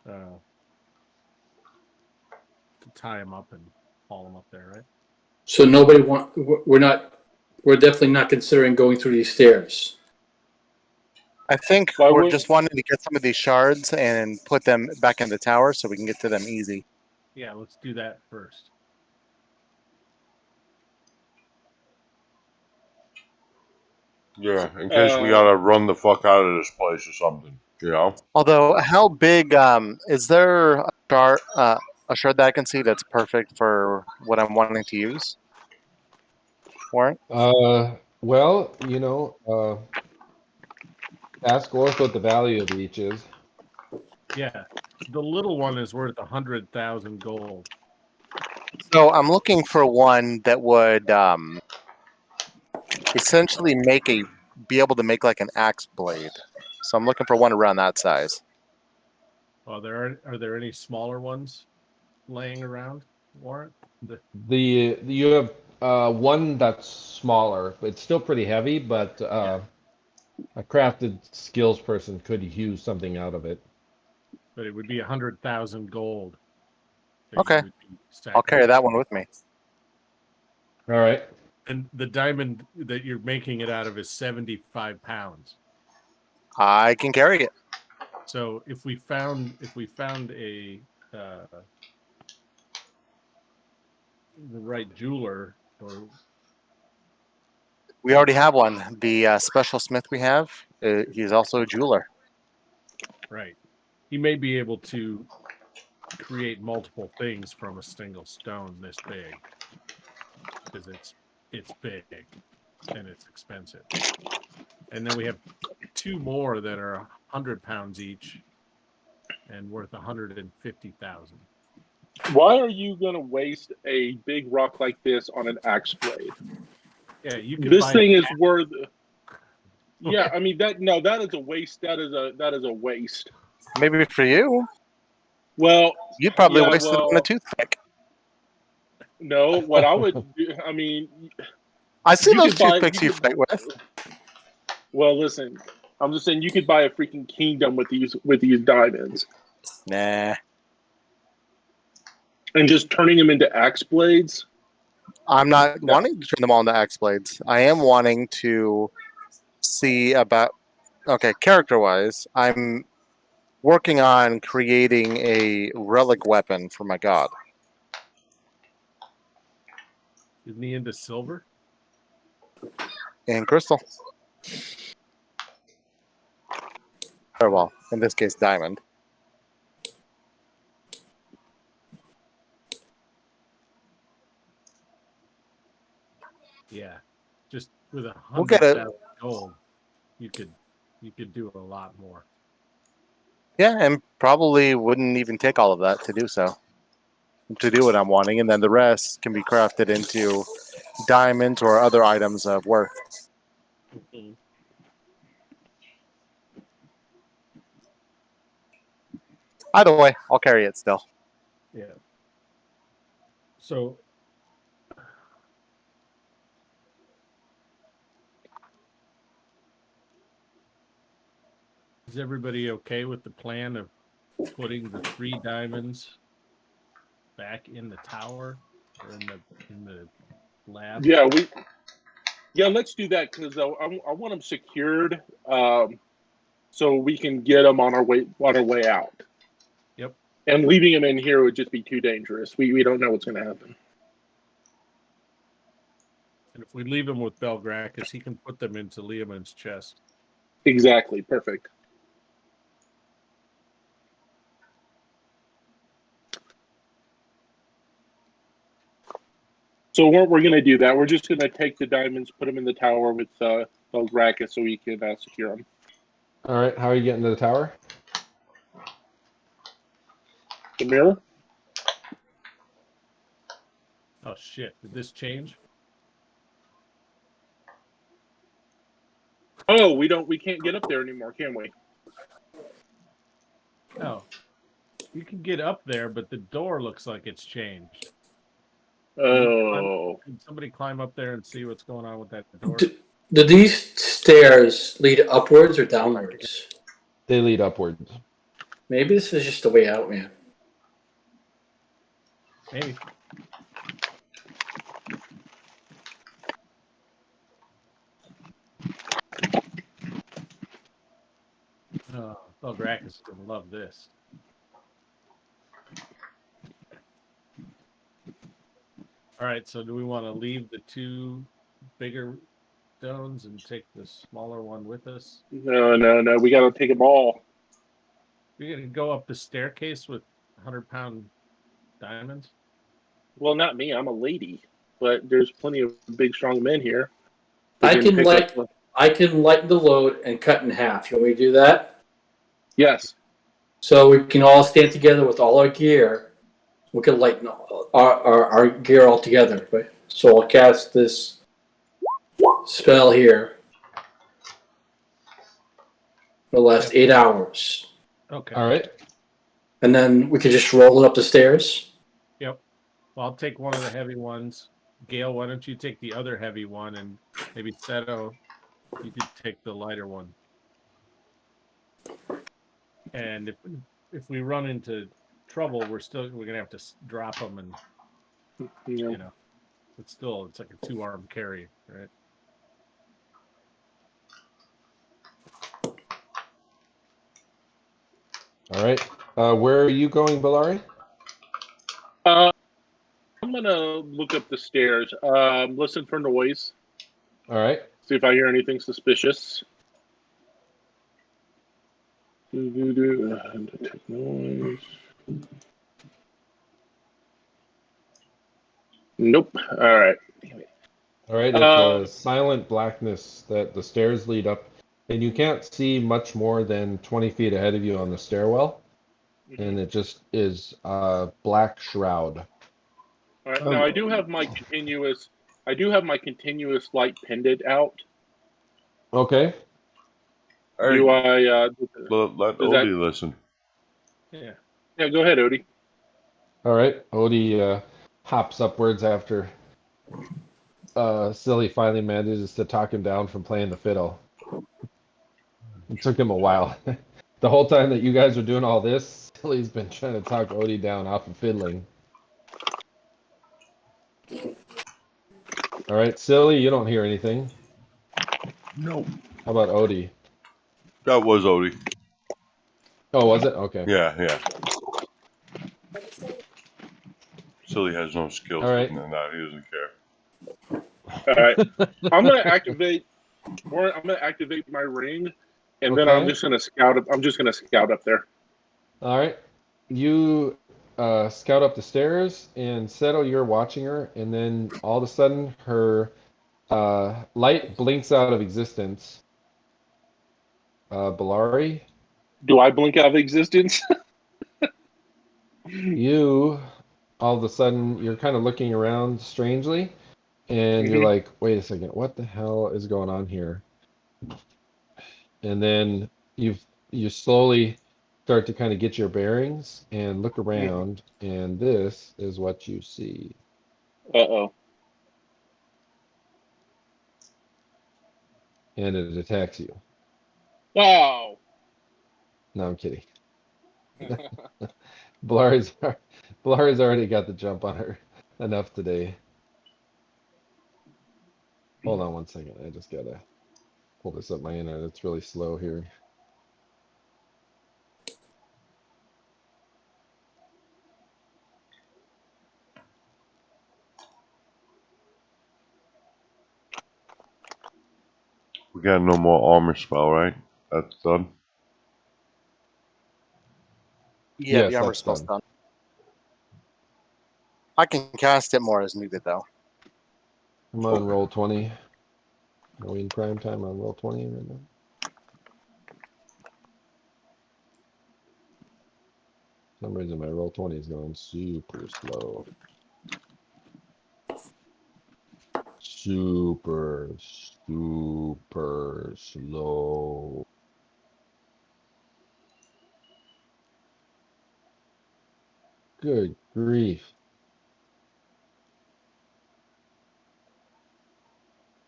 to tie them up and haul them up there, right? So we're definitely not considering going through these stairs. I think Why we're would- just wanting to get some of these shards and put them back in the tower so we can get to them easy. Yeah, let's do that first. Yeah, in case we gotta run the fuck out of this place or something, you know? Although, how big is there a shard that I can see that's perfect for what I'm wanting to use? Warren? Well, ask Orth what the value of each is. Yeah, the little one is worth 100,000 gold. So I'm looking for one that would essentially be able to make like an axe blade. So I'm looking for one around that size. Well, are there any smaller ones laying around, Warren? You have one that's smaller. It's still pretty heavy, but a crafted skills person could use something out of it. But it would be 100,000 gold. that Okay. you would be I'll carry sacrificing. that one with me. All right. And the diamond that you're making it out of is 75 pounds. I can carry it. So if we found a the right jeweler, or We already have one. The special smith we have, he's also a jeweler. right, he may be able to create multiple things from a single stone this big, because it's big and it's expensive. And then we have two more that are 100 pounds each and worth 150,000. Why are you going to waste a big rock like this on an axe blade? Yeah, you can. This buy thing an is worth. Yeah, I mean that is a waste. That is a waste. Maybe for you, Well, you'd probably yeah, waste it on a well, toothpick. no. What I would do, I mean, I see you those could buy- toothpicks you you could- fight with. well, listen. I'm just saying you could buy a freaking kingdom with these diamonds, Nah. and just turning them into axe blades. I'm not wanting to turn them all into axe blades. I am wanting to see about. Okay, character-wise, I'm working on creating a relic weapon for my god. Isn't he into silver? And crystal. Or well, in this case, diamond. Yeah, just with We'll get it. 100,000 gold, you could do a lot more. Yeah, and probably wouldn't even take all of that to do so. To do what I'm wanting, and then the rest can be crafted into diamonds or other items of worth. Either way, I'll carry it still. Yeah. So is everybody okay with the plan of putting the 3 diamonds back in the tower or in the lab? Yeah, let's do that because I want them secured, so we can get them on our way out. Yep. And leaving them in here would just be too dangerous. We don't know what's going to happen. And if we leave him with Belgrakas, he can put them into Leoman's chest. Exactly. Perfect. So we're going to do that. We're just going to take the diamonds, put them in the tower with Belgrakas so we can secure them. All right. How are you getting to the tower? The mirror? Oh shit! Did this change? Oh, we can't get up there anymore, can we? No. You can get up there, but the door looks like it's changed. Oh. Can somebody climb up there and see what's going on with that door? Do these stairs lead upwards or downwards? They lead upwards. Maybe this is just the way out, man. Maybe. Oh, Belgrakas is going to love this. All right, so do we want to leave the 2 bigger stones and take the smaller one with us? No. We got to take them all. You're going to go up the staircase with 100-pound diamonds? Well, not me. I'm a lady. But there's plenty of big, strong men here. I can lighten the load and cut in half. Can we do that? Yes. So we can all stand together with all our gear we could lighten our gear altogether, right? So I'll cast this spell here. It'll last 8 hours. Okay. All right. And then we could just roll it up the stairs. Yep. Well, I'll take one of the heavy ones. Gale, why don't you take the other heavy one, and maybe Seto, you could take the lighter one. And if we run into trouble, we're gonna have to drop them, and you know, it's like a 2-arm carry, right? All right. Where are you going, Belari? I'm gonna look up the stairs. Listen for noise. All right. See if I hear anything suspicious. Detect noise. Nope. All right. All right. It's a silent blackness that the stairs lead up, and you can't see much more than 20 feet ahead of you on the stairwell, and it just is a black shroud. All right. Now I do have my continuous light pendant out. Okay. Hey, Do I? let does Odie listen. Yeah. Yeah. Go ahead, Odie. All right. Odie hops upwards after Silli finally manages to talk him down from playing the fiddle. It took him a while. The whole time that you guys are doing all this, Silly's been trying to talk Odie down off of fiddling. All right, Silli, you don't hear anything. No. How about Odie? That was Odie. Oh, was it? Okay. Yeah. Silly has no skills All right. other than that. He doesn't care. All right. I'm gonna activate my ring, and then I'm just gonna scout up. I'm just gonna scout up there. All right. You scout up the stairs, and Seto, you're watching her, and then all of a sudden her light blinks out of existence. Belari, Do I blink out of existence? you all of a sudden you're kind of looking around strangely, and you're like, wait a second, what the hell is going on here? And then you slowly start to kind of get your bearings and look around, and this is what you see. Uh-oh. And it attacks you. Oh. No, I'm kidding. Belari's already got the jump on her enough today. Hold on one second. I just gotta pull this up my internet. It's really slow here. We got no more armor spell, right? That's done. Yeah, Yes, the armor that's spell's done. done. I can cast it more as needed, though. I'm on roll 20. Are we in prime time on roll 20 right now? For some reason my roll 20 is going super slow. Super slow. Good grief.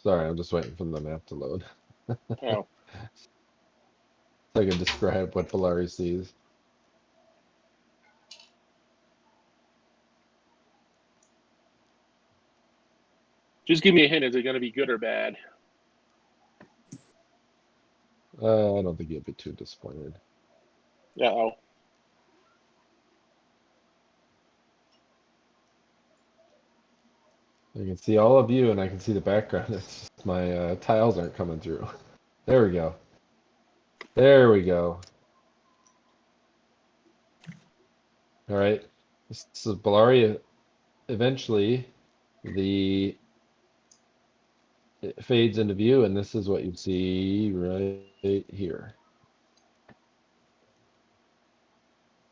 Sorry, I'm just waiting for the map to load. Oh. So I can describe what Belari sees. Just give me a hint. Is it going to be good or bad? I don't think you'll be too disappointed. Uh-oh. I can see all of you, and I can see the background. It's just my tiles aren't coming through. There we go. There we go. All right. So Belari, eventually, it fades into view, and this is what you see right here.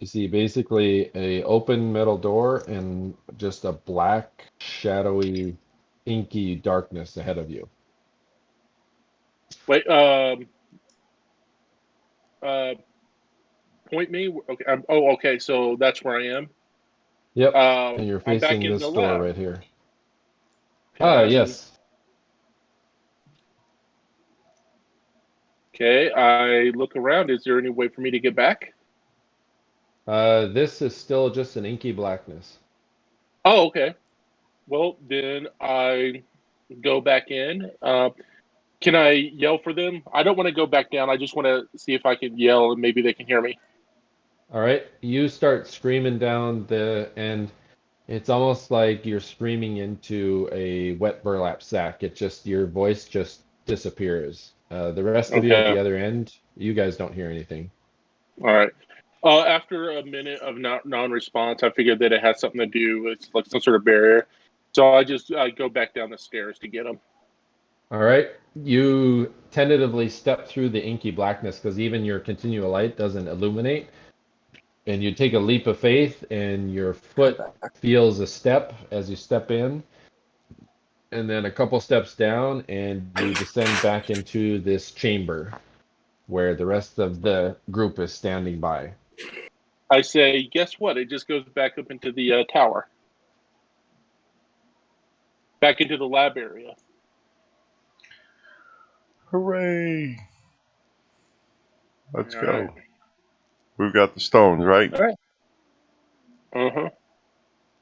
You see basically a open metal door and just a black, shadowy, inky darkness ahead of you. Wait, point me. Okay. Okay. So that's where I am. Yep, and you're I'm back facing in this the door lab. right here. Ah, And yes. okay, I look around. Is there any way for me to get back? This is still just an inky blackness. Oh, okay. Well, then I go back in. Can I yell for them? I don't want to go back down. I just want to see if I can yell and maybe they can hear me. All right, you start screaming down and it's almost like you're screaming into a wet burlap sack. It just, your voice just disappears. The rest of you at Okay. the other end, you guys don't hear anything. All right. After a minute of non-response, I figured that it had something to do with like some sort of barrier. So I go back down the stairs to get them. All right, you tentatively step through the inky blackness because even your continual light doesn't illuminate. And you take a leap of faith, and your foot feels a step as you step in, and then a couple steps down, and you descend back into this chamber where the rest of the group is standing by. I say, guess what? It just goes back up into the tower, back into the lab area. Hooray! Let's All go. right. We've got the stones, right? All right. Uh-huh.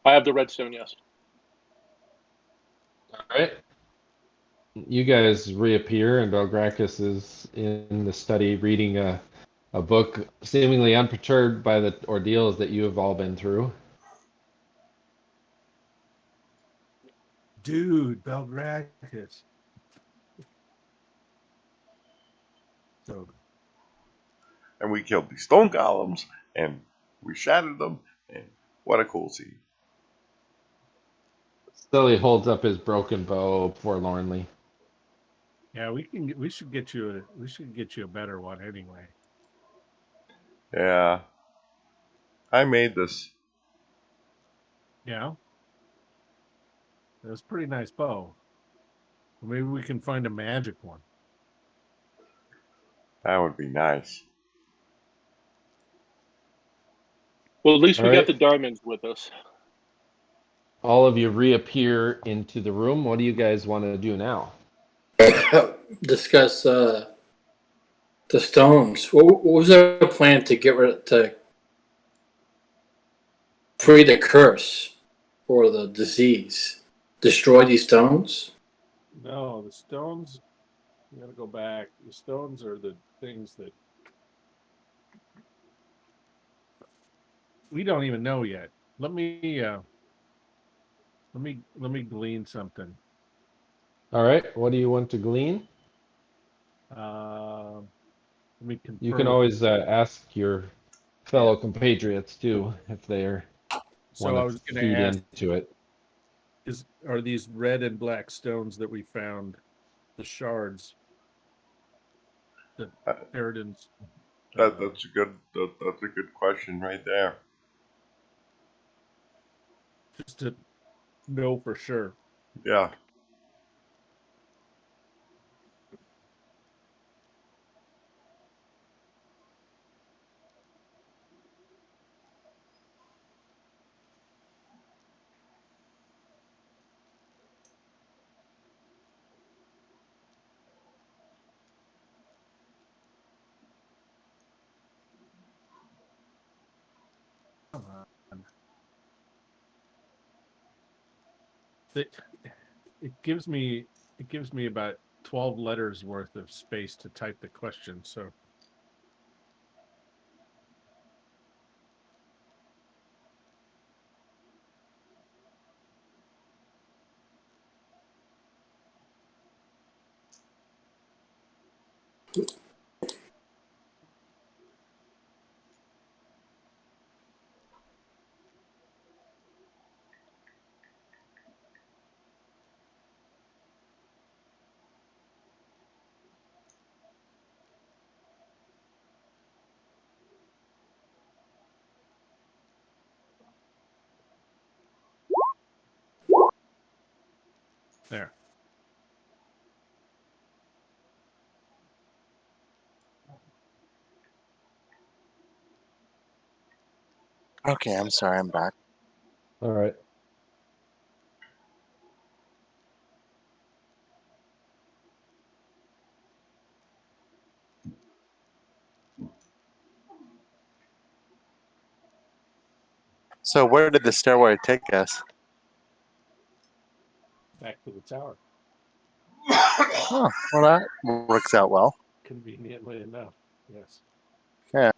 I have the redstone, yes. All right. You guys reappear, and Belgrakas is in the study reading a book, seemingly unperturbed by the ordeals that you have all been through. Dude, Belgrakas. So And we killed these stone golems, and we shattered them, and what a cool scene. Silli holds up his broken bow forlornly. yeah, we should get you a better one anyway. Yeah, I made this. Yeah. That's a pretty nice bow. Maybe we can find a magic one. That would be nice. Well, at least All we got right. the diamonds with us. All of you reappear into the room. What do you guys want to do now? Discuss the stones. What was our plan to to free the curse or the disease? Destroy these stones? No, the stones. You gotta go back. The stones are the things that we don't even know yet. Let me glean something. All right. What do you want to glean? Let me You can confirm. always ask your fellow compatriots too if they So want I to was going to feed ask: into it. Are these red and black stones that we found the shards? The Uh, Aedan's. That's a good question right there. Just to know for sure. Yeah. Come on. It, it gives me about 12 letters worth of space to type the question. So There. Okay, I'm sorry, I'm back. All right. So where did the stairway take us? Back to the tower. Oh, well, that works out well. Conveniently enough. Yes. Yeah.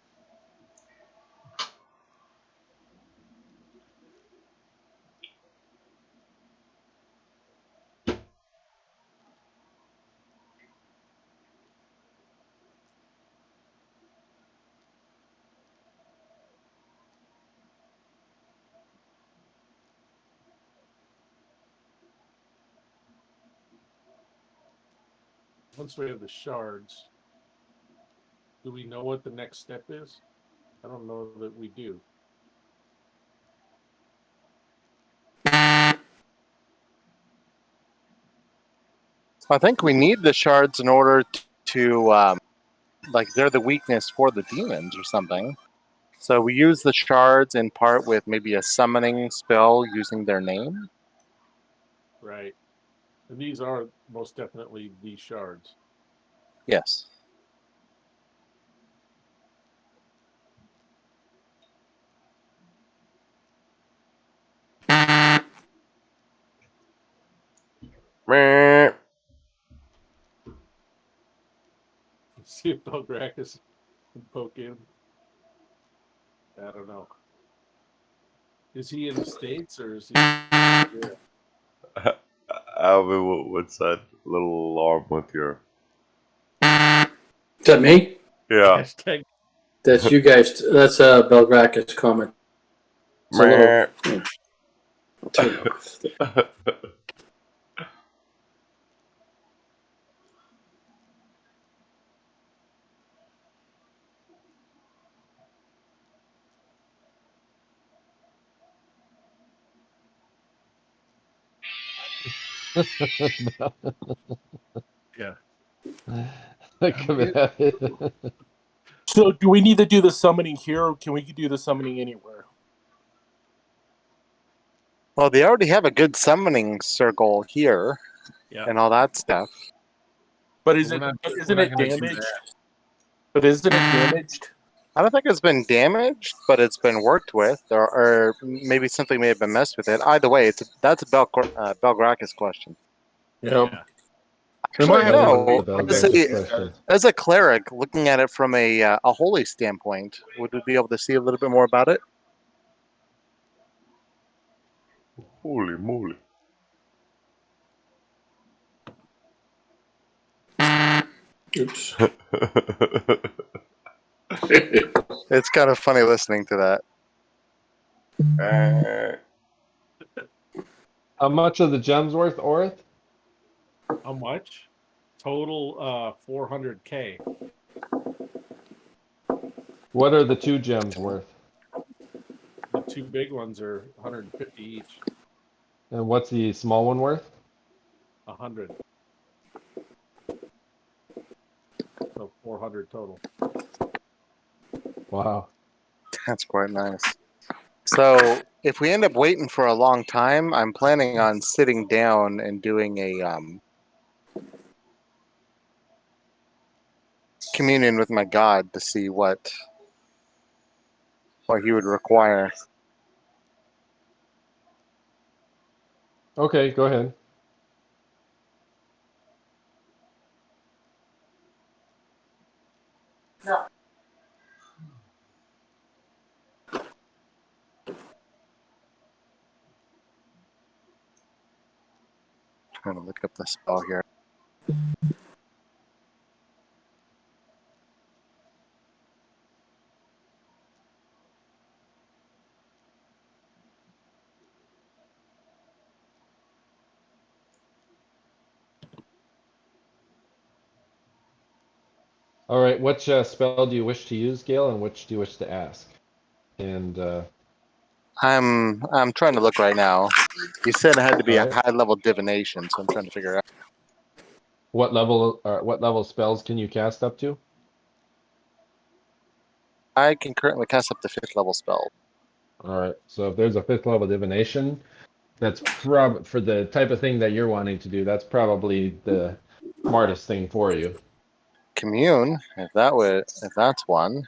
Once we have the shards, do we know what the next step is? I don't know that we do. I think we need the shards in order to, like, they're the weakness for the demons or something. So we use the shards in part with maybe a summoning spell using their name. Right. And these are most definitely the shards. Yes. Meh. See if Belgrakas can poke in. I don't know. Is he in the States or is he? Yeah. Alvin, what's that little alarm with your? Is that me? Yeah. Hashtag. That's you guys. That's Belgrakas' comment. It's a Meh. little turn off. Yeah. Come at it. So, do we need to do the summoning here, or can we do the summoning anywhere? Well, they already have a good summoning circle here Yeah. and all that stuff. But We're not isn't it gonna do damaged? that. But isn't it damaged? I don't think it's been damaged, but it's been worked with, or maybe something may have been messed with it. Either way, that's a Belgrakas question. Yeah. Yeah. We might Actually, have to no. That was the Belgrakas question. As a cleric, looking at it from a holy standpoint, would we be able to see a little bit more about it? Holy moly. Oops. It's kind of funny listening to that. How much of the gems worth, Orth? How much? Total 400K. What are the 2 gems worth? The 2 big ones are 150 each. And what's the small one worth? 100. So 400 total. Wow. That's quite nice. So, if we end up waiting for a long time, I'm planning on sitting down and doing a communion with my god to see what he would require. Okay, go ahead. Trying to look up the spell here. All right, which spell do you wish to use, Gale, and which do you wish to ask? And I'm trying to look right now. You said it had to be Alright. a high level divination, so I'm trying to figure out. What level spells can you cast up to? I can currently cast up to 5th level spell. Alright, so if there's a 5th level divination, that's for the type of thing that you're wanting to do, that's probably the smartest thing for you. Commune, if that's one.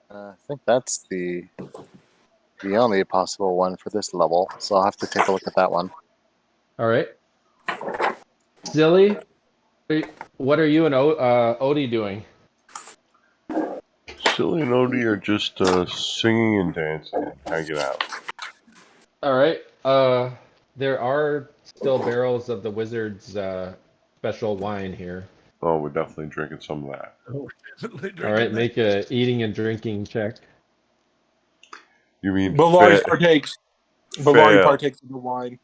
I think that's the only possible one for this level, so I'll have to take a look at that one. Alright. Silly, what are you and Odie doing? Silly and Odie are just singing and dancing and hanging out. Alright, there are still barrels of the wizard's special wine here. Oh, we're definitely drinking some of that. Alright, make a eating and drinking check. You mean Belari partakes. Belari partakes in the wine.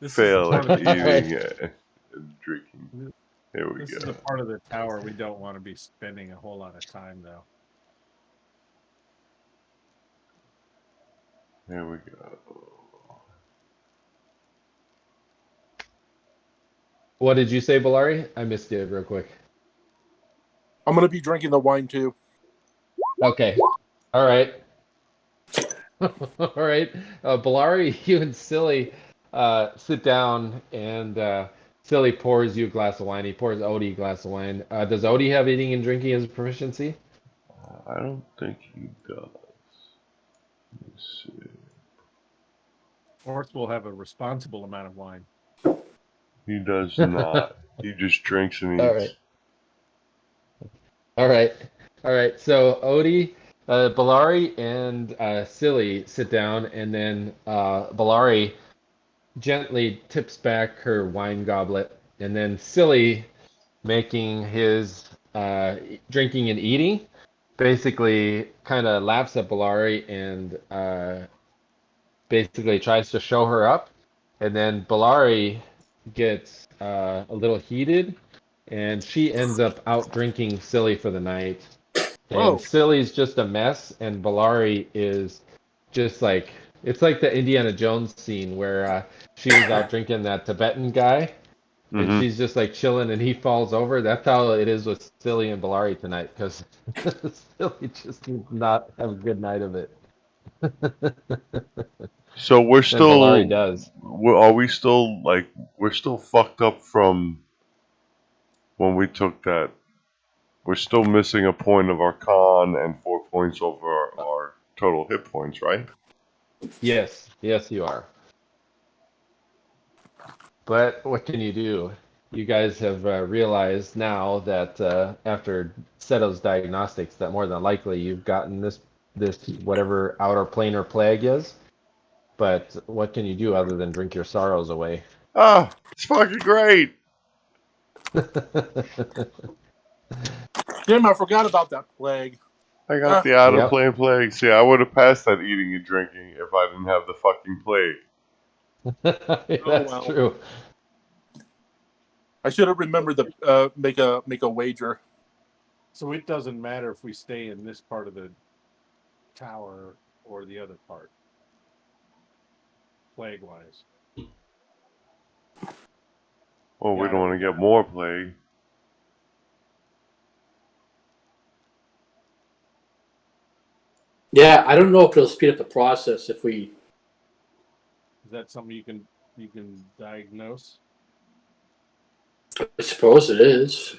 This fail is at the part of the, eating and drinking. Here we this is go. the part of the tower we don't want to be spending a whole lot of time though. Here we go. What did you say, Belari? I missed it real quick. I'm gonna be drinking the wine too. Okay. All right. All right. Belari, you and Silly sit down, and Silly pours you a glass of wine. He pours Odie a glass of wine. Does Odie have eating and drinking as a proficiency? I don't think he does. Let me see. Orth will have a responsible amount of wine. He does not. He just drinks and All eats. right. All right. All right. So Odie, Belari, and Silly sit down, and then Belari gently tips back her wine goblet, and then Silly, making his drinking and eating, basically kind of laughs at Belari and basically tries to show her up. And then Belari gets a little heated, and she ends up out drinking Silly for the night. Whoa. And Silly's just a mess, and Belari is just like, it's like the Indiana Jones scene where she was out drinking that Tibetan guy, and Mm-hmm. she's just like chilling, and he falls over. That's how it is with Silly and Belari tonight, because Silly just does not have a good night of it. So we're And still. Belari does. Are we still like? We're still fucked up from when we took that. We're still missing a point of our con and 4 points over our total hit points, right? Yes, yes, you are. But what can you do? You guys have realized now that after Seto's diagnostics, that more than likely you've gotten this whatever outer planar plague is. But what can you do other than drink your sorrows away? Ah, it's fucking great. Damn, I forgot about that plague. I got the out of Yep. plane plague. See, I would have passed that eating and drinking if I didn't have the fucking plague. That's well. true. I should have remembered to make a wager. So it doesn't matter if we stay in this part of the tower or the other part, plague wise. Oh, we Yeah, don't want to get more plague. Yeah, I don't know if it'll speed up the process if we. Is that something you can diagnose? I suppose it is.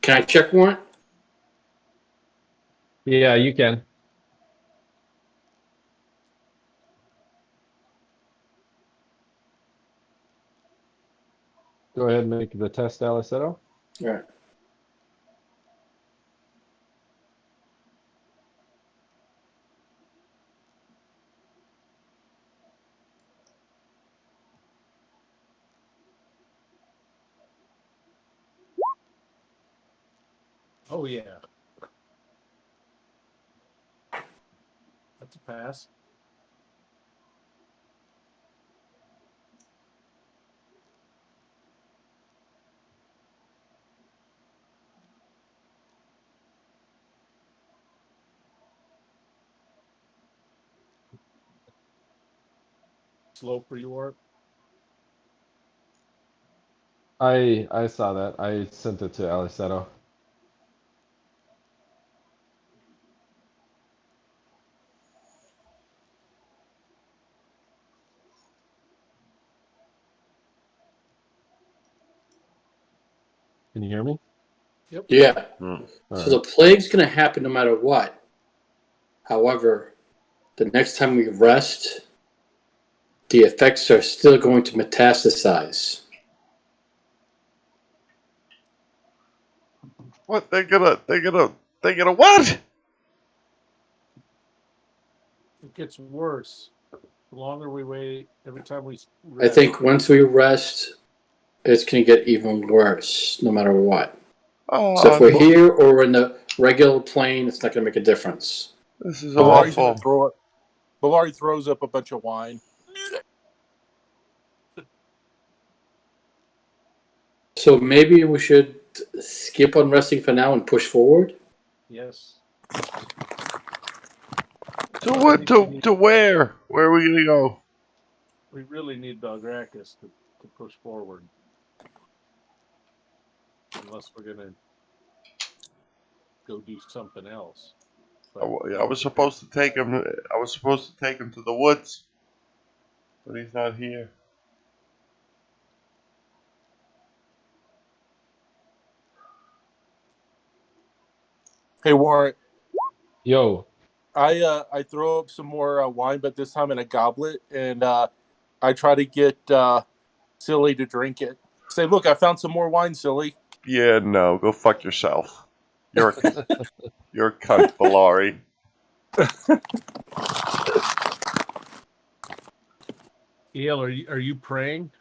Can I check warrant? Yeah, you can. Go ahead and make the test, Aliceto. All right. Oh yeah. That's a pass. slow for you, Orth? I saw that. I sent it to Alleseto. Can you hear me? Yeah. Hmm. So the plague's going to happen no matter what. However, the next time we rest, the effects are still going to metastasize. What? They're gonna what? It gets worse. The longer we wait, every time we I rest. think once we rest, it's going to get even worse no matter what. So if we're here or we're in the regular plane, it's not going to make a difference. This is Belari's gonna awful. throw it. Belari throws up a bunch of wine. So maybe we should skip on resting for now and push forward? Yes. To what? To where? Where are we gonna go? We really need Belgrakas to push forward. Unless we're gonna go do something else. But I was supposed to take him. I was supposed to take him to the woods, but he's not here. Hey Warren, Yo, I throw up some more wine, but this time in a goblet, and I try to get Silli to drink it. Say, look, I found some more wine, Silli. Yeah, no, go fuck yourself. You're a cunt, Belari. Gale, are you praying?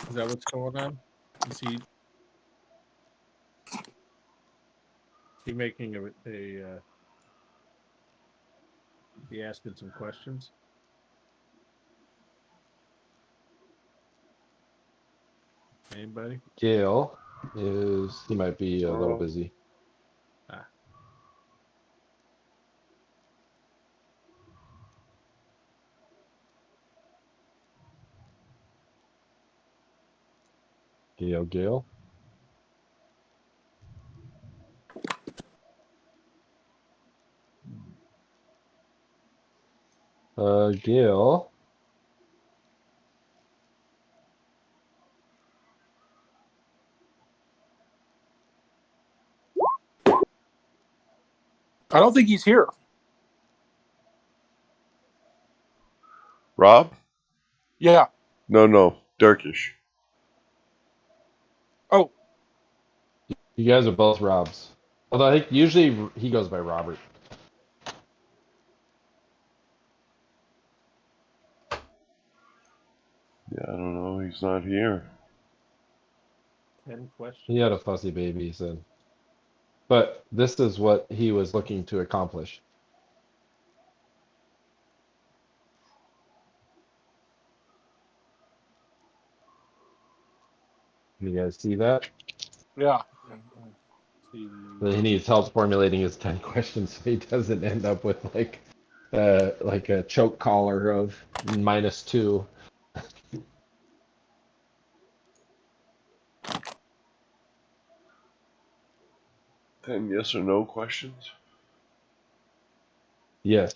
Is that what's going on? Is he making he asking some questions? Anybody? Gale he might be a little busy. Ah. Gale. Gale. I don't think he's here. Rob? Yeah. No, Dirkish. Oh, You guys are both Robs. Although I think usually he goes by Robert. Yeah, I don't know. He's not here. 10 questions. He had a fussy baby, he said. But this is what he was looking to accomplish. You guys see that? yeah. See, He needs help formulating his 10 questions so he doesn't end up with like a choke collar of -2. Then yes or no questions? Yes.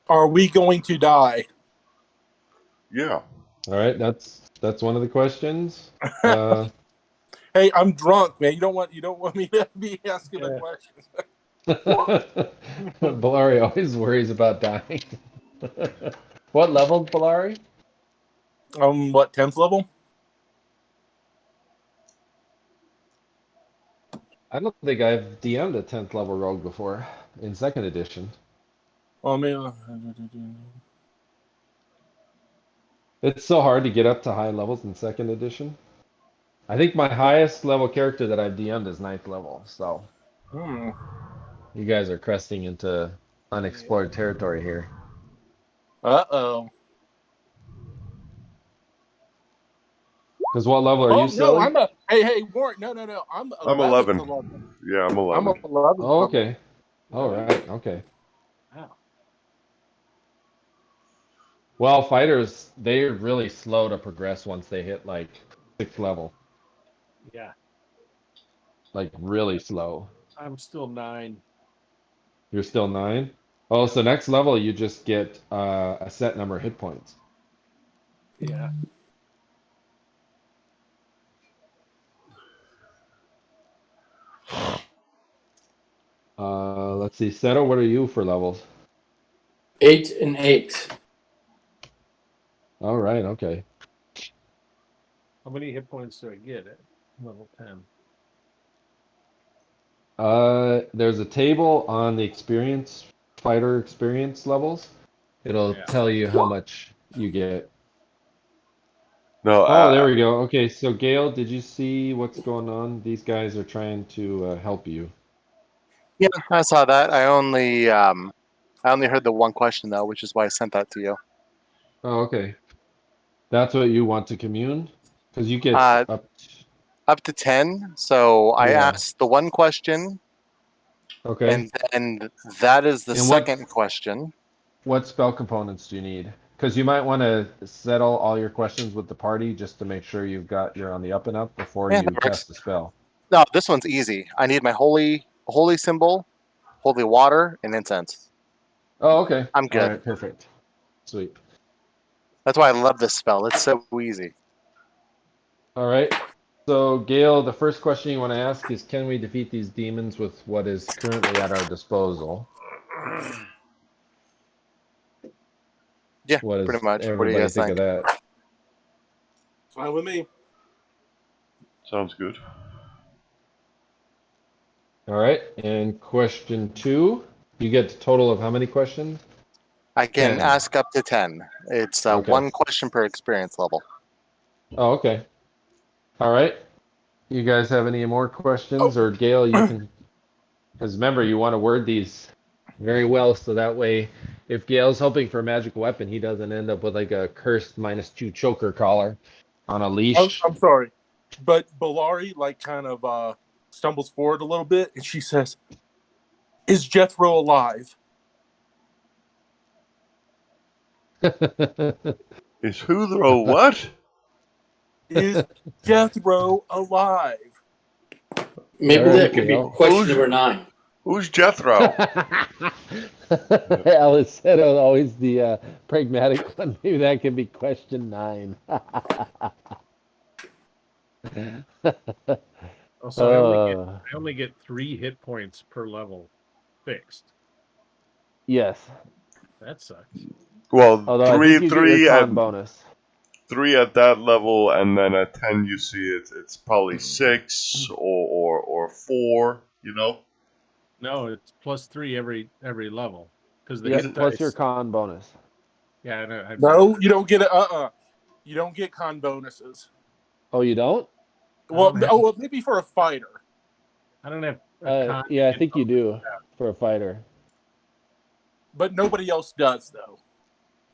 Are we going to die? Yeah. All right, that's one of the questions. Hey, I'm drunk, man. You don't want me to be asking the questions. Belari always worries about dying. What level, Belari? What, 10th level? I don't think I've DM'd a 10th level rogue before in 2nd edition. Oh man. It's so hard to get up to high levels in 2nd edition. I think my highest level character that I've DM'd is 9th level, so you guys are cresting into unexplored territory here. Uh-oh. Because what level are Oh you, no, Silly? hey, Warren, no. I'm 11. 11th level. Yeah, I'm I'm 11. 11th Oh, level. okay. All right. Okay. Wow. Well, fighters, they're really slow to progress once they hit like 6th level. Yeah. Like really slow. I'm still 9. You're still 9? Oh, so next level you just get a set number of hit points. Yeah. Let's see. Seto, what are you for levels? 8 and 8. All right. Okay. How many hit points do I get at level 10? There's a table on the fighter experience levels. It'll Yeah. tell you how much you get. No, Oh, there we go. Okay, so Gale, did you see what's going on? These guys are trying to help you. Yeah, I saw that. I only heard the one question though, which is why I sent that to you. Oh, okay. That's what you want to commune? Because you get Uh, up. Up to 10. So I Yeah. asked the one question, Okay. and then that is the And second question. what spell components do you need? Because you might want to settle all your questions with the party just to make sure you're on the up and up before Yeah, you that works. cast the spell. No, this one's easy. I need my holy symbol, holy water, and incense. Oh, okay. I'm All good. right, perfect. Sweet. That's why I love this spell. It's so easy. All right. So, Gale, the first question you want to ask is, can we defeat these demons with what is currently at our disposal? Yeah, What does pretty much. What do you everybody guys think think? of that? Fine with me. sounds good. All right. And question 2, you get a total of how many questions? I can 10. ask up to 10. It's Okay. one question per experience level. Oh, okay. All right. You guys have any more questions? Or Gale, you can, because remember, you want to word these very well so that way if Gale's hoping for a magic weapon, he doesn't end up with like a cursed -2 choker collar on a leash. I'm sorry, but Belari like kind of stumbles forward a little bit, and she says, "Is Jethro alive?" Is Hudro what? Is Jethro alive? Maybe All right, that could be Gale. question number 9. Who's Jethro? Alleseto, always the pragmatic one. Maybe that could be question 9. Oh, so Uh, I only get 3 hit points per level fixed. yes. That sucks. Well, Although I think you get your three at con bonus. 3 at that level, and then at 10 you see it's probably 6 or 4. You know. No, it's +3 every level because the Is Yep, hit it? plus your dice. con bonus. Yeah, I know. No, you don't get it. You don't get con bonuses. Oh, you don't? Well, don't have- well, maybe for a fighter, I don't have a con. Yeah, I think you do for a fighter. but nobody else does though.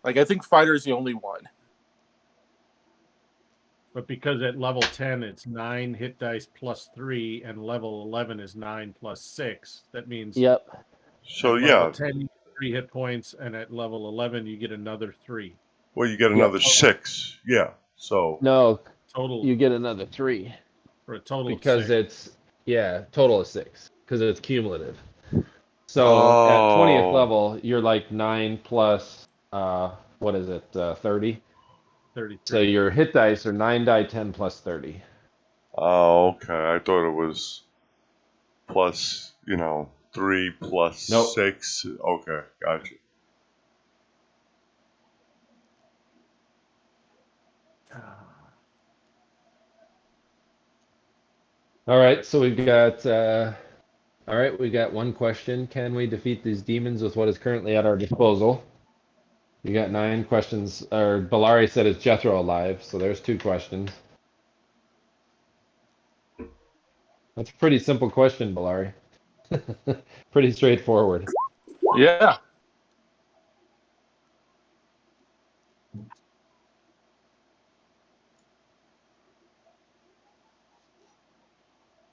Like I think fighter's the only one. But because at level 10 it's 9 hit dice +3, and level 11 is 9 +6. That means Yep. So at level yeah. 10 you get 3 hit points, and at level 11 you get another 3. Well, you get Yep. another 6. Yeah. So. No, Total you get another 3 for a total because of 6. total of 6 because it's cumulative. So at 20th Oh. level, you're like 9 plus what is it? 30. 33. So your hit dice are 9 die 10 plus 30. Oh, okay. I thought it was plus, 3 plus Nope. 6. Okay, gotcha. All right, so we've got all right, we got one question. Can we defeat these demons with what is currently at our disposal? You got 9 questions. Or Belari said, is Jethro alive? So there's 2 questions. That's a pretty simple question, Belari. Pretty straightforward. Yeah.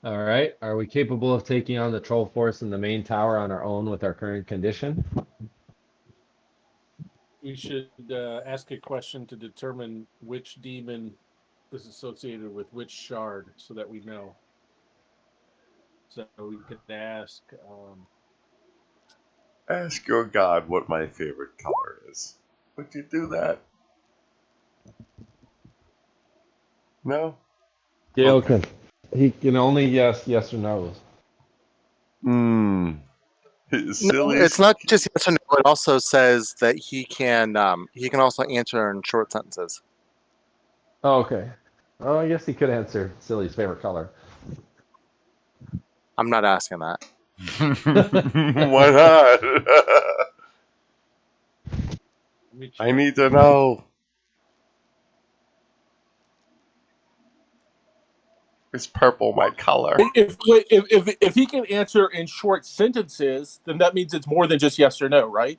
All right. Are we capable of taking on the troll force in the main tower on our own with our current condition? We should ask a question to determine which demon is associated with which shard, so that we know. So we could ask. Ask your god what my favorite color is. Would you do that? No? Gale Okay. he can only yes or no. Hmm. No, Silly. it's not just yes or no. It also says that he can also answer in short sentences. Oh, okay. Oh, I guess he could answer Silly's favorite color. I'm not asking that. Why not? I need to know. Is purple my color? If he can answer in short sentences, then that means it's more than just yes or no, right?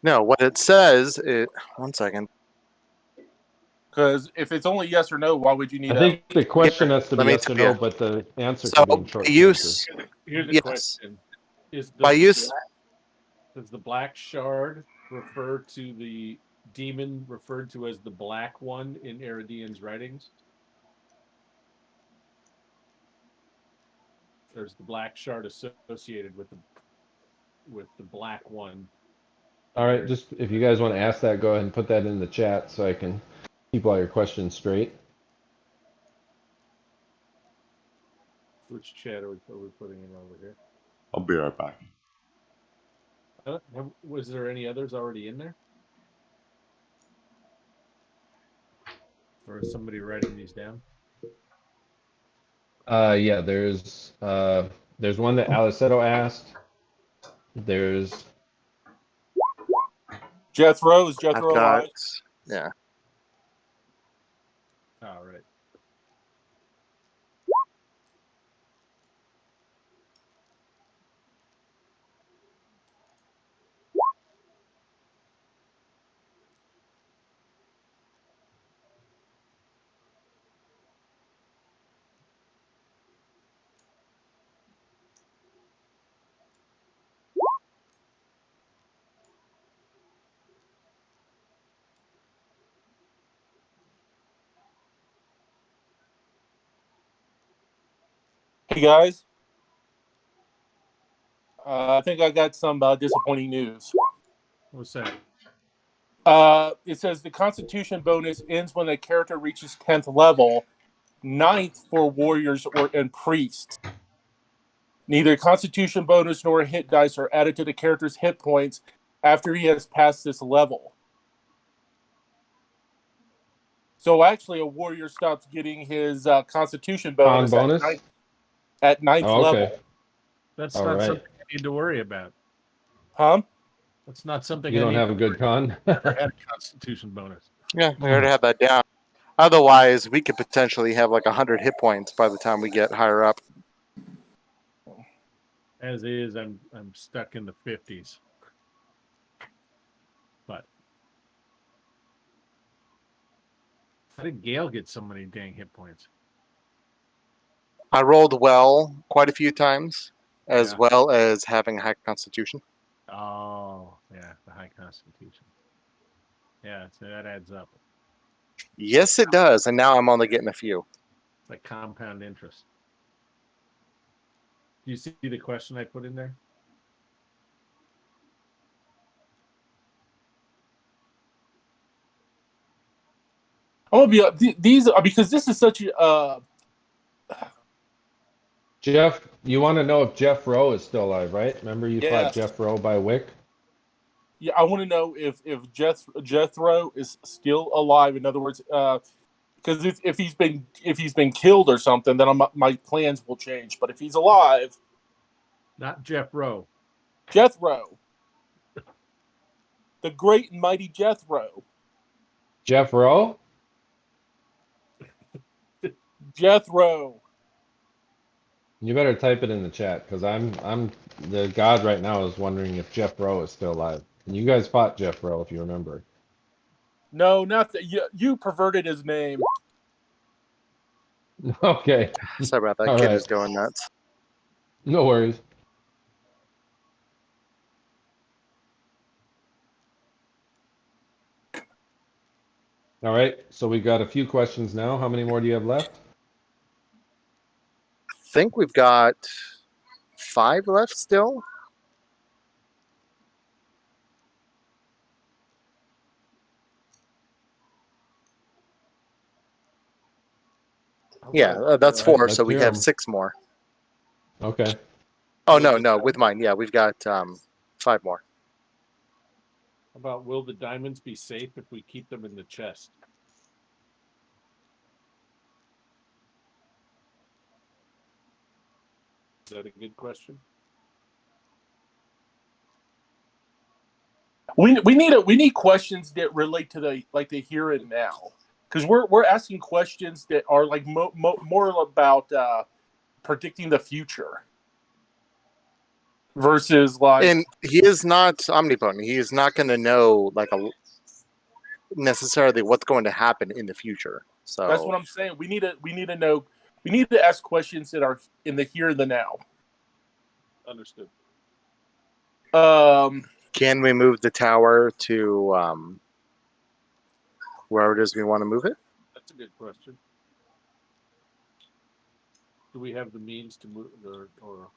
No, what it says is 1 second. Because if it's only yes or no, why would you I need think the question has to be let me yes or tell no, you. but the answer So could be in short by sentences. use, Here's the yes. question: By use, does the black shard refer to the demon referred to as the Black One in Eridian's writings? There's the black shard associated with the Black One. All right, just if you guys want to ask that, go ahead and put that in the chat so I can keep all your questions straight. Which chat are we putting in over here? I'll be right back. Was there any others already in there? Or is somebody writing these down? Yeah, there's one that Alleseto asked. There's Jethro, is I've Jethro got alive? yeah. All right. Hey guys, I think I got some disappointing news. What's that? It says the Constitution bonus ends when a character reaches 10th level, 9th for warriors and priests. Neither Constitution bonus nor hit dice are added to the character's hit points after he has passed this level. So actually, a warrior stops getting his Constitution bonus bonus? at 9th Oh, okay. level. That's All not right. something I need to worry about. Huh? That's not something You I don't need have a good con? to add a Constitution bonus. Yeah, we already have that down. Otherwise, we could potentially have like 100 hit points by the time we get higher up. As is, I'm stuck in the 50s. But how did Gale get so many dang hit points? I rolled well quite a few times, as Yeah. well as having a high constitution. Oh, yeah, the high Constitution. Yeah, so that adds up. Yes, it does, and now I'm only getting a few. It's like compound interest. Do you see the question I put in there? I'm gonna be these because this is such a. Jeff, you want to know if Jeff Rowe is still alive, right? Remember you fought Yes. Jeff Rowe by Wick? Yeah, I want to know if Jethro is still alive. In other words, because if he's been killed or something, then my plans will change. But if he's alive, Not Jeff Rowe. Jethro, the great and mighty Jethro, Jeff Rowe? Jethro. You better type it in the chat because I'm the god right now is wondering if Jeff Rowe is still alive. And you guys fought Jeff Rowe if you remember. No, not that you perverted his name. Okay. Sorry about that. All Kid right. is going nuts. No worries. All right. So we got a few questions now. How many more do you have left? I think we've got 5 left still. Yeah, that's All right, 4, let's so we hear have 'em. 6 more. Okay. Oh, no, with mine. Yeah, we've got 5 more. About will the diamonds be safe if we keep them in the chest? Is that a good question? We need questions that relate to the here and now, because we're asking questions that are like more about predicting the future versus like And he is not omnipotent. He is not going to know necessarily what's going to happen in the future. So that's what I'm saying. We need to know. We need to ask questions that are in the here and the now. Understood. Can we move the tower to wherever it is we want to move it? That's a good question. Do we have the means to move or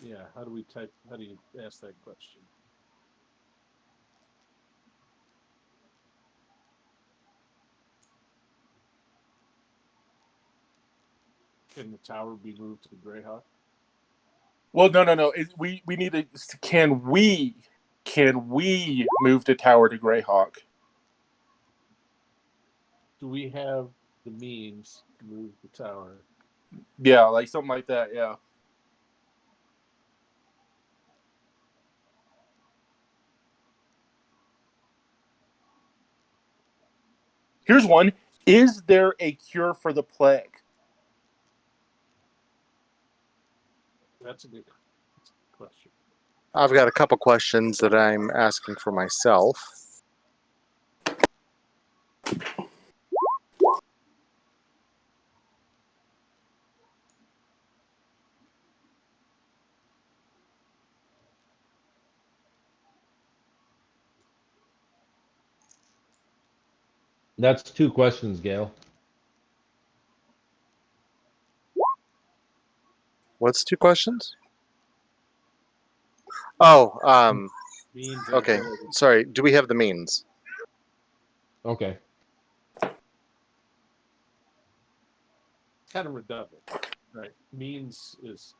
yeah, how do you ask that question? Can the tower be moved to Greyhawk? Well, no. We need to. Can we move the tower to Greyhawk? Do we have the means to move the tower? Yeah, like something like that. Yeah. Here's one. Is there a cure for the plague? That's a good question. I've got a couple questions that I'm asking for myself. That's 2 questions, Gale. What's 2 questions? Oh, Means and okay. ability. Sorry. Do we have the means? Okay. Kind of redundant, right? Means is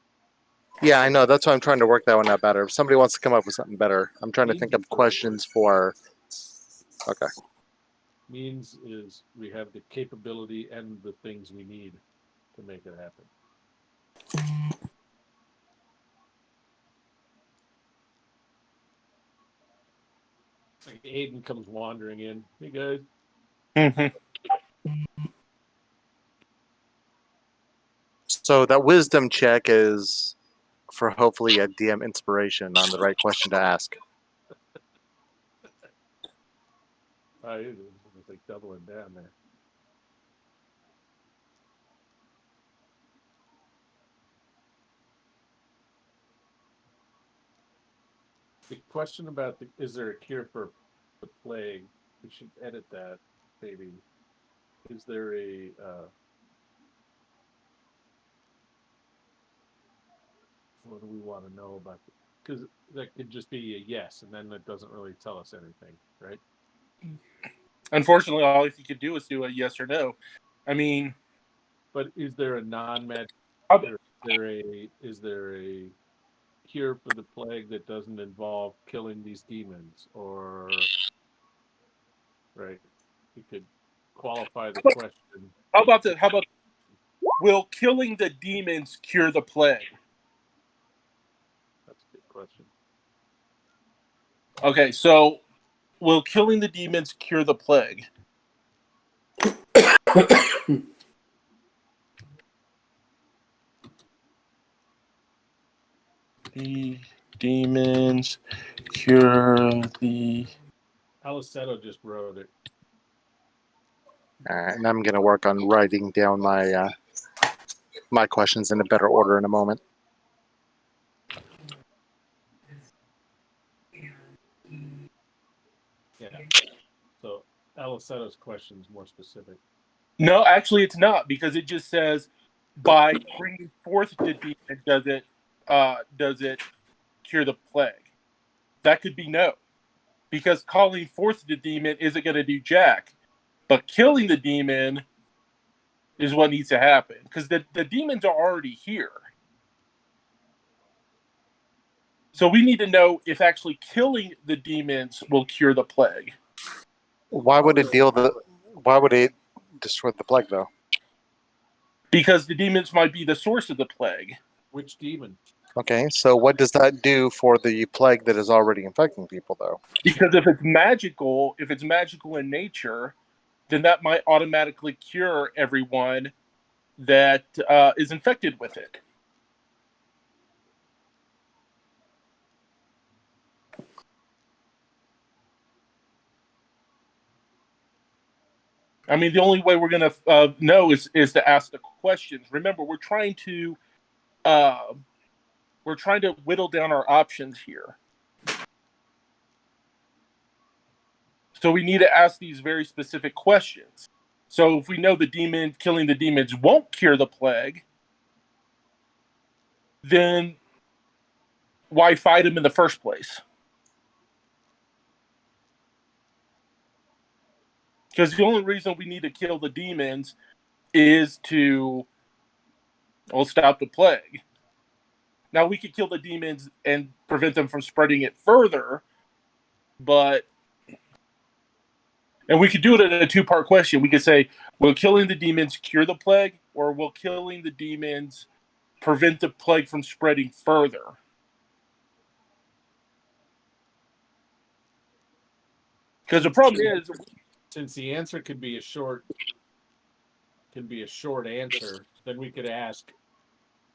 Yeah, I know. That's why I'm trying to work that one out better. If somebody wants to come up with something better, I'm trying to Means think is of the right questions for. Okay. means is we have the capability and the things we need to make it happen. Like Aedan comes wandering in. Hey guys. So that wisdom check is for hopefully a DM inspiration on the right question to ask. It was like doubling down there. The question about is there a cure for the plague? We should edit that, maybe. Is there a what do we want to know about? Because that could just be a yes, and then it doesn't really tell us anything, right? Unfortunately, all you could do is do a yes or no. I mean, but is there a non-magic? Is there a cure for the plague that doesn't involve killing these demons, or right? You could qualify the question. How about will killing the demons cure the plague? That's a good question. Okay, so will killing the demons cure the plague? The demons cure the Alleseto just wrote it. All right, and I'm gonna work on writing down my my questions in a better order in a moment. Yeah. So Aleseto's question is more specific. No, actually, it's not, because it just says by bringing forth the demon does it cure the plague? That could be no, because calling forth the demon isn't going to do jack, but killing the demon is what needs to happen, because the demons are already here. So we need to know if actually killing the demons will cure the plague. Why would it Why would it destroy the plague though? Because the demons might be the source of the plague. Which demon? Okay, so what does that do for the plague that is already infecting people though? Because if it's magical in nature, then that might automatically cure everyone that is infected with it. I mean, the only way we're going to know is to ask the questions. Remember, we're trying to whittle down our options here. So we need to ask these very specific questions. So if we know killing the demons won't cure the plague, then why fight them in the first place? Because the only reason we need to kill the demons is to stop the plague. Now, we could kill the demons and prevent them from spreading it further, and we could do it in a two-part question. We could say, will killing the demons cure the plague, or will killing the demons prevent the plague from spreading further? Because the problem is, since the answer could be a short answer, then we could ask,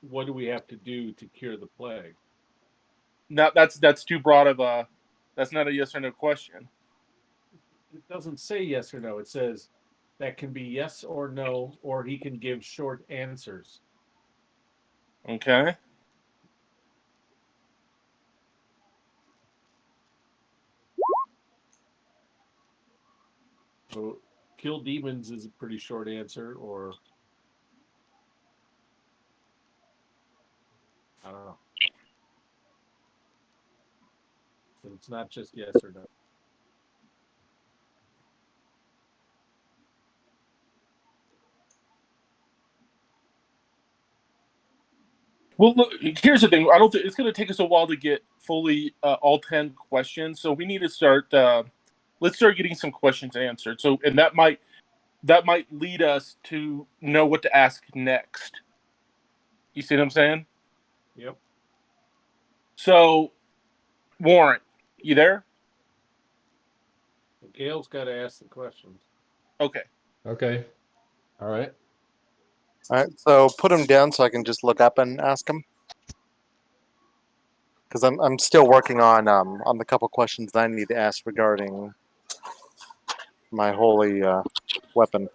what do we have to do to cure the plague? now that's too broad of a. That's not a yes or no question. It doesn't say yes or no. It says that can be yes or no, or he can give short answers. Okay. So kill demons is a pretty short answer, or I don't know. It's not just yes or no. Well, look, here's the thing. I don't think it's going to take us a while to get fully all 10 questions. So we need to start. Let's start getting some questions answered. So, and that might lead us to know what to ask next. You see what I'm saying? Yep. So, Warren, you there? Gale's got to ask the questions. Okay. Okay. All right. All right, so put them down so I can just look up and ask them. Because I'm still working on the couple questions that I need to ask regarding my holy weapon.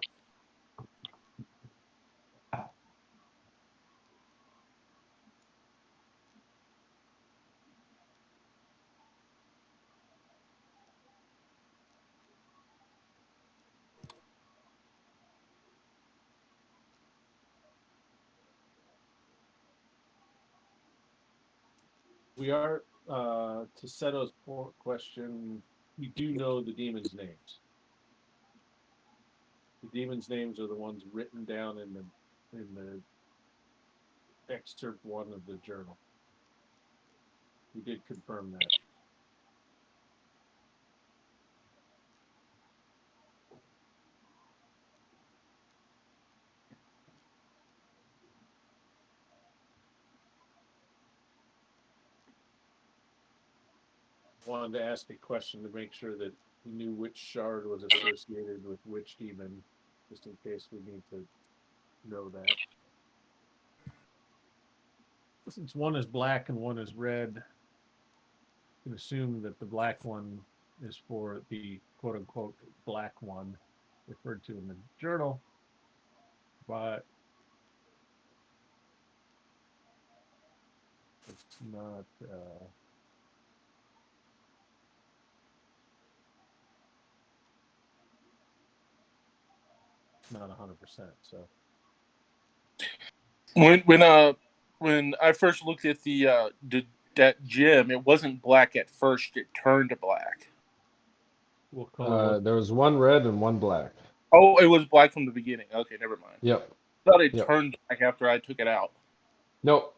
We are, to Seto's question, we do know the demons' names. The demons' names are the ones written down in the excerpt 1 of the journal. We did confirm that. Wanted to ask a question to make sure that we knew which shard was associated with which demon, just in case we need to know that. Since one is black and one is red, you can assume that the black one is for the quote unquote black one referred to in the journal, but it's not not 100%. So when I first looked at that gem, it wasn't black at first. It turned black. what color was There was one red and one black. Oh, it was black from the beginning. Okay, never mind. Yep. I thought it Yep. turned black after I took it out. Nope.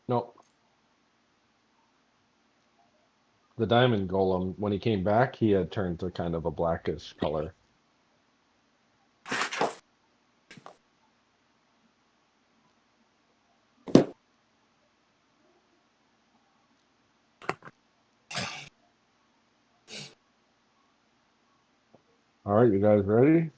The diamond golem, when he came back, he had turned to kind of a blackish color. All right, you guys ready?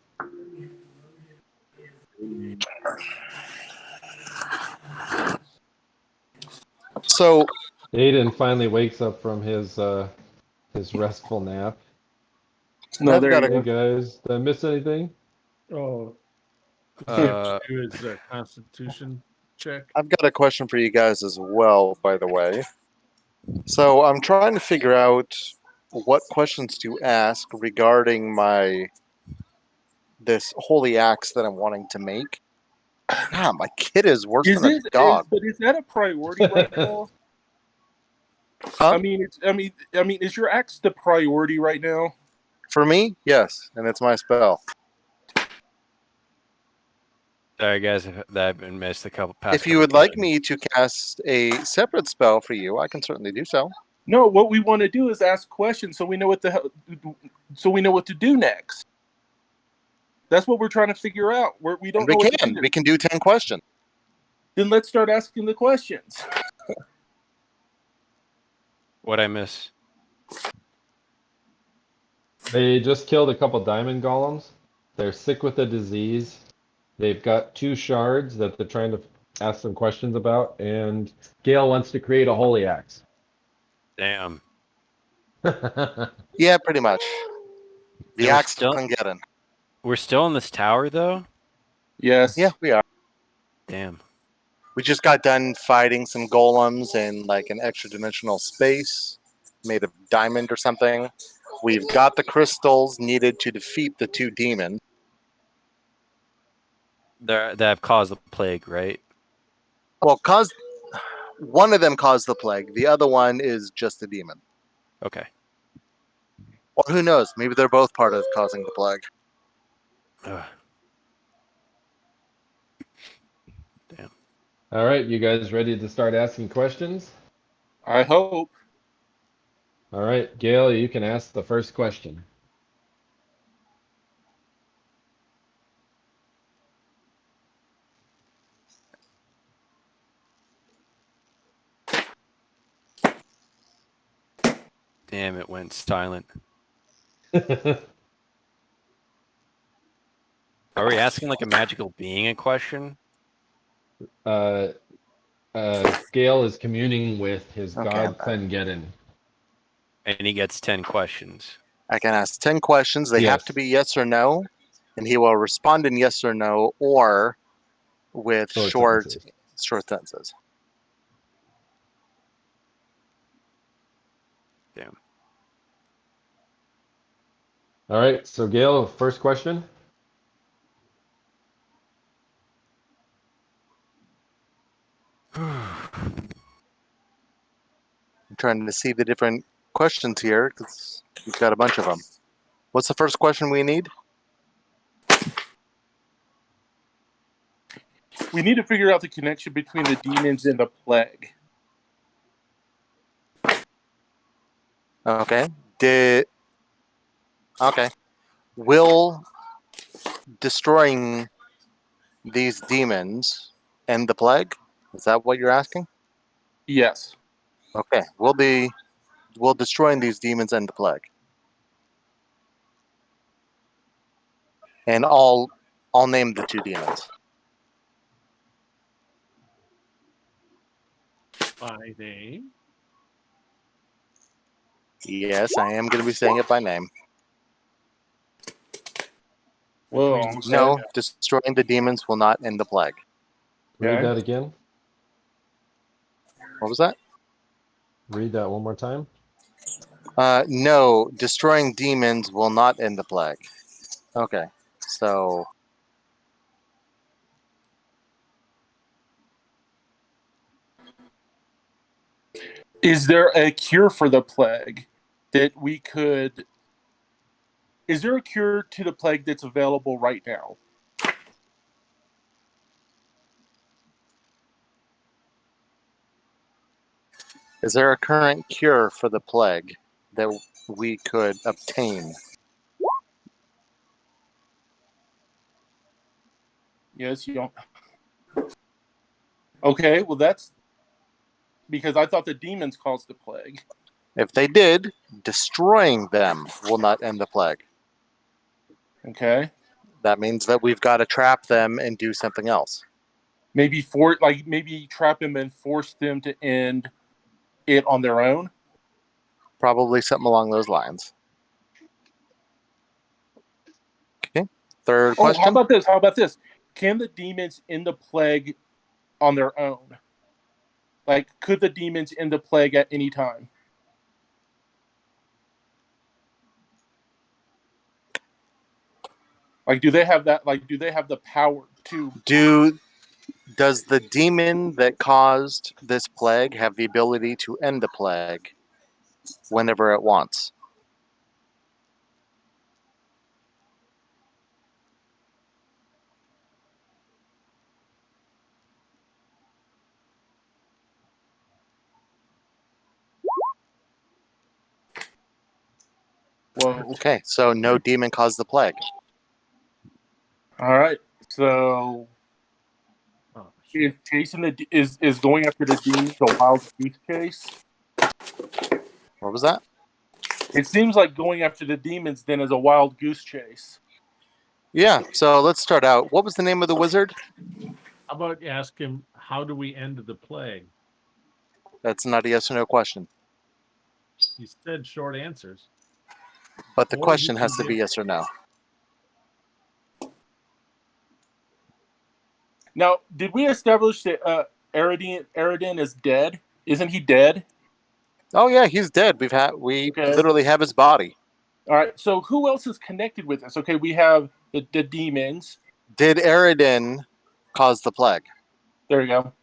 So Aedan finally wakes up from his restful nap. No, I've there got you a- Hey go. guys, did I miss anything? Oh, he Uh, has to do his constitution check. I've got a question for you guys as well, by the way. So I'm trying to figure out what questions to ask regarding this holy axe that I'm wanting to make. God, my kid is worse than a dog. But is that a priority right now? Huh? I mean, is your axe the priority right now? For me, yes, and it's my spell. sorry guys, that I've been missed a couple past. If you would like me to cast a separate spell for you, I can certainly do so. No, what we want to do is ask questions so we know what to do next. That's what we're trying to figure out. We don't And know we what to can. do. We can do 10 questions. Then let's start asking the questions. What I miss? They just killed a couple diamond golems. They're sick with a disease. They've got 2 shards that they're trying to ask some questions about, and Gale wants to create a holy axe. Damn. Yeah, pretty much. The And we're axe still- can get in. We're still in this tower though. Yes. Yeah, we are. Damn. We just got done fighting some golems in like an extra dimensional space made of diamond or something. We've got the crystals needed to defeat the 2 demons. That have caused the plague, right? Well, one of them caused the plague. The other one is just a demon. Okay. Or who knows? Maybe they're both part of causing the plague. Ugh. Damn. All right, you guys ready to start asking questions? I hope. All right, Gale, you can ask the first question. Damn, it went silent. Are we asking like a magical being a question? Gale is communing with his Okay, god I'm back. Glengeddon. And he gets 10 questions. I can ask 10 questions. They have Yes. to be yes or no, and he will respond in yes or no or with short sentences. Damn. All right, so Gale, first question. I'm trying to see the different questions here because we've got a bunch of them. What's the first question we need? We need to figure out the connection between the demons and the plague. Okay. Okay. Will destroying these demons end the plague? Is that what you're asking? Yes. Okay. Will destroying these demons end the plague? And I'll name the 2 demons. by name? Yes, I am going to be saying it by name. Whoa. Between- Okay. No, destroying the demons will not end the plague. Read Okay. that again. What was that? Read that one more time. No, destroying demons will not end the plague. Okay, so Is there a cure for the plague that we could? Is there a cure to the plague that's available right now? is there a current cure for the plague that we could obtain? Yes, you don't. Okay, well that's because I thought the demons caused the plague. If they did, destroying them will not end the plague. Okay, That means that we've got to trap them and do something else. maybe maybe trap them and force them to end it on their own. Probably something along those lines. Okay, third Oh, question. how about this? How about this? Can the demons end the plague on their own? Like, could the demons end the plague at any time? Like, do they have that? Like, do they have the power to? Does the demon that caused this plague have the ability to end the plague whenever it wants? Whoa! Okay, so no demon caused the plague. All right. So, Oh, shit. if Jason is going after the demons a wild goose chase, What was that? it seems like going after the demons then is a wild goose chase. Yeah, so let's start out. What was the name of the wizard? How about you ask him, how do we end the plague? That's not a yes or no question. He said short answers. But the Or question you has can to be give- yes or no. Now, did we establish that Aedan is dead? Isn't he dead? Oh yeah, he's dead. We Okay. literally have his body. All right. So who else is connected with us? Okay, we have the demons. Did Aedan cause the plague? There you go.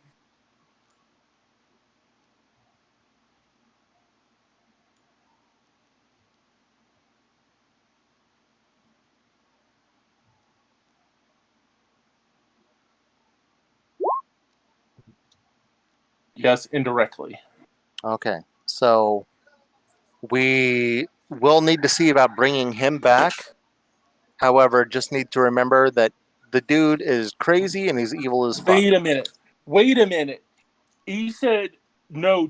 Yes, indirectly. Okay, so we will need to see about bringing him back. However, just need to remember that the dude is crazy and he's evil as fuck. Wait a minute. Wait a minute. He said no.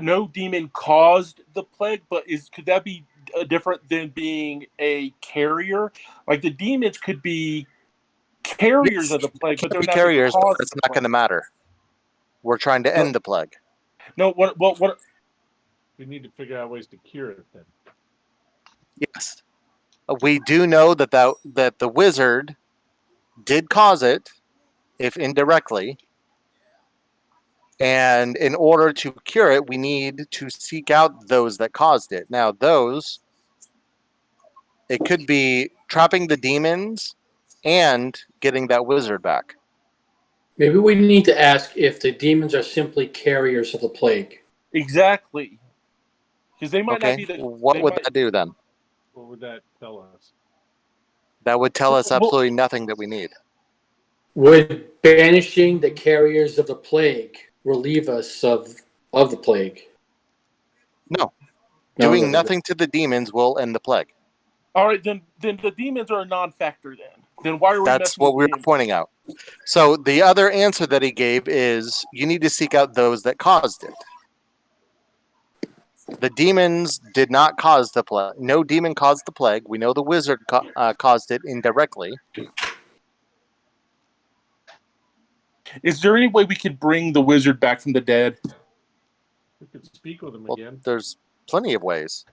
No demon caused the plague, but could that be different than being a carrier? Like the demons could be carriers Yes, of the plague, but Can't they're be not carriers, the but cause that's of the not going to plague. matter. We're trying to end the plague. No. What? We need to figure out ways to cure it then. Yes, we do know that the wizard did cause it, if indirectly. And in order to cure it, we need to seek out those that caused it. Now, it could be trapping the demons and getting that wizard back. Maybe we need to ask if the demons are simply carriers of the plague. Exactly. Because they might not Okay, be the. what would that do then? What would that tell us? That would tell us Well- absolutely nothing that we need. Would banishing the carriers of the plague relieve us of the plague? No. No, Doing no. nothing to the demons will end the plague. All right, then the demons are a non-factor. Then why are we? That's messing what with we were demons? pointing out. So the other answer that he gave is you need to seek out those that caused it. The demons did not cause the plague. No demon caused the plague. We know the wizard caused it indirectly. Is there any way we could bring the wizard back from the dead? We could speak with him Well, again. there's plenty of ways.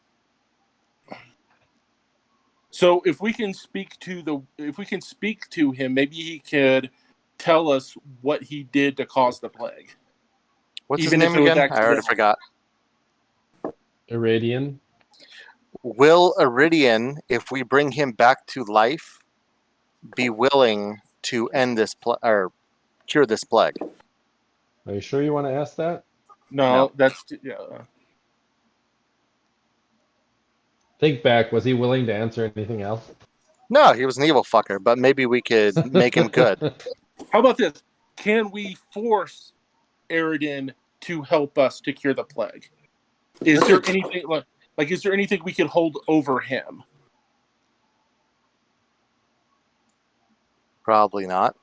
So if we can speak to him, maybe he could tell us what he did to cause the plague. What's Even his if name it was again? I already accidental. forgot. Iridian. Will Iridian, if we bring him back to life, be willing to end this or cure this plague? Are you sure you want to ask that? No, that's Think back. Was he willing to answer anything else? No, he was an evil fucker, but maybe we could make him good. How about this? Can we force Aedan to help us to cure the plague? Is there anything like is there anything we could hold over him? Probably not.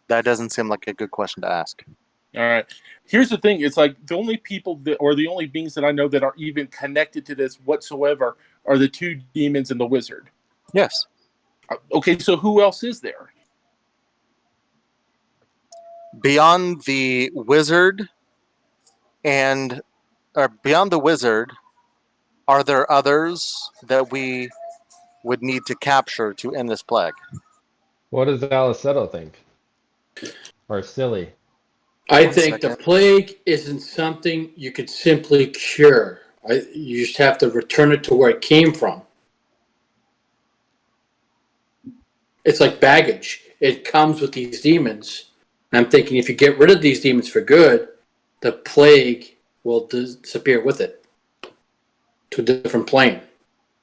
That doesn't seem like a good question to ask. All right. Here's the thing. It's like the only people that, or the only beings that I know that are even connected to this whatsoever are the two demons and the wizard. Yes. Okay, so who else is there? Beyond the wizard beyond the wizard, are there others that we would need to capture to end this plague? What does Alleseto think? Or Silli? I One think the second. plague isn't something you could simply cure. You just have to return it to where it came from. It's like baggage. It comes with these demons. I'm thinking if you get rid of these demons for good, the plague will disappear with it to a different plane.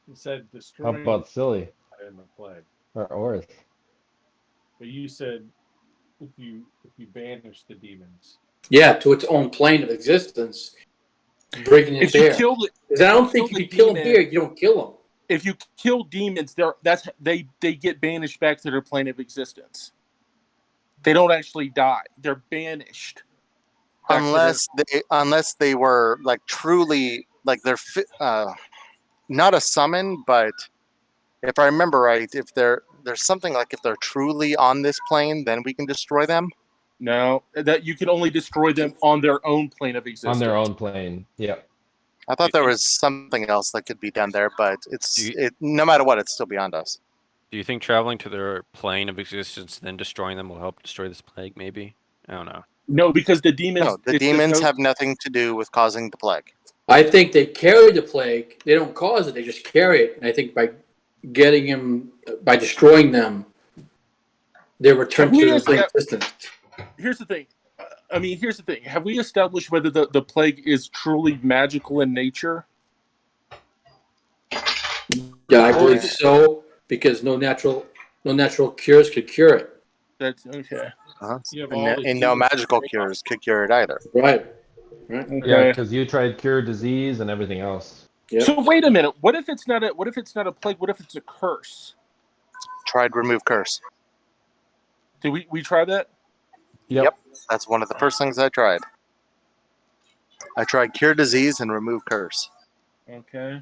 He said How destroy about Silli in the plague. or Orth? But you said if you banish the demons. Yeah, to its own plane of existence, bringing it If you there. kill the, Because I don't think if you kill them demon- here, you don't kill them. if you kill demons, they get banished back to their plane of existence. They don't actually die; they're banished. back to Unless they were like truly like they're not a summon, but if I remember right, if there's something like if they're truly on this plane, then we can destroy them. No, that you can only destroy them on their own plane of existence. On their own plane. Yep. I thought there was something else that could be done there, but no matter what, it's still beyond us. Do you think traveling to their plane of existence and then destroying them will help destroy this plague? Maybe. I don't know. No, because the demons. No, the demons have nothing to do with causing the plague. I think they carry the plague. They don't cause it; they just carry it. And I think by destroying them, they return to their plane of existence. Here's the thing. Here's the thing. Have we established whether the plague is truly magical in nature? Yeah, I believe so, because no natural cures could cure it. That's okay. You have all the And no demons magical that- cures could cure it either. Right. Okay. Yeah, because you tried cure disease and everything else. Yep. So wait a minute. What if it's not a plague? What if it's a curse? Tried remove curse. Did we try that? Yep. That's one of the first things I tried. I tried cure disease and remove curse. Okay.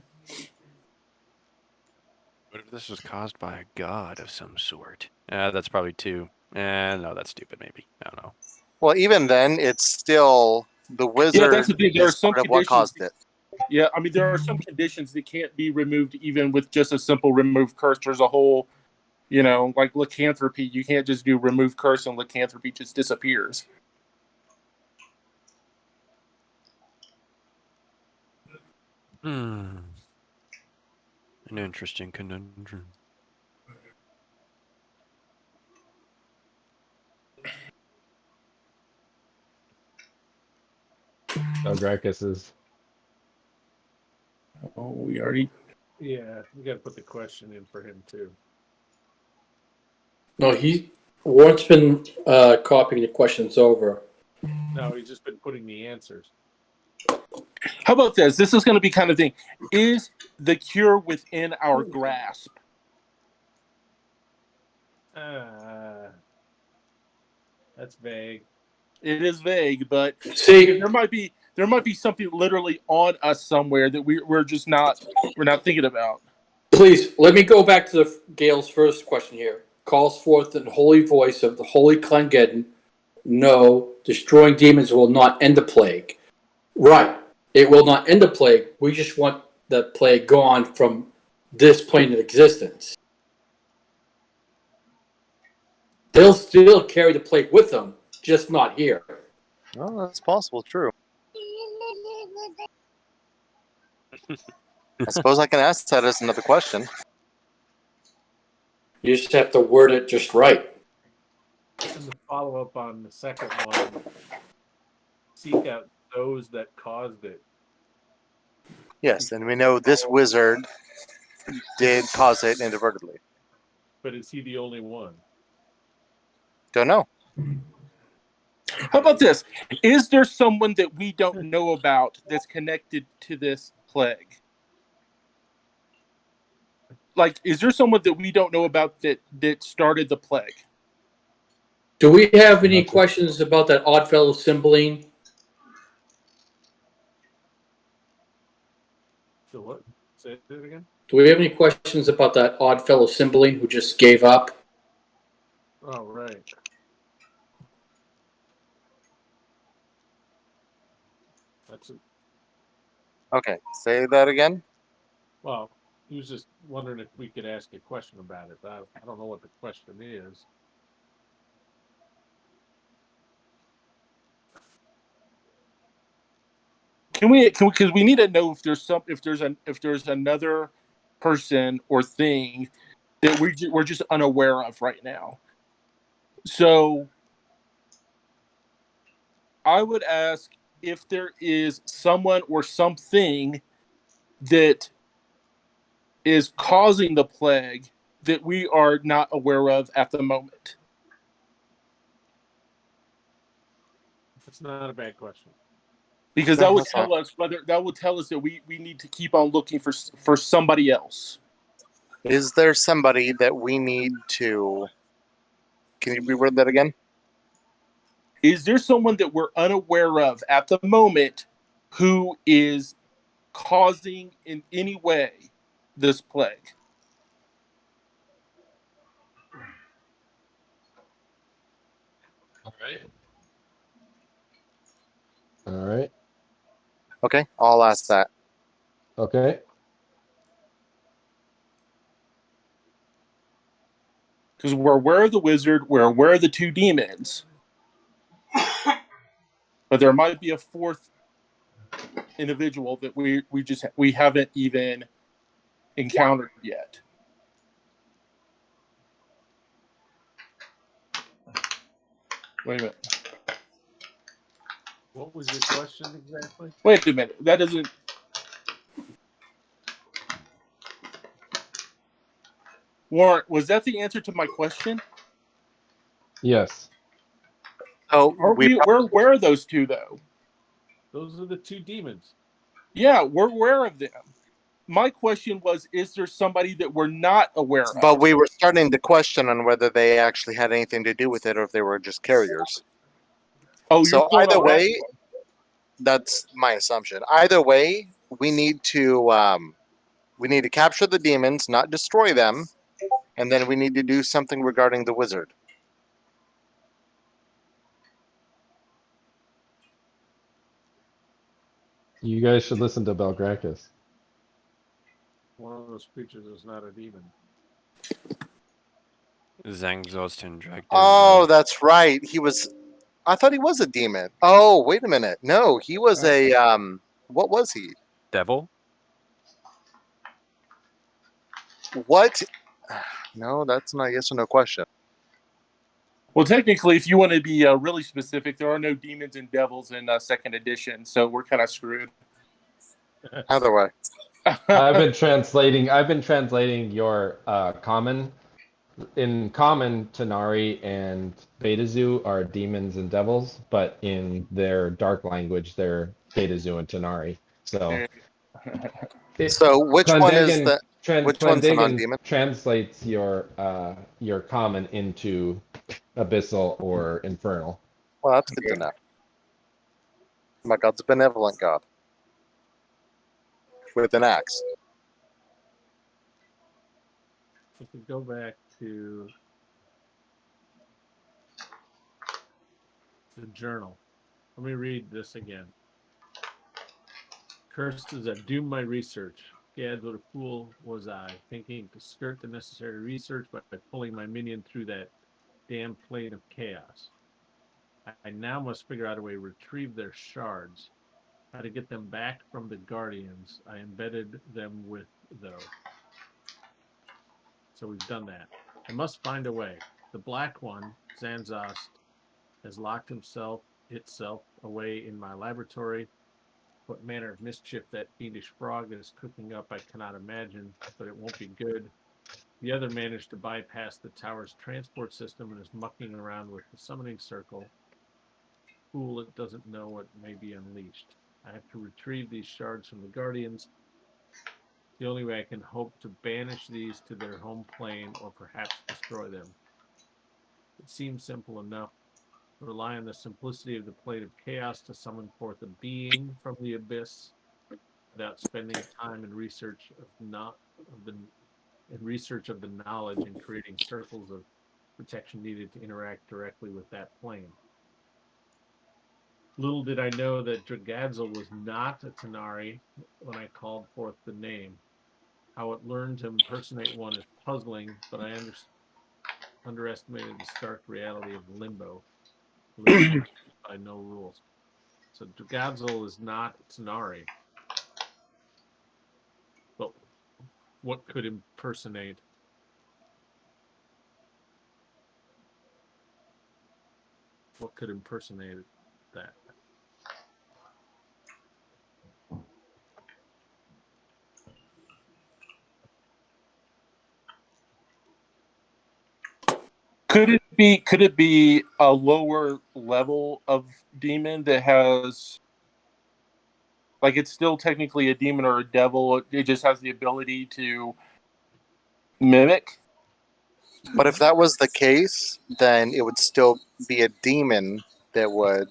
What if this was caused by a god of some sort? That's probably too. No, that's stupid. Maybe I don't know. Well, even then, it's still the wizard. Yeah, that's the thing. There are is some part of what conditions. caused it. Yeah, there are some conditions that can't be removed even with just a simple remove curse. There's a whole, like lycanthropy. You can't just do remove curse and lycanthropy just disappears. An interesting conundrum. Belgrakas is. Oh, we already. Yeah, we got to put the question in for him too. No, Wart's been copying the questions over. No, he's just been putting the answers. How about this? This is going to be kind of thing. Is the cure within our grasp? That's vague. It is vague, but See, there might be something literally on us somewhere that we're just not thinking about. please let me go back to Gale's first question here. Calls forth the holy voice of the holy Clengeddon. No, destroying demons will not end the plague. Right. It will not end the plague. We just want the plague gone from this plane of existence. They'll still carry the plague with them, just not here. Oh, that's possible. True. I suppose I can ask that as another question. You just have to word it just right. And the follow up on the second one, seek out those that caused it. Yes, and we know this wizard did cause it inadvertently. But is he the only one? Don't know. How about this? Is there someone that we don't know about that's connected to this plague? Like, is there someone that we don't know about that started the plague? Do we have any questions about that Oddfellow Cymbeline? So what? Say it again? Do we have any questions about that Oddfellow Cymbeline who just gave up? Oh, right. That's it. Okay, say that again. Well, he was just wondering if we could ask a question about it. I don't know what the question is. Can we? Because we need to know if there's another person or thing that we're just unaware of right now. So I would ask if there is someone or something that is causing the plague that we are not aware of at the moment. It's not a bad question. Because No, that would that's tell us that we need to keep on looking for somebody else. Is there somebody that we need to... Can you reword that again? Is there someone that we're unaware of at the moment who is causing in any way this plague? All right. All right. Okay, I'll ask that. Okay. Because we're aware of the wizard, we're aware of the two demons, but there might be a fourth individual that we haven't even encountered yet. Wait a minute. What was your question exactly? Wait a minute. That doesn't. Warren, was that the answer to my question? Oh, Yes. We're aware of those two, though. Those are the two demons. Yeah, we're aware of them. My question was, is there somebody that we're not aware of? But we were starting to question on whether they actually had anything to do with it or if they were just carriers. Oh, So you're going either on that way, that's my assumption. Either way, we need to capture the demons, not destroy them, and then we need to do something regarding the wizard. You guys should listen to Belgrakas. One of those creatures is not a demon. Zangzostin dragged Oh, that's right. I thought he was a demon. Oh, wait a minute. No, he was a what was he? devil. What? No, that's not a yes or no question. Well, technically, if you want to be really specific, there are no demons and devils in second edition, so we're kind of screwed. Either way. I've been translating your common. In common, Tanari and Beta Zoo are demons and devils, but in their dark language, they're Beta Zoo and Tanari. So, So which one is Clandagan- the which one's the Clandagan non-demon? translates your common into abyssal or infernal. Well, that's good to know. My god's a benevolent god with an axe. If we go back to the journal, let me read this again. Cursed is that doom my research. Gad, what a fool was I, thinking to skirt the necessary research by pulling my minion through that damn plane of chaos. I now must figure out a way to retrieve their shards. How to get them back from the Guardians. I embedded them with, though. So we've done that. I must find a way. The black one, Zanzost, has locked itself away in my laboratory. What manner of mischief that fiendish frog is cooking up I cannot imagine, but it won't be good. The other managed to bypass the tower's transport system and is mucking around with the summoning circle. Fool, it doesn't know what may be unleashed. I have to retrieve these shards from the Guardians. The only way I can hope to banish these to their home plane or perhaps destroy them. It seems simple enough. Rely on the simplicity of the plane of chaos to summon forth a being from the abyss without spending time in research of the knowledge and creating circles of protection needed to interact directly with that plane. Little did I know that Dragadzil was not a Tanari when I called forth the name. How it learned to impersonate one is puzzling, but I underestimated the stark reality of Limbo. Limbo by no rules. So Dragadzil is not Tanari. But what could impersonate? What could impersonate that? Could it be a lower level of demon that has, like, it's still technically a demon or a devil, it just has the ability to mimic? But if that was the case, then it would still be a demon that would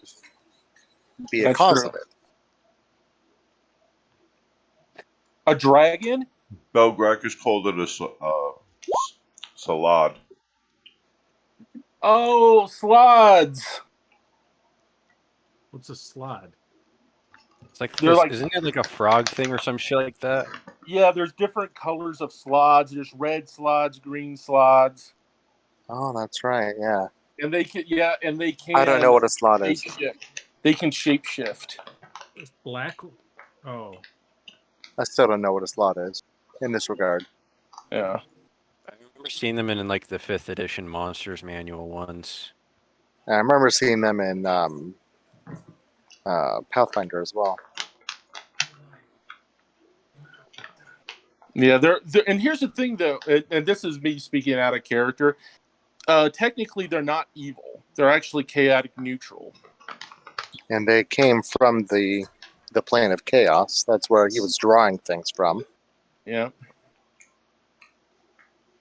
be a That's cause true. of it. A dragon? Belgrakas called it a salad. Oh, slods. What's a slod? It's like They're this, like- isn't it like a frog thing or some shit like that? Yeah, there's different colors of slods. There's red slods, green slods. Oh, that's right. Yeah. And they can, I don't know what a slot is. shapeshift. They can shapeshift. It's black. Oh, I still don't know what a slot is in this regard. Yeah. I remember seeing them in like the 5th edition Monsters Manual once. And I remember seeing them in Pathfinder as well. Yeah, they're and here's the thing though, and this is me speaking out of character. Technically, they're not evil. They're actually chaotic neutral. And they came from the plane of chaos. That's where he was drawing things from. Yeah.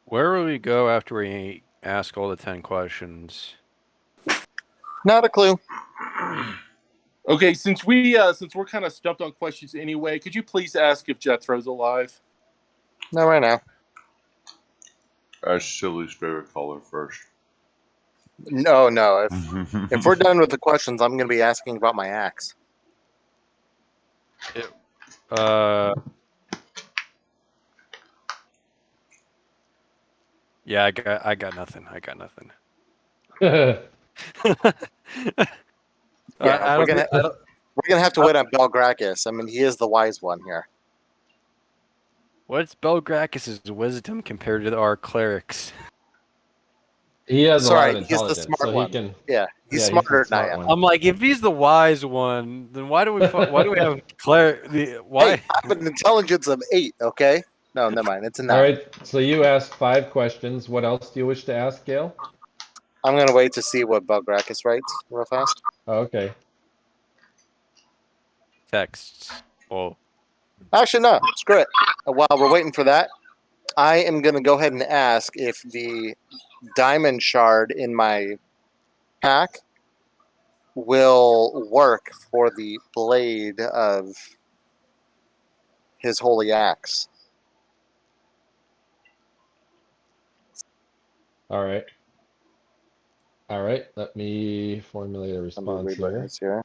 Where will we go after we ask all the 10 questions? Not a clue. Okay, since we're kind of stumped on questions anyway, could you please ask if Jethro's alive? No, right now. Ask Silly's favorite color first. No. If we're done with the questions, I'm going to be asking about my axe. Yeah, I got nothing. I got nothing. Yeah, we're gonna have to wait on Belgrakas. I mean, he is the wise one here. What's Belgrakas' wisdom compared to our clerics? He has a lot of Sorry, he's the intelligence, smart so one. he can. Yeah, he's Yeah, smarter he's the than I smart am. one. I'm like, if he's the wise one, then why do we have cleric? Why? Hey, I have an intelligence of 8. Okay. No, never mind. It's a 9. All right, so you asked 5 questions. What else do you wish to ask, Gale? I'm gonna wait to see what Belgrakas writes real fast. Oh, okay. Texts. Oh, Actually, no. Screw it. While we're waiting for that, I am gonna go ahead and ask if the diamond shard in my pack will work for the blade of his holy axe. All right. All right. Let me formulate a Let me response read what it here. is here.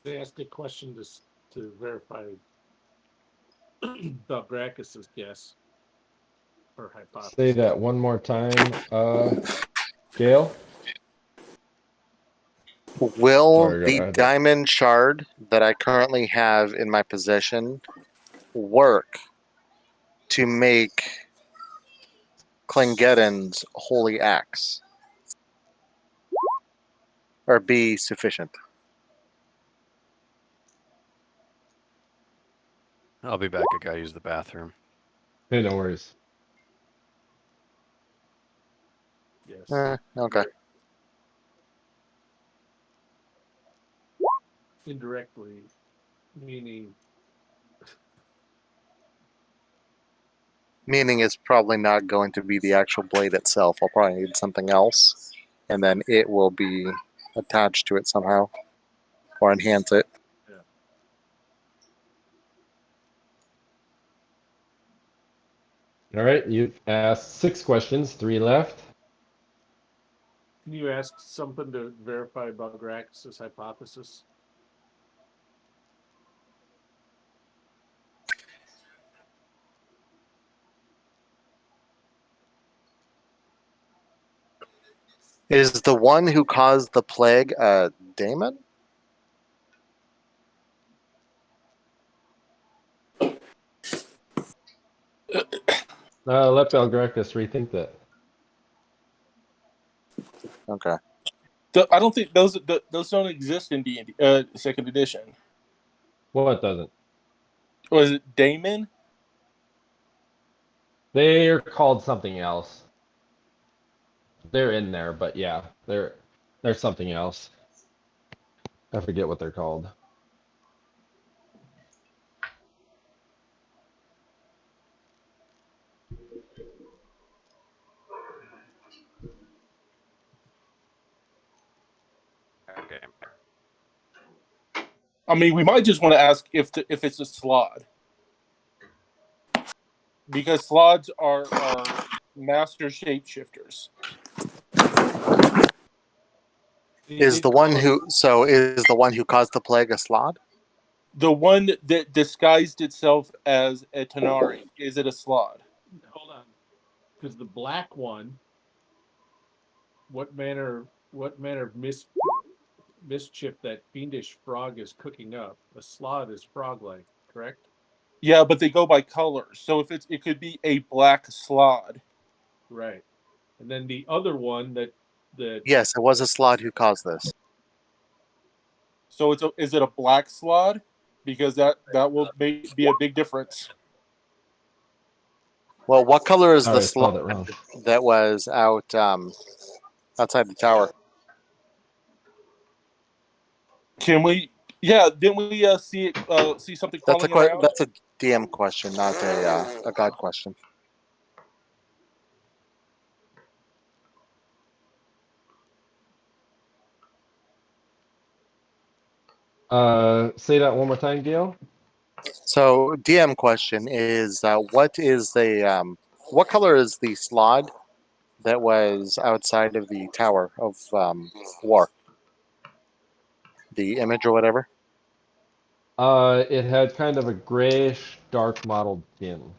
They asked a question to verify Belgrakas' guess or hypothesis. Say that one more time, Gale. Will Sorry, the I had to- diamond shard that I currently have in my possession work to make Klingetten's holy axe? Or be sufficient? I'll be back. I gotta use the bathroom. Hey, no worries. Yes. Okay. Indirectly, meaning Meaning it's probably not going to be the actual blade itself. I'll probably need something else. And then it will be attached to it somehow. Or enhance it. All right, you've asked 6 questions, 3 left. can you ask something to verify Belgrakas' hypothesis? Is the one who caused the plague a daemon? Let Belgrakas rethink that. Okay. I don't think those don't exist in D&D second edition. Well, it doesn't. Was it Damon? They are called something else. They're in there, but yeah, they're something else. I forget what they're called. Okay. I mean, we might just want to ask if it's a slod, because slods are master shapeshifters. Is the one who caused the plague a slod? The one that disguised itself as a Tanari, is it a slod? Hold on, because the black one, what manner of mischief that fiendish frog is cooking up? A slod is frog-like, correct? Yeah, but they go by colors. So if it could be a black slod. Right. And then the other one that Yes, it was a slod who caused this. So is it a black slod? Because that will be a big difference. Well, what color is the I spelled it wrong. slod that was out outside the tower? Can we? Yeah, didn't we see something That's crawling around? that's a DM question, not a god question. Say that one more time, Gale. So DM question is what color is the slod that was outside of the tower of war? The image or whatever? It had kind of a grayish, dark mottled skin.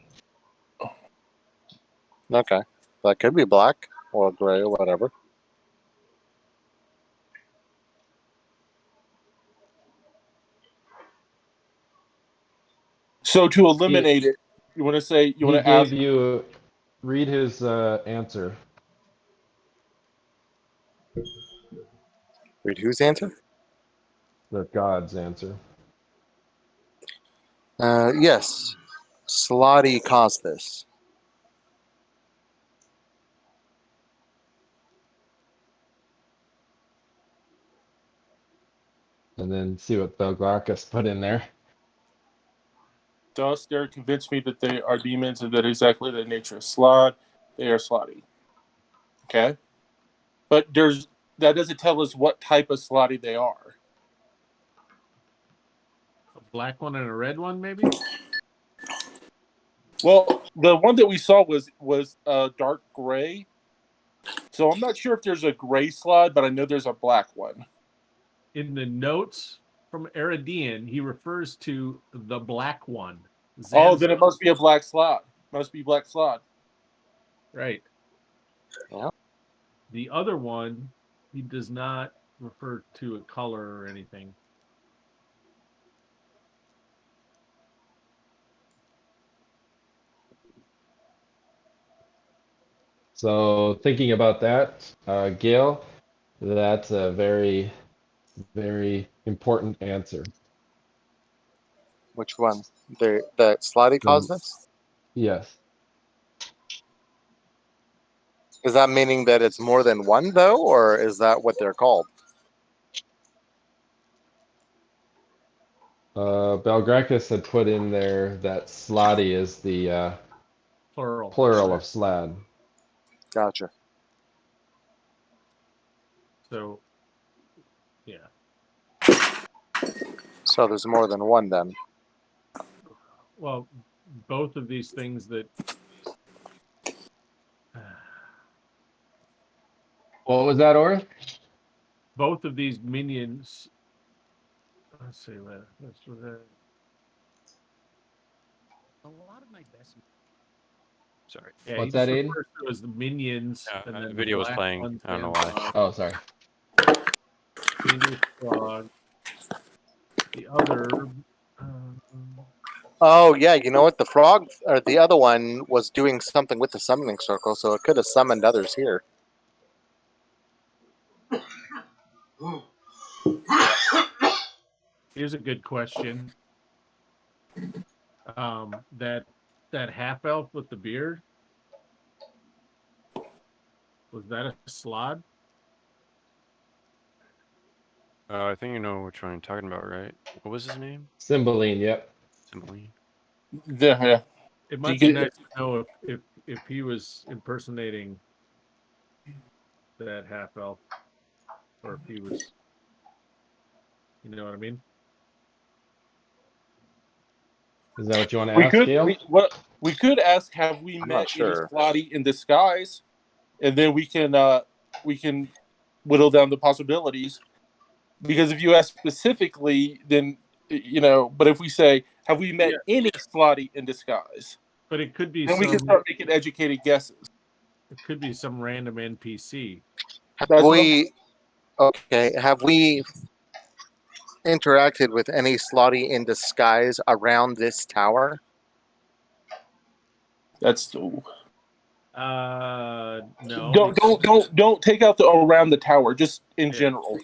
Okay. That could be black or gray or whatever. So to eliminate it, you want to He ask? gave you. Read his answer. Read whose answer? The god's answer. Yes. Slotty caused this. And then see what Belgrakas put in there. Thus, they're convinced me that they are demons and that exactly the nature of slod. They are slotty. Okay, but that doesn't tell us what type of slotty they are. a black one and a red one, maybe. Well, the one that we saw was dark gray. So I'm not sure if there's a gray slot, but I know there's a black one. In the notes from Aedan, he refers to the black one. Oh, then it must be a black slot. Must be black slot. Right. Yeah. The other one, he does not refer to a color or anything. So thinking about that, Gale, that's a very, very important answer. Which one? The slotty caused this? Yes. Is that meaning that it's more than one though, or is that what they're called? Belgrakas had put in there that slotty is the plural of slad. Gotcha. So, yeah. So there's more than one then. Well, both of these things that. What was that, Orth? Both of these minions. Let's see. Let's A lot of my best. Sorry. Yeah, What's he just that, Aedan? refers to as the minions. Yeah, and then the video was black playing. ones I don't know and, why. Oh, sorry. Phoenix Frog. The other. Oh yeah, you know what? The frog or the other one was doing something with the summoning circle, so it could have summoned others here. Here's a good question. That half elf with the beard, was that a slod? I think you know which one you're talking about, right? What was his name? Cymbeline, yep. Cymbeline. Yeah. It might be nice to know if he was impersonating that half elf, or if he was, you know what I mean? Is that what you want to ask, Gale? We could ask, have we I'm met not sure. any slotty in disguise? And then we can whittle down the possibilities. Because if you ask specifically, then but if we say, have we met any slotty in disguise? But it could be then we can some. start making educated guesses. It could be some random NPC. Have we interacted with any slotty in disguise around this tower? That's no. Don't take out the around the tower, just in general.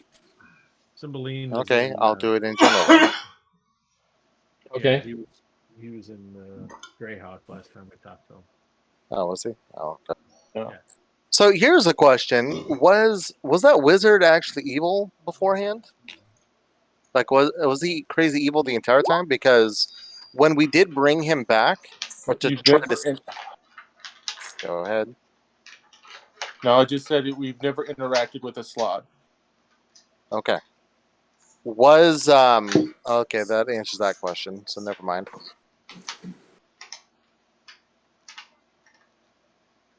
Cymbeline. Okay, I'll do it in general. Okay. Yeah, he was in Greyhawk last time we talked to him. Oh, was he? Oh, okay. Yeah. So here's a question: Was that wizard actually evil beforehand? Like, was he crazy evil the entire time? Because when we did bring him back, or to try to go ahead. No, I just said we've never interacted with a slot. Okay. Was okay, that answers that question, so never mind.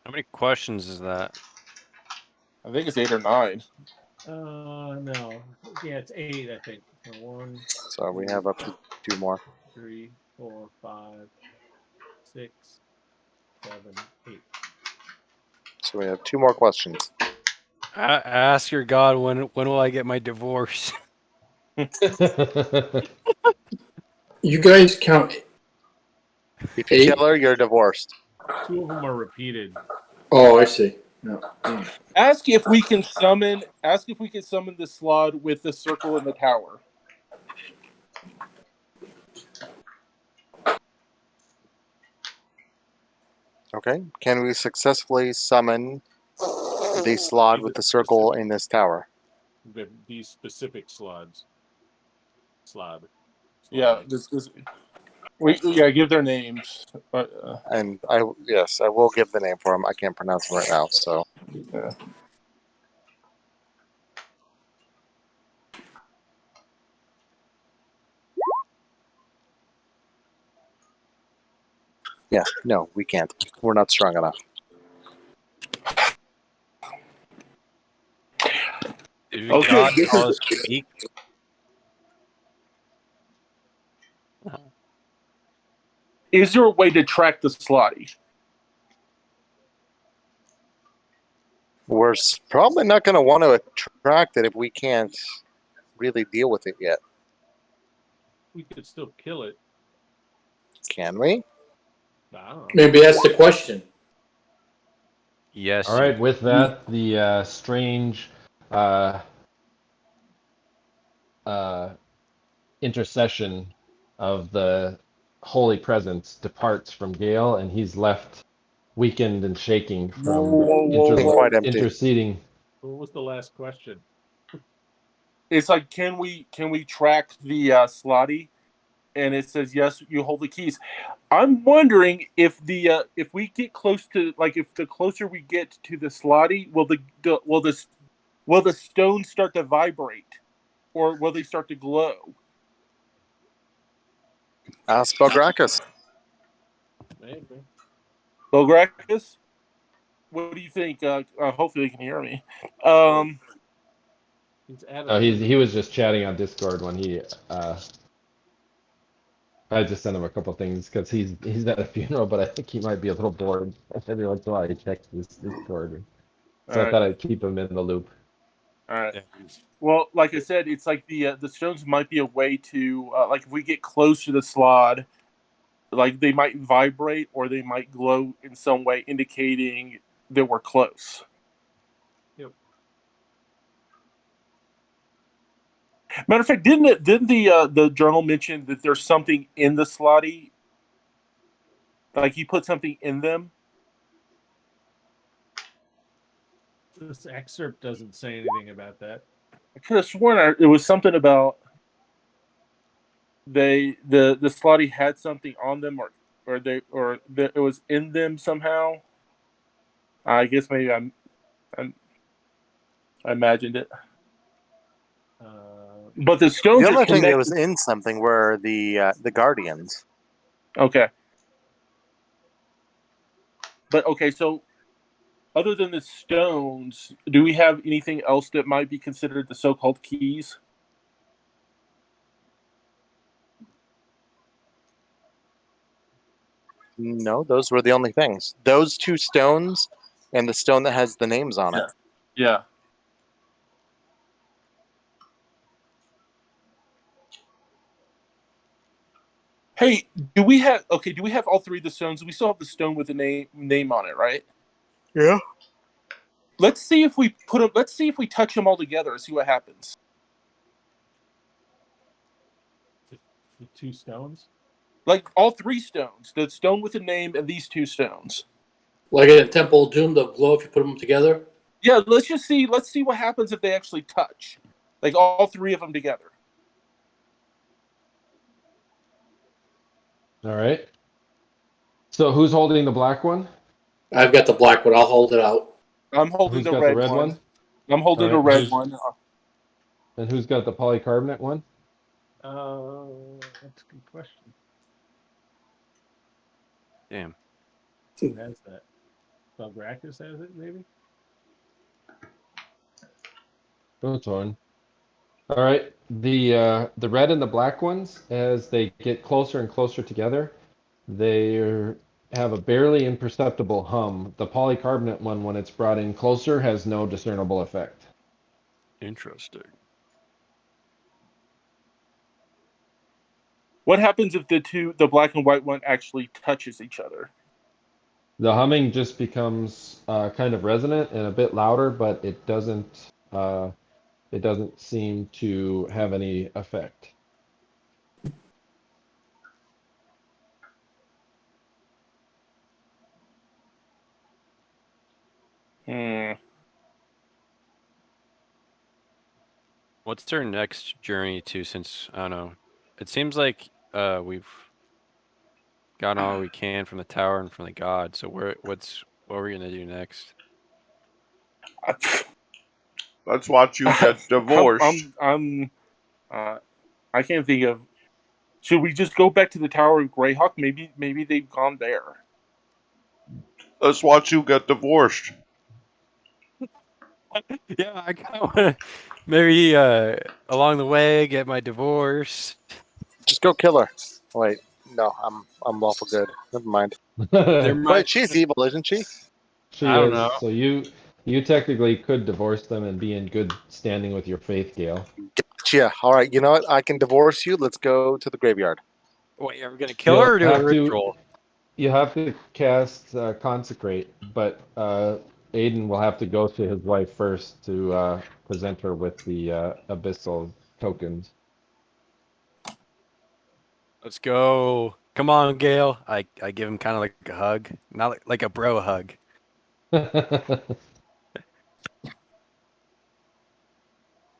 How many questions is that? I think it's 8 or 9. No. Yeah, it's 8, I think. So 1. So we have up to 2 more. 3, 4, 5, 6, 7, 8. So we have 2 more questions. Ask your God when will I get my divorce? You guys count. If you kill her, you're divorced. 2 of them are repeated. Oh, I see. No. Ask if we can summon the slot with the circle in the tower. Okay. Can we successfully summon the slot with the circle in this tower? These specific slots. Slod. Yeah, give their names. And I will give the name for him. I can't pronounce him right now, so. Yeah. Yeah, no, we can't. We're not strong enough. If you God call us weak, Is there a way to track the slotty? We're probably not going to want to attract it if we can't really deal with it yet. We could still kill it. Can we? I don't know. Maybe that's the question. Yes. All right, with that, the strange intercession of the holy presence departs from Gale, and he's left weakened and shaking from Quite empty. interceding. What was the last question? It's like, can we track the slotty? And it says yes, you hold the keys. I'm wondering if if we get close to, like, if the closer we get to the slotty, will the stones start to vibrate, or will they start to glow? Ask Belgrakas. Maybe. Belgrakas, what do you think? Hopefully they can hear me. He's at Oh, he was just chatting on Discord when he. I just sent him a couple things because he's at a funeral, but I think he might be a little bored. Every once in a while he checks his Discord, so I thought I'd keep him in the loop. All right. Well, like I said, it's like the stones might be a way to, like, if we get close to the slot, like, they might vibrate or they might glow in some way, indicating that we're close. Yep. Matter of fact, didn't the journal mention that there's something in the slotty? Like, he put something in them? This excerpt doesn't say anything about that. I could have sworn it was something about the slotty had something on them, or it was in them somehow. I guess maybe I imagined it. But the stones. The are other thing connected. that was in something were the Guardians. Okay. But okay, so other than the stones, do we have anything else that might be considered the so-called keys? No, those were the only things. Those two stones and the stone that has the names on it. Yeah. Hey, do we have all three of the stones? We still have the stone with the name on it, right? Yeah. Let's see if we touch them all together and see what happens. The two stones? Like, all three stones. The stone with the name and these two stones. Like in Temple of Doom, they'll glow if you put them together. Yeah, let's see what happens if they actually touch. Like, all three of them together. All right. So who's holding the black one? I've got the black one. I'll hold it out. I'm holding Who's the got red, the red one? I'm holding the red one. And who's got the polycarbonate one? That's a good question. Damn. Who has that? Belgrakas has it, maybe? That's on. All right. The red and the black ones, as they get closer and closer together, they have a barely imperceptible hum. The polycarbonate one, when it's brought in closer, has no discernible effect. Interesting. What happens if the black and white one actually touches each other? The humming just becomes kind of resonant and a bit louder, but it doesn't seem to have any effect. What's our next journey to? Since I don't know, it seems like we've gotten all we can from the tower and from the god. So what are we gonna do next? Let's watch you get divorced. I can't think of. Should we just go back to the Tower of Greyhawk? Maybe they've gone there. Let's watch you get divorced. Yeah, I kind of want to maybe along the way get my divorce. Just go kill her. Wait. No, I'm lawful good. Never mind. There But might. she's evil, isn't she? She I don't is. know. So you technically could divorce them and be in good standing with your faith, Gale. Gotcha. All right. You know what? I can divorce you. Let's go to the graveyard. Wait, are we gonna kill You'll her or do a have to- ritual? You have to cast consecrate, but Aedan will have to go to his wife first to present her with the abyssal tokens. Let's go. Come on, Gale. I give him kind of like a hug, not like a bro hug.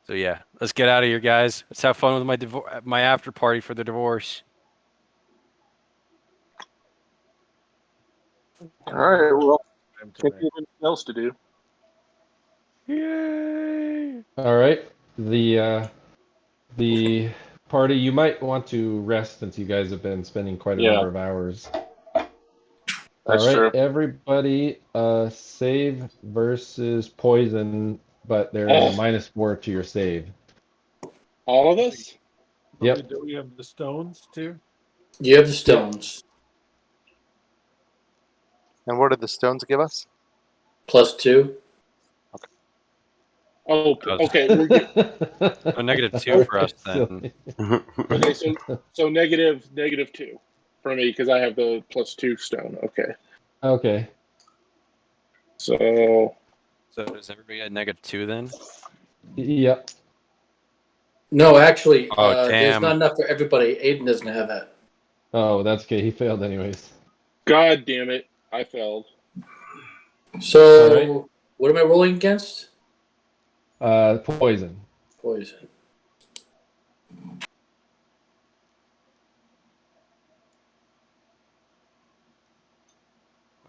So yeah, let's get out of here, guys. Let's have fun with my after party for the divorce. All right. Well, Time to can't make- think of anything else to do. Yay! All right, the party. You might want to rest since you guys have been spending quite a Yeah. number of hours. That's All right, true. everybody, save versus poison, but there is a Oh. -4 to your save. All of us? Yep. Do we have the stones too? You have the stones. And what did the stones give us? +2. Oh, was- okay. We're good. So -2 for us then. Okay, so -2 for me because I have the +2 stone. Okay. Okay. So So does everybody at -2 then? Yep. No, actually, Oh, there's damn. not enough for everybody. Aiden doesn't have that. Oh, that's okay. He failed anyways. God damn it, I failed. So, All right. what am I rolling against? Poison. Poison.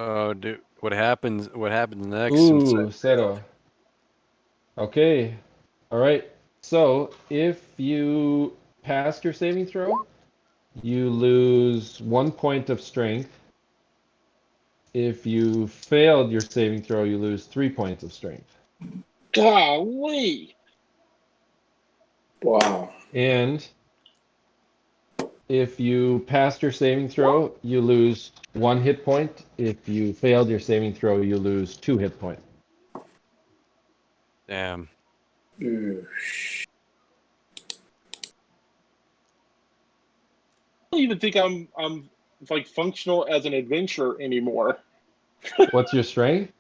Oh, dude, what happens? What happens next? Ooh, Seto. Okay. All right. So if you passed your saving throw, you lose 1 point of strength. If you failed your saving throw, you lose 3 points of strength. Golly. Wow. And if you passed your saving throw, you lose 1 hit point. If you failed your saving throw, you lose 2 hit points. Damn. Ooh. I don't even think I'm like functional as an adventurer anymore. What's your strength?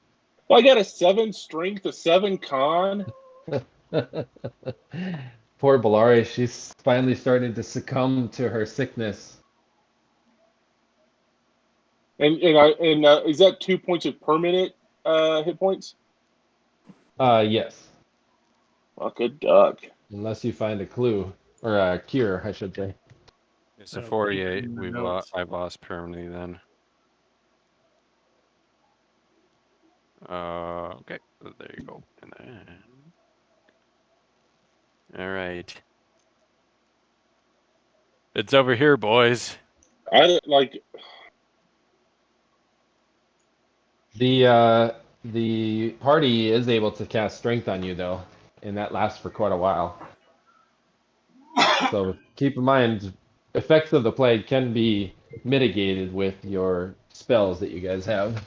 I got a 7 strength, a 7 con. Poor Belari, she's finally starting to succumb to her sickness. And is that 2 points of permanent hit points? Yes. Oh, good duck. Unless you find a clue or a cure, I should say. It's a 48. in the We've notes. I've lost permanently then. Okay. So there you go. And then... All right. It's over here, boys. I like. The party is able to cast strength on you though, and that lasts for quite a while. So keep in mind, effects of the plague can be mitigated with your spells that you guys have.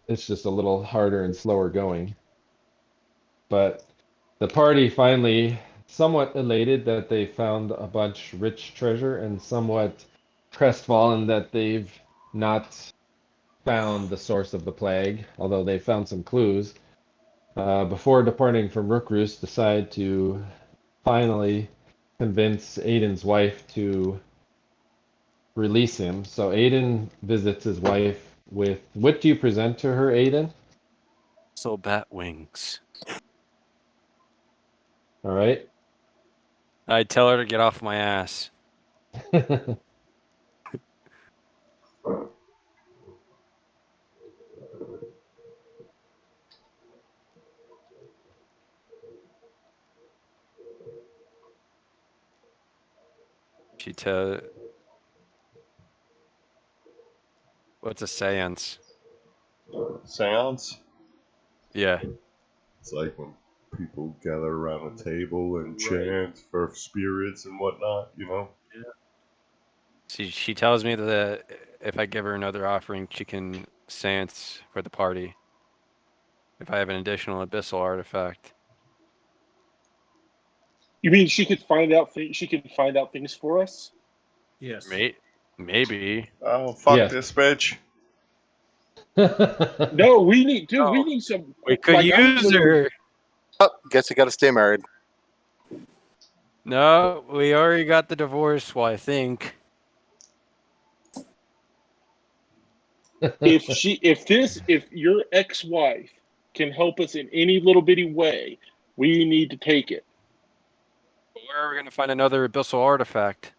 It's just a little harder and slower going. But the party finally somewhat elated that they found a bunch rich treasure and somewhat crestfallen that they've not found the source of the plague, although they found some clues. Before departing from Rookroost, decide to finally convince Aedan's wife to release him. So Aedan visits his wife with, what do you present to her, Aedan? So bat wings. All right. I tell her to get off my ass. She tell. What's a seance? Seance? Yeah. It's like when people gather around a table and Right. chant for spirits and whatnot, you know? She tells me that if I give her another offering, she can seance for the party. If I have an additional abyssal artifact. You mean she could find out things for us? Yes. Maybe. Oh, fuck Yes. this bitch. No, we need, dude. No. We need some. We could like, I'm use looking- her. Oh, guess you got to stay married. No, we already got the divorce. Well, I think. If your ex-wife can help us in any little bitty way, we need to take it. Where are we going to find another abyssal artifact?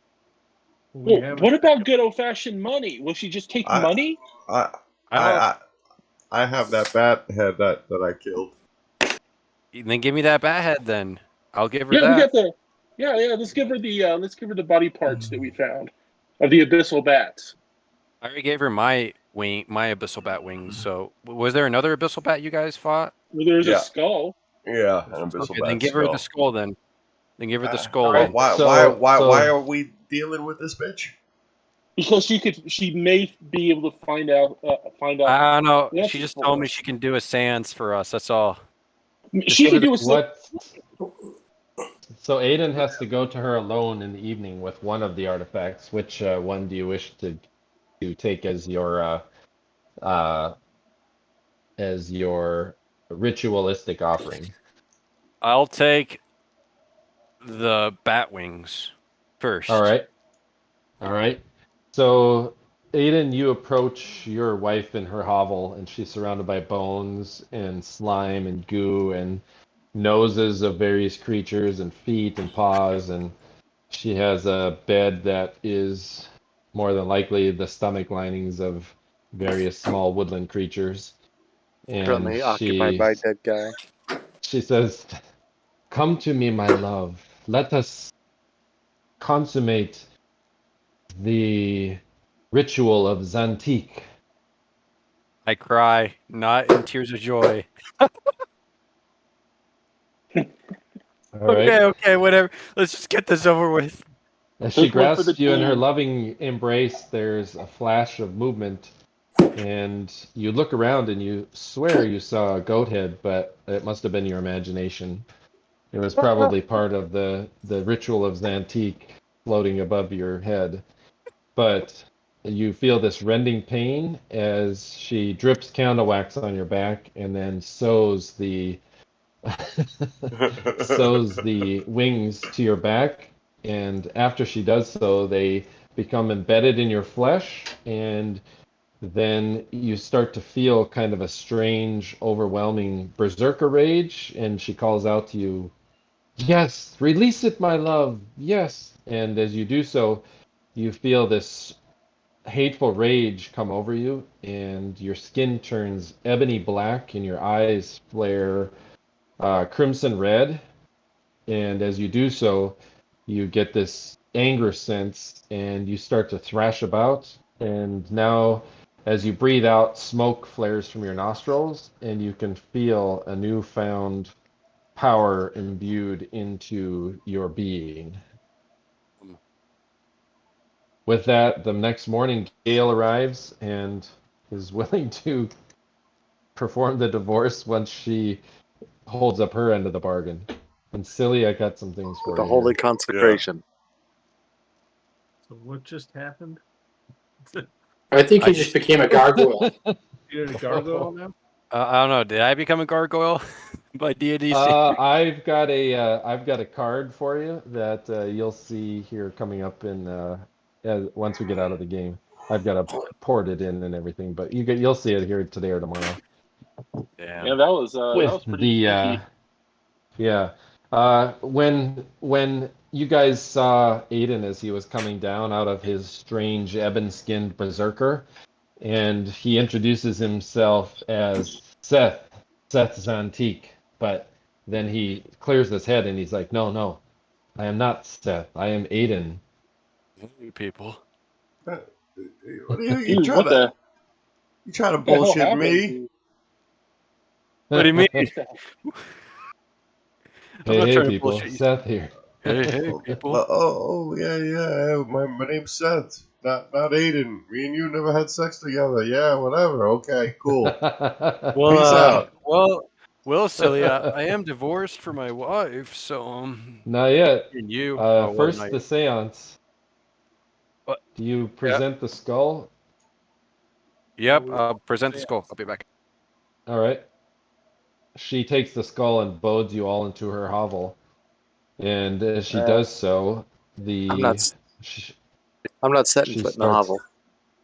We Well, have what about good old-fashioned money? Will she just take money? I have that bat head that I killed. Then give me that bat head. Then I'll give her Yeah, that. we got the. Yeah. Let's give her the body parts that we found of the abyssal bats. I already gave her my abyssal bat wings. So was there another abyssal bat you guys fought? Well, there's Yeah. a skull. Yeah, an abyssal Okay, bat then give her the skull. Then give her the skull. Why, Then. why are we dealing with this bitch? Because she may be able to find out. I don't know. answers She just for told me us. she can do a seance for us. That's all. She can do a. What? So Aedan has to go to her alone in the evening with one of the artifacts. Which one do you wish to take as your ritualistic offering? I'll take the bat wings first. All right. So Aedan, you approach your wife in her hovel, and she's surrounded by bones and slime and goo and noses of various creatures and feet and paws, and she has a bed that is more than likely the stomach linings of various small woodland creatures. And Currently occupied by a dead guy. she says, "Come to me, my love. Let us consummate the ritual of Zantique." I cry, not in tears of joy. All right. Okay, whatever. Let's just get this over with. As she Take one for the grasps you in her team. loving embrace, there's a flash of movement, and you look around and you swear you saw a goat head, but it must have been your imagination. It was probably part of the ritual of Zantique floating above your head. But you feel this rending pain as she drips candle wax on your back and then sews the wings to your back. And after she does so, they become embedded in your flesh, and then you start to feel kind of a strange, overwhelming berserker rage, and she calls out to you, "Yes, release it, my love, yes." And as you do so, you feel this hateful rage come over you, and your skin turns ebony black, and your eyes flare crimson red. And as you do so, you get this anger sense, and you start to thrash about. And now, as you breathe out, smoke flares from your nostrils, and you can feel a newfound power imbued into your being. With that, the next morning, Gale arrives and is willing to perform the divorce once she holds up her end of the bargain. And Silli, I got some things for The you. holy here. consecration. So what just happened? I think he just became a gargoyle. You're a gargoyle now? I don't know. Did I become a gargoyle by D&D? I've got a card for you that you'll see here coming up in once we get out of the game. I've got to port it in and everything, but you'll see it here today or tomorrow. Damn. Yeah, that was pretty sneaky. Yeah. When you guys saw Aedan as he was coming down out of his strange ebon-skinned berserker, and he introduces himself as Seth Zantique, but then he clears his head and he's like, no, I am not Seth. I am Aedan. You people. What are you, you Dude, trying what to the hell bullshit happened? me? What do you mean? I'm not Hey, trying to people, bullshit you. Seth here. Hey, Oh, people. yeah. My name's Seth, not Aiden. Me and you never had sex together. Yeah, whatever. Okay, cool. Peace out. Well, silly. I am divorced from my wife, so Not yet. and you. Oh, well, First not the yet. seance. What? Do you present the skull? Yep. Present the skull. I'll be back. All right. She takes the skull and bodes you all into her hovel. And as she does so, I'm not. she, I'm not setting she foot in the starts. hovel.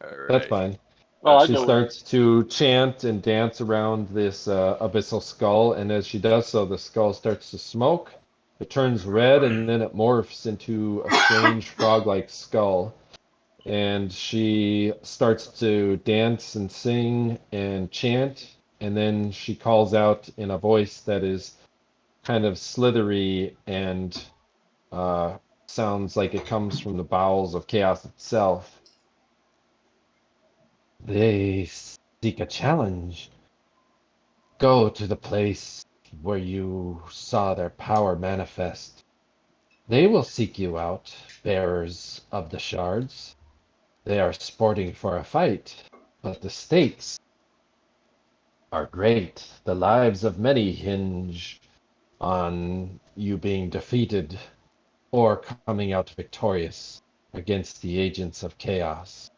All That's right. fine. Oh, I She go with her. starts to chant and dance around this abyssal skull, and as she does so, the skull starts to smoke. It turns red, and then it morphs into a strange frog-like skull. And she starts to dance and sing and chant, and then she calls out in a voice that is kind of slithery and sounds like it comes from the bowels of chaos itself. They seek a challenge. Go to the place where you saw their power manifest. They will seek you out, bearers of the shards. They are sporting for a fight, but the stakes are great. The lives of many hinge on you being defeated or coming out victorious against the agents of chaos.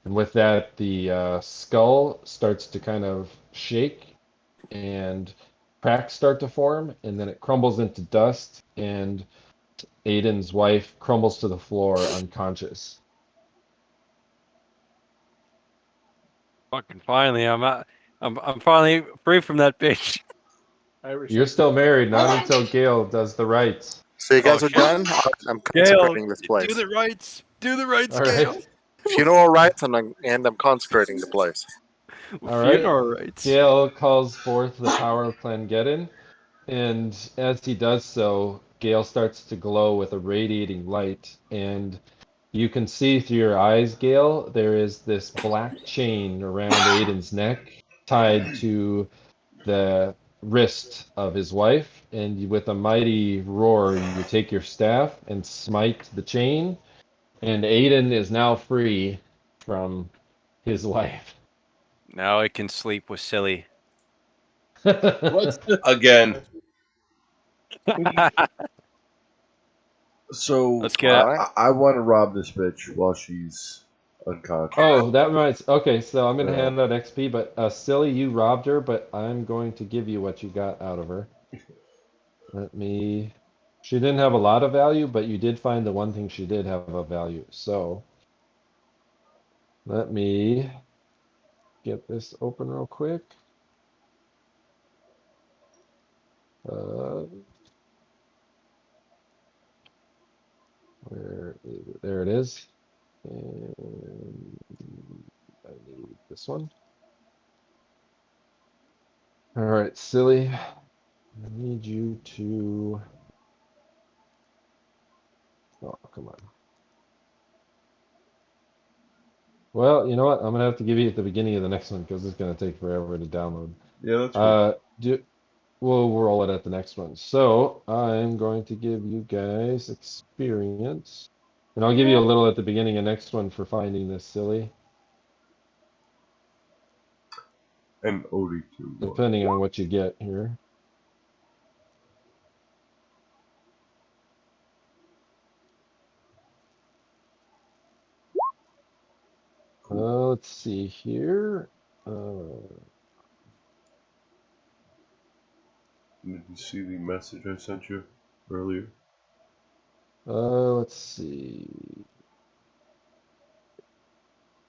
And with that, the skull starts to kind of shake and cracks start to form, and then it crumbles into dust, and Aiden's wife crumbles to the floor unconscious. Fucking finally, I'm out. I'm finally free from that bitch. You're still married, not until Gale does the rites. So you guys Oh are shit. done. I'm Gale, consecrating this do place. the rights. Do the rights, All Gale. right. Funeral rites, and I'm consecrating the place. All right. Funeral rights. Gale calls forth the power of Plangeddon, and as he does so, Gale starts to glow with a radiating light, and you can see through your eyes, Gale, there is this black chain around Aiden's neck tied to the wrist of his wife, and with a mighty roar, you take your staff and smite the chain, and Aedan is now free from his wife. Now I can sleep with Silly. What's the Again. So Let's get All it. right. I want to rob this bitch while she's unconscious. Oh, that reminds. Okay, so I'm gonna Yeah. hand out XP, but Silly, you robbed her, but I'm going to give you what you got out of her. Let me. She didn't have a lot of value, but you did find the one thing she did have a value. So let me get this open real quick. Uh, where is it? There it is. And I need this one. All right, Silly. I need you to. Oh, come on. Well, you know what? I'm gonna have to give you at the beginning of the next one because it's gonna take forever to download. Yeah, that's cool. We'll roll it at the next one. So I'm going to give you guys experience, and I'll give you a little at the beginning of next one for finding this Silly, And Odie too. depending on what you get here. Let's see here. Did you see the message I sent you earlier? Let's see.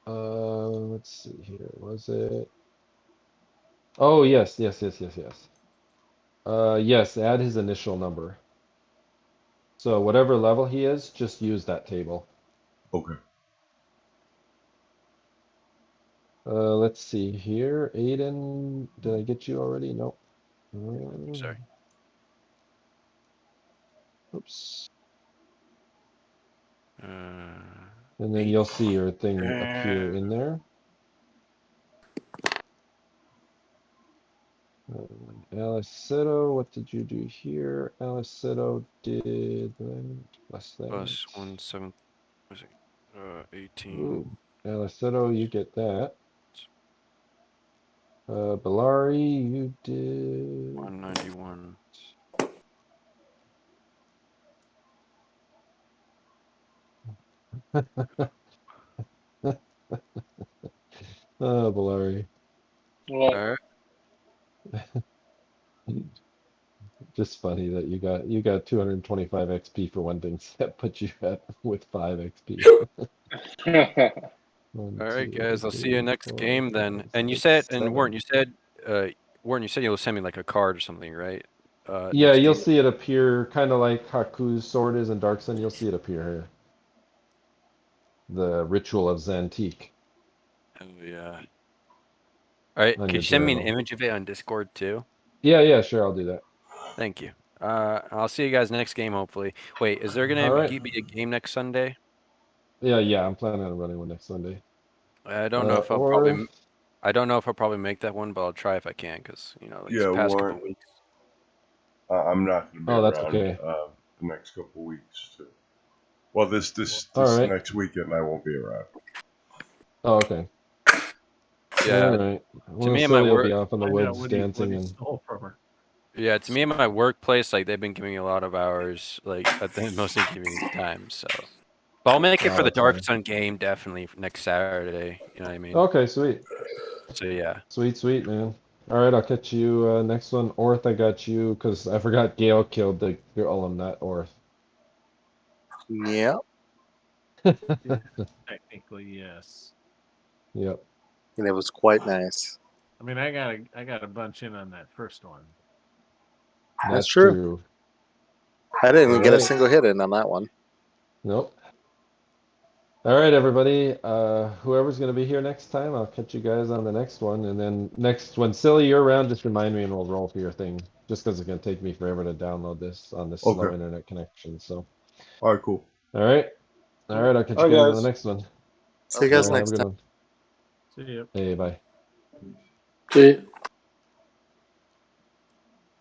Let's see here. Was it? Oh, yes. Yes. Yes, add his initial number. So whatever level he is, just use that table. Okay. Let's see here. Aedan, did I get you already? No. Sorry. Oops. Uh, And then you'll see your thing appear in there. Alleseto, what did you do here? Alleseto did plus that. Plus 1/7. Was it? 18. Ooh, Alleseto, you get that. Belari, you did 191. Oh, Belari. What? All right. Just funny that you got 225 XP for one thing that put you at with 5 XP. One, All right, two, guys. I'll see you three, next 4, game then. 5, And you 6, said, and 7. Warren, you said you'll send me like a card or something, right? Yeah, Next you'll game. see it appear kind of like Haku's sword is in Dark Sun. You'll see it appear here. The Ritual of Zantique Oh yeah. All right. on Could your you send me an journal. image of it on Discord too? Yeah, sure, I'll do that. Thank you. I'll see you guys next game, hopefully. Wait, is there All gonna right. be a game next Sunday? Yeah, I'm planning on running one next Sunday. I don't know if I'll Or I don't know if I'll probably make that one, but I'll try if I can, because these Yeah, past couple Warren. weeks. I'm not going to be oh, that's around okay. the next couple weeks. Well, this All right. next weekend I won't be around. Oh, okay. Yeah. All right. Well, me and my Silly will work. be off in the Find out woods what dancing he and stole from her. Yeah, to me and my workplace, like they've been giving me a lot of hours, like at the most inconvenient times. So, but I'll make it for the that's Dark fine. Sun game definitely for next Saturday. You know what I mean? Okay, sweet. So yeah. Sweet, man. All right, I'll catch you next one. Orth, I got you because I forgot Gale killed the golem, not Orth. Yeah. Technically, yes. Yep. And it was quite nice. I mean, I got a bunch in on that first one. That's true. I didn't even get a Alright. single hit in on that one. Nope. All right, everybody. Whoever's going to be here next time, I'll catch you guys on the next one. And then when Silly, you're around, just remind me and we'll roll for your thing. Just because it's going to take me forever to download this on this slow Okay. internet connection. So, All right, cool. all right. All right, I'll catch All you right, guys on guys. the next one. See you guys All right, next have a time. good one. See ya. Hey, bye. See,